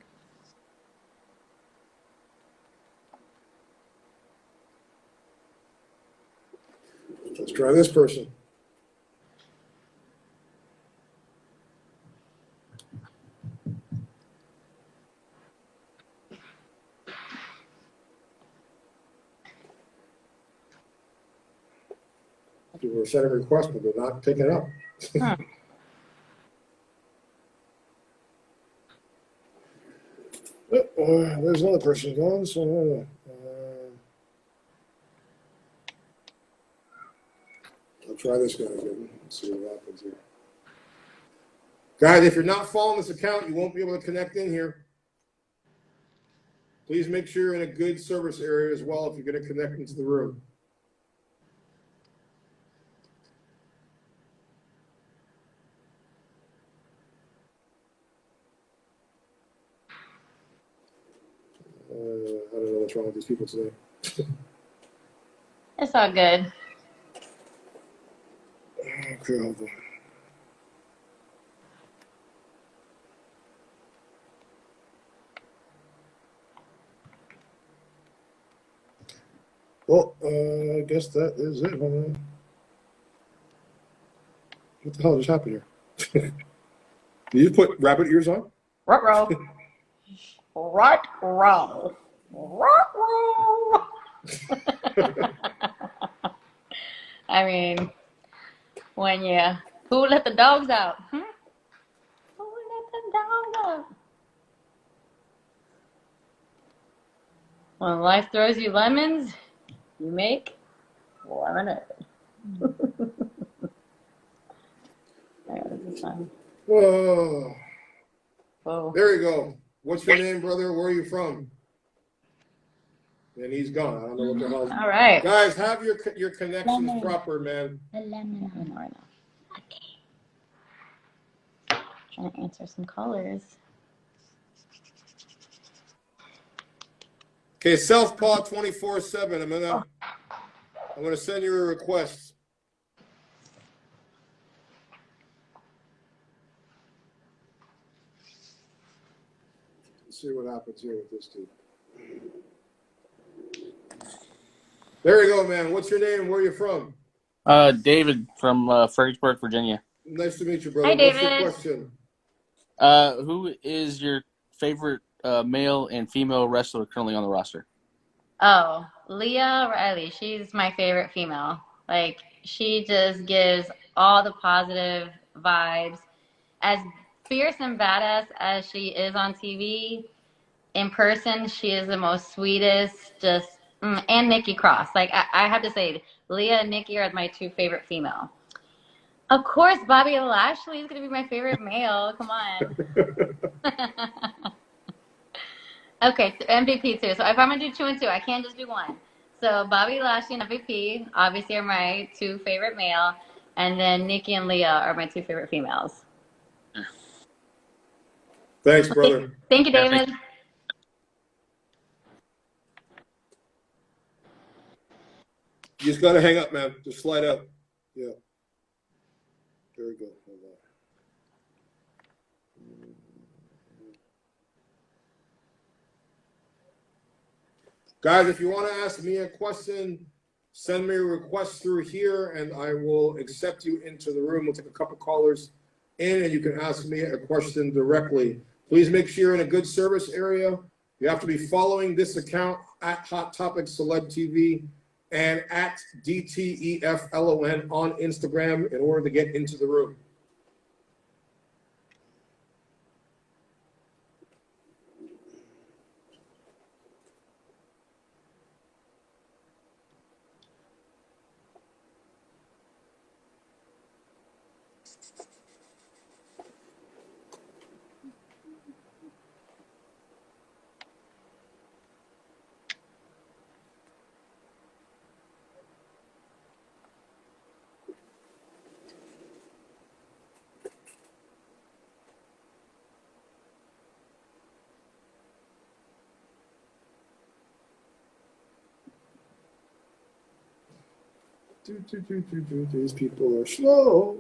Let's try this person. People are sending requests, but they're not picking up. Huh. There's another person going, so I'll try this guy again. Let's see what happens here. Guys, if you're not following this account, you won't be able to connect in here. Please make sure you're in a good service area as well if you're going to connect into the room. what's wrong with these people today. It's all good. Okay, hold on. Well, I guess that is it. What the hell just happened here? Did you put rabbit ears on? Ruh-roh. Ruh-roh. Ruh-roh. I mean, who let the dogs out? Hmm? Who let the dogs out? When life throws you lemons, you make lemonade. This is fun. Oh, Whoa. there you go. What's your name, brother? Where are you from? And he's gone. I don't know what the hell. All right. Guys, have your connections Lemon. proper, man. The lemon. I know, I know. Trying to answer some callers. Okay, Southpaw 24/7. I'm gonna send you a request. Let's see what happens here with this dude. There you go, man. What's your name? Where are you from? David from Fredericksburg, Virginia. Nice to meet you, brother. Hi, What's your David. question? Who is your favorite male and female wrestler currently on the roster? Oh, Leah Riley. She's my favorite female. Like, she just gives all the positive vibes. As fierce and badass as she is on TV, in person, she is the most sweetest, and Nikki Cross. Like, I have to say, Leah and Nikki are my two favorite female. Of course, Bobby Lashley is going to be my favorite male. Come on. Okay, MVP too. So if I'm going to do 2 and 2, I can't just do one. So Bobby Lashley and MVP, obviously, are my two favorite male. And then Nikki and Leah are my two favorite females. Thanks, brother. Thank you, David. You just gotta hang up, man. Just slide out. Yeah. There we go. Hold on. Guys, if you want to ask me a question, send me a request through here, and I will accept you into the room. We'll take a couple callers in, and you can ask me a question directly. Please make sure you're in a good service area. You have to be following this account at Hot Topic Celeb TV and at DTEFLON on Instagram in order to get into the room. These people are slow.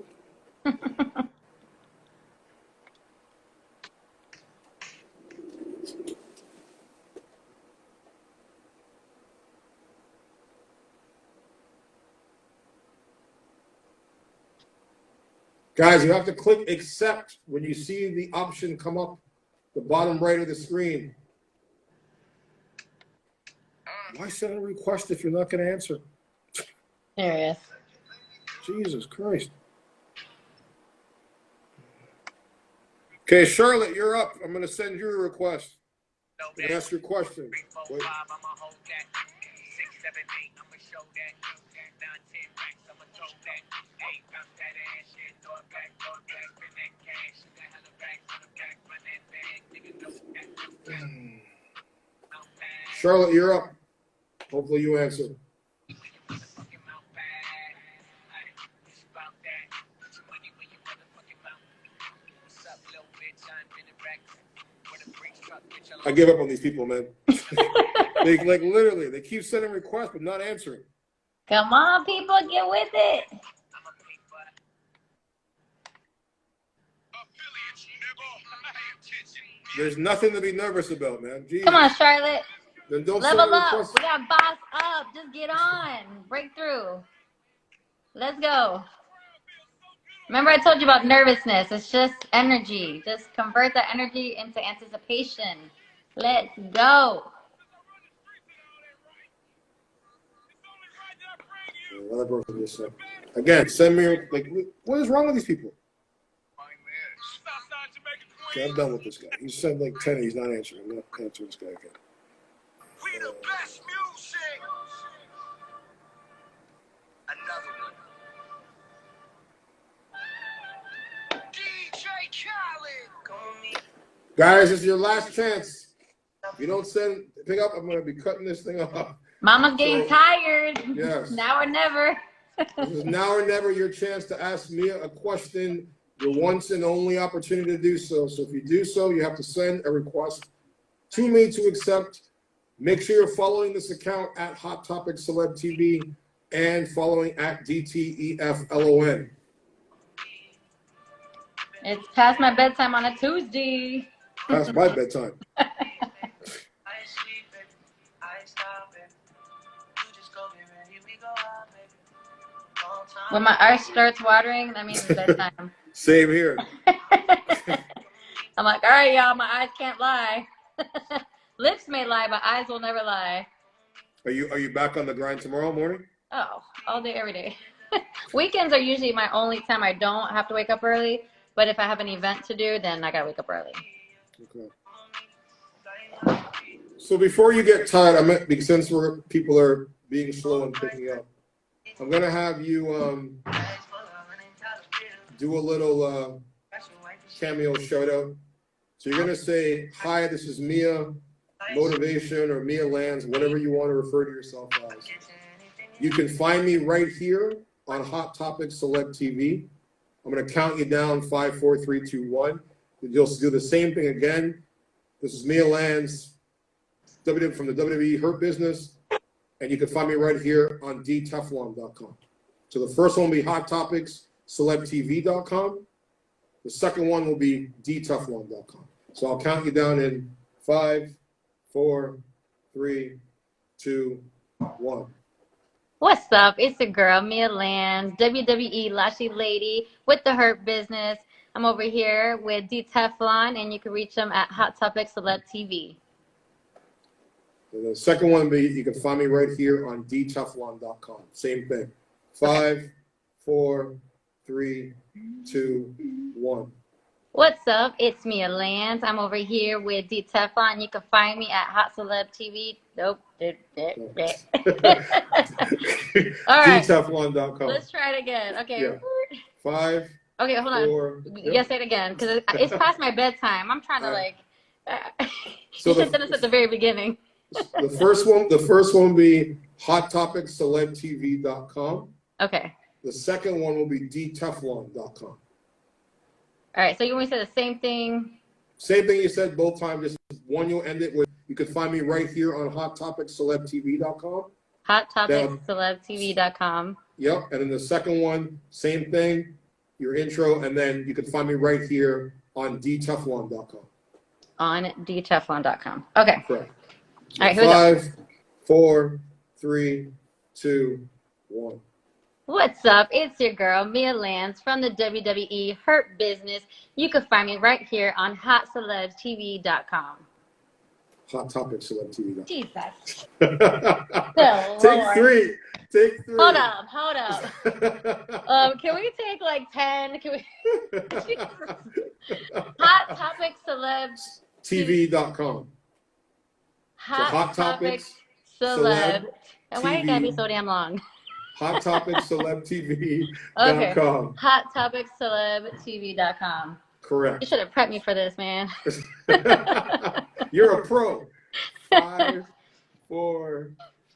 Guys, you have to click accept when you see the option come up the bottom right of the screen. Why send a request if you're not going to answer? Serious. Jesus Christ. Okay, Charlotte, you're up. I'm going to send you a request. And ask your question. Wait. Charlotte, you're up. Hopefully you answer. I give up on these people, man. They like literally, they keep sending requests but not answering. Come on, people, get with it. There's nothing to be nervous about, man. Jeez. Come on, Charlotte. Then don't Level send a up. request. We got boss up. Just get on. Breakthrough. Let's go. Remember I told you about nervousness. It's just energy. Just convert that energy into anticipation. Let's go. Again, send me, like, what is wrong with these people? Okay, I'm done with this guy. He's sent like 10 and he's not answering. I'm not answering this guy again. We the best music. Another one. DJ Khaled. Guys, this is your last chance. If you don't pick up, I'm going to be cutting this thing off. Mama's getting tired. Yes. Now or never. This is now or never your chance to ask Mia a question. Your once and only opportunity to do so. So if you do so, you have to send a request to me to accept. Make sure you're following this account at Hot Topic Celeb TV and following at DTEFLON. It's past my bedtime on a Tuesday. Past my bedtime. When my eyes starts watering, that means it's bedtime. Same here. I'm like, all right, y'all, my eyes can't lie. Lips may lie, but eyes will never lie. Are you back on the grind tomorrow morning? Oh, all day, every day. Weekends are usually my only time I don't have to wake up early. But if I have an event to do, then I gotta wake up early. Okay. So before you get tired, since people are being slow and picking up, I'm gonna have you do a little cameo shout out. So you're gonna say, "Hi, this is Mia Motivation or Mia Lanz, whatever you want to refer to yourself as. You can find me right here on Hot Topic Celeb TV. I'm gonna count you down 5, 4, 3, 2, 1. You'll do the same thing again. This is Mia Lanz, from the WWE Hurt Business, and you can find me right here on D-TEFLON.com. So the first one will be Hot Topics CelebTV.com. The second one will be D-TEFLON.com. So I'll count you down in 5, 4, 3, 2, 1. What's up? It's your girl, Mia Lanz, WWE Lashy Lady with the Hurt Business. I'm over here with D-TEFLON, and you can reach them at Hot Topic Celeb TV. And the second one will be, you can find me right here on D-TEFLON.com. Same thing. 5, 4, 3, 2, 1. What's up? It's Mia Lanz. I'm over here with D-TEFLON. You can find me at Hot Celeb TV. Nope. All right. D-TEFLON.com. Let's try it again. Okay. Yeah. 5. Okay, hold on. 4. You gotta say it again because it's past my bedtime. I'm trying to Right. You should have done this at the very beginning. The first one will be Hot Topic Celeb TV.com. Okay. The second one will be D-TEFLON.com. All right. So you want me to say the same thing? Same thing you said both times. Just one you'll end it with. You can find me right here on Hot Topic Celeb TV.com. Hot Topic Celeb TV.com. Yep. And then the second one, same thing. Your intro, and then you can find me right here on D-TEFLON.com. On DTEFLON.com. Okay. Correct. All right. Here we go. 5, 4, 3, 2, 1. What's up? It's your girl, Mia Lanz from the WWE Hurt Business. You can find me right here on HotCelebTV.com. Hot Topic Celeb TV.com. Jesus. Take 3. Take 3. Hold up. Can we take like 10? Can we? Hot Topic Celeb TV.com. Hot Topics Celeb. Why you gotta be so damn long? Hot Topic Celeb TV.com. Okay. Hot Topic Celeb TV.com. Correct. You should have prepped me for this, man. You're a pro. 5, 4,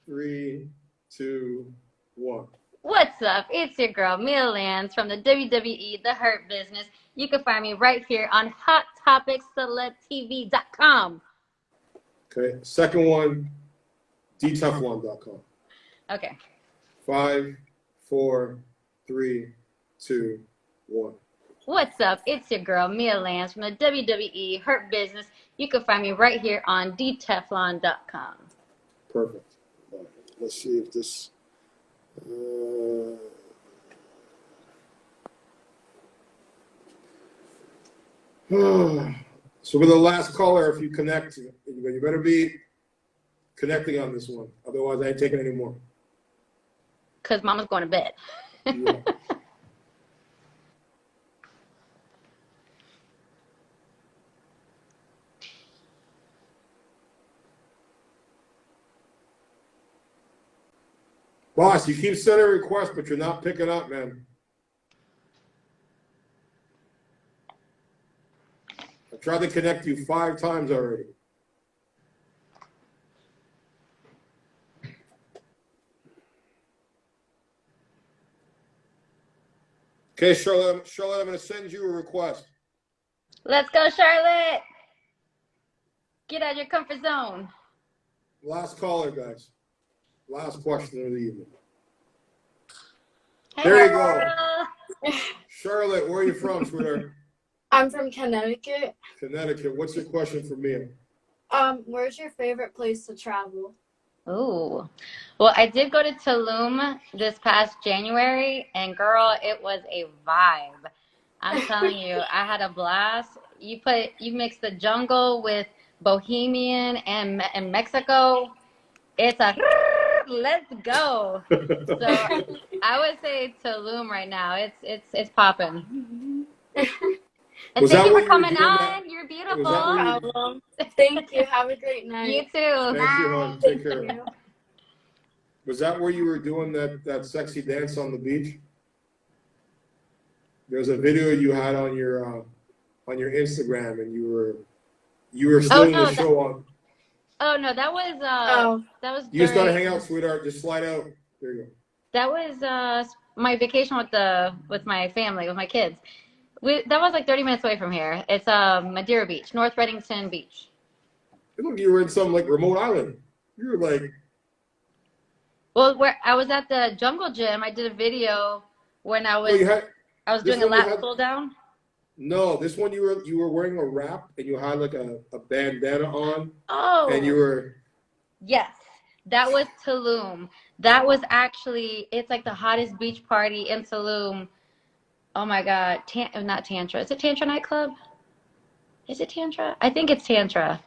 3, 2, 1. What's up? It's your girl, Mia Lanz from the WWE The Hurt Business. You can find me right here on HotTopicsCelebTV.com. Okay. Second one, DTEFLON.com. Okay. 5, 4, 3, 2, 1. What's up? It's your girl, Mia Lanz from the WWE Hurt Business. You can find me right here on DTEFLON.com. Perfect. All right, let's see if this. So with the last caller, if you connect, you better be connecting on this one. Otherwise, I ain't taking any more. Because mama's going to bed. Yeah. Boss, you keep sending requests, but you're not picking up, man. I've tried to connect you 5 times already. Okay, Charlotte, I'm going to send you a request. Let's go, Charlotte. Get out of your comfort zone. Last caller, guys. Last question of the evening. Hey, There you girl. go. Charlotte, where are you from, sweetheart? I'm from Connecticut. Connecticut. What's your question for me? Where's your favorite place to travel? Ooh. Well, I did go to Tulum this past January, and girl, it was a vibe. I'm telling you, I had a blast. You mix the jungle with Bohemian and Mexico. It's a let's go. So I would say Tulum right now. It's popping. And Was thank that you what for you were coming doing on. You're beautiful. Thank you. Have a great night. You too. Thank you, hon. Take Thank care. you. Was that where you were doing that sexy dance on the beach? There's a video you had on your Instagram, and you were still in no, the show on. Oh no, that was that was You just gotta during- hang out, sweetheart. Just slide out. There you go. That was my vacation with my family, with my kids. That was like 30 minutes away from here. It's Madeira Beach, North Reddington Beach. Look, you were in some like remote island. You were like, Well, where I was at the jungle gym, I did a video when I was this doing a one you lap had- pull down. no, this one you were wearing a wrap and you had like a bandana on, Oh, and you were. yes, that was Tulum. That was actually, it's like the hottest beach party in Tulum. Oh my God, not Tantra. Is it Tantra nightclub? Is it Tantra? I think it's Tantra.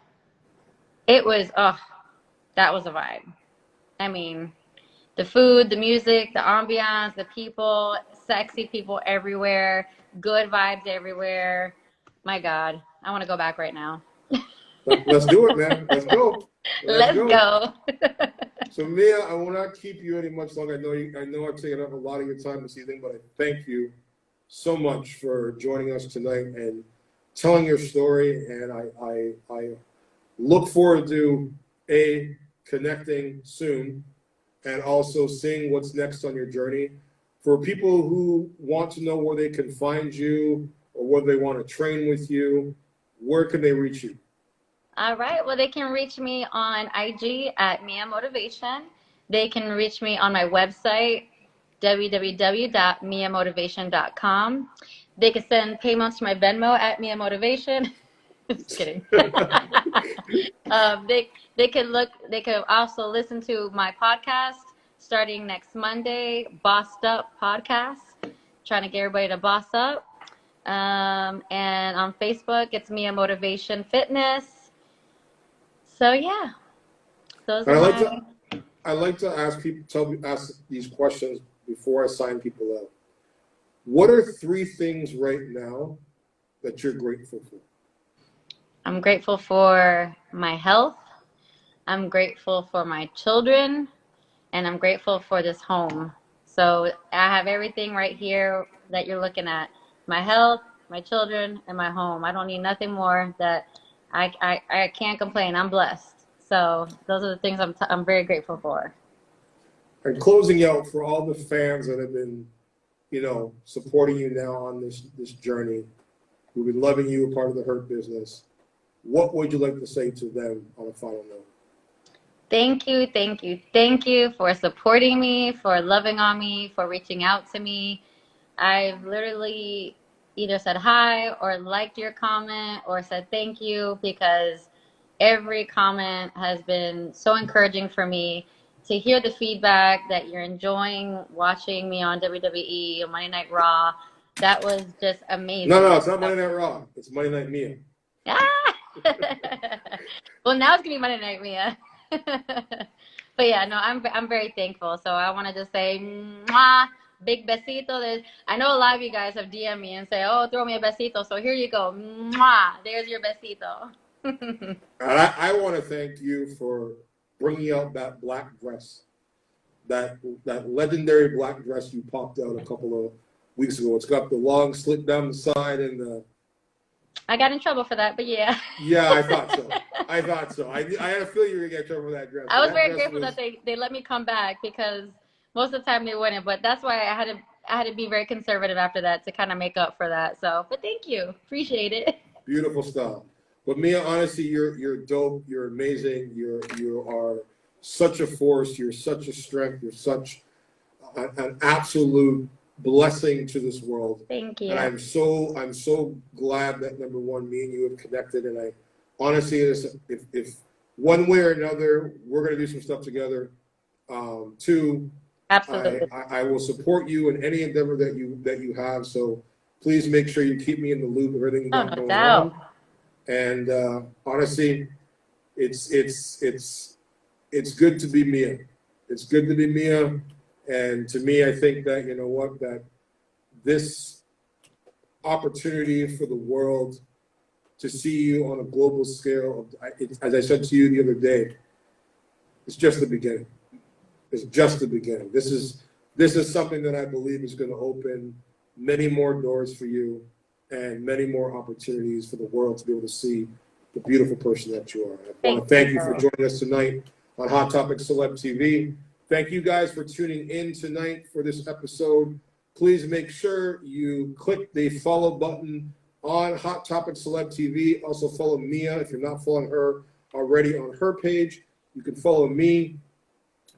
It was, that was a vibe. I mean, the food, the music, the ambiance, the people, sexy people everywhere, good vibes everywhere. My God, I want to go back right now. Let's do it, man. Let's go. Let's go. So Mia, I will not keep you any much longer. I know I've taken up a lot of your time this evening, but I thank you so much for joining us tonight and telling your story. And I look forward to connecting soon, and also seeing what's next on your journey. For people who want to know where they can find you or whether they want to train with you, where can they reach you? All right. Well, they can reach me on IG at Mia Motivation. They can reach me on my website, www.miamotivation.com. They can send payments to my Venmo at Mia Motivation. Just kidding. They can also listen to my podcast starting next Monday, Bossed Up Podcast, trying to get everybody to boss up. And on Facebook, it's Mia Motivation Fitness. So yeah, those are I like to ask these questions before I sign people out. What are 3 things right now that you're grateful for? I'm grateful for my health. I'm grateful for my children, and I'm grateful for this home. So I have everything right here that you're looking at: my health, my children, and my home. I don't need nothing more. That I can't complain. I'm blessed. So those are the things I'm very grateful for. And closing out, for all the fans that have been, supporting you now on this journey, who've been loving you, a part of the Hurt Business, what would you like to say to them on a final note? Thank you, thank you, thank you for supporting me, for loving on me, for reaching out to me. I've literally either said hi or liked your comment or said thank you because every comment has been so encouraging for me to hear the feedback that you're enjoying watching me on WWE, on Monday Night Raw. That was just amazing. No, it's not Monday Night Raw. It's Monday Night Mia. Ah! Well, now it's gonna be Monday Night Mia. But yeah, no, I'm very thankful. So I want to just say, mwah, big besito. I know a lot of you guys have DM'd me and say, oh, throw me a besito. So here you go, mwah. There's your besito. And I want to thank you for bringing out that black dress, that legendary black dress you popped out a couple of weeks ago. It's got the long slit down the side and the. I got in trouble for that, but yeah. Yeah, I thought so. I had a feeling you were gonna get in trouble for that dress. I was very grateful that they let me come back because most of the time they wouldn't. But that's why I had to be very conservative after that to kind of make up for that. So, but thank you, appreciate it. Beautiful stuff. But Mia, honestly, you're dope. You're amazing. You are such a force. You're such a strength. You're such an absolute blessing to this world. Thank you. And I'm so glad that number one, me and you have connected. And I honestly, if one way or another, we're gonna do some stuff together. Two, Absolutely. I will support you in any endeavor that you have. So please make sure you keep me in the loop of everything you got going on. And honestly, it's good to be Mia. It's good to be Mia. And to me, I think that, you know what, that this opportunity for the world to see you on a global scale, as I said to you the other day, it's just the beginning. It's just the beginning. This is something that I believe is going to open many more doors for you and many more opportunities for the world to be able to see the beautiful person that you are. I want to thank you for joining us tonight on Hot Topic Celeb TV. Thank you guys for tuning in tonight for this episode. Please make sure you click the follow button on Hot Topic Celeb TV. Also follow Mia if you're not following her already on her page. You can follow me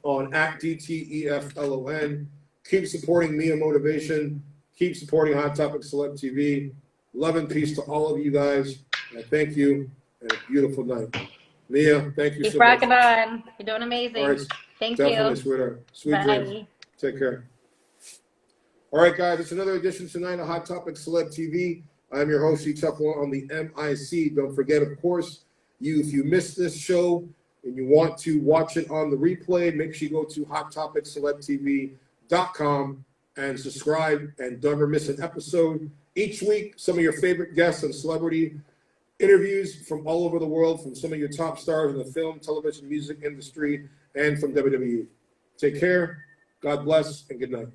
on @DTEFLON. Keep supporting Mia Motivation. Keep supporting Hot Topic Celeb TV. Love and peace to all of you guys. And thank you, and a beautiful night. Mia, thank you so much. Keep rocking on. You're doing amazing. All right, Thank definitely, you. sweetheart. Sweet Bye. dreams. Take care. All right, guys, it's another edition tonight of Hot Topic Celeb TV. I'm your host, D-TEFLON on the MIC. Don't forget, of course, if you missed this show and you want to watch it on the replay, make sure you go to HotTopicCelebTV.com and subscribe and don't ever miss an episode. Each week, some of your favorite guests and celebrity interviews from all over the world, from some of your top stars in the film, television, music industry, and from WWE. Take care, God bless, and good night.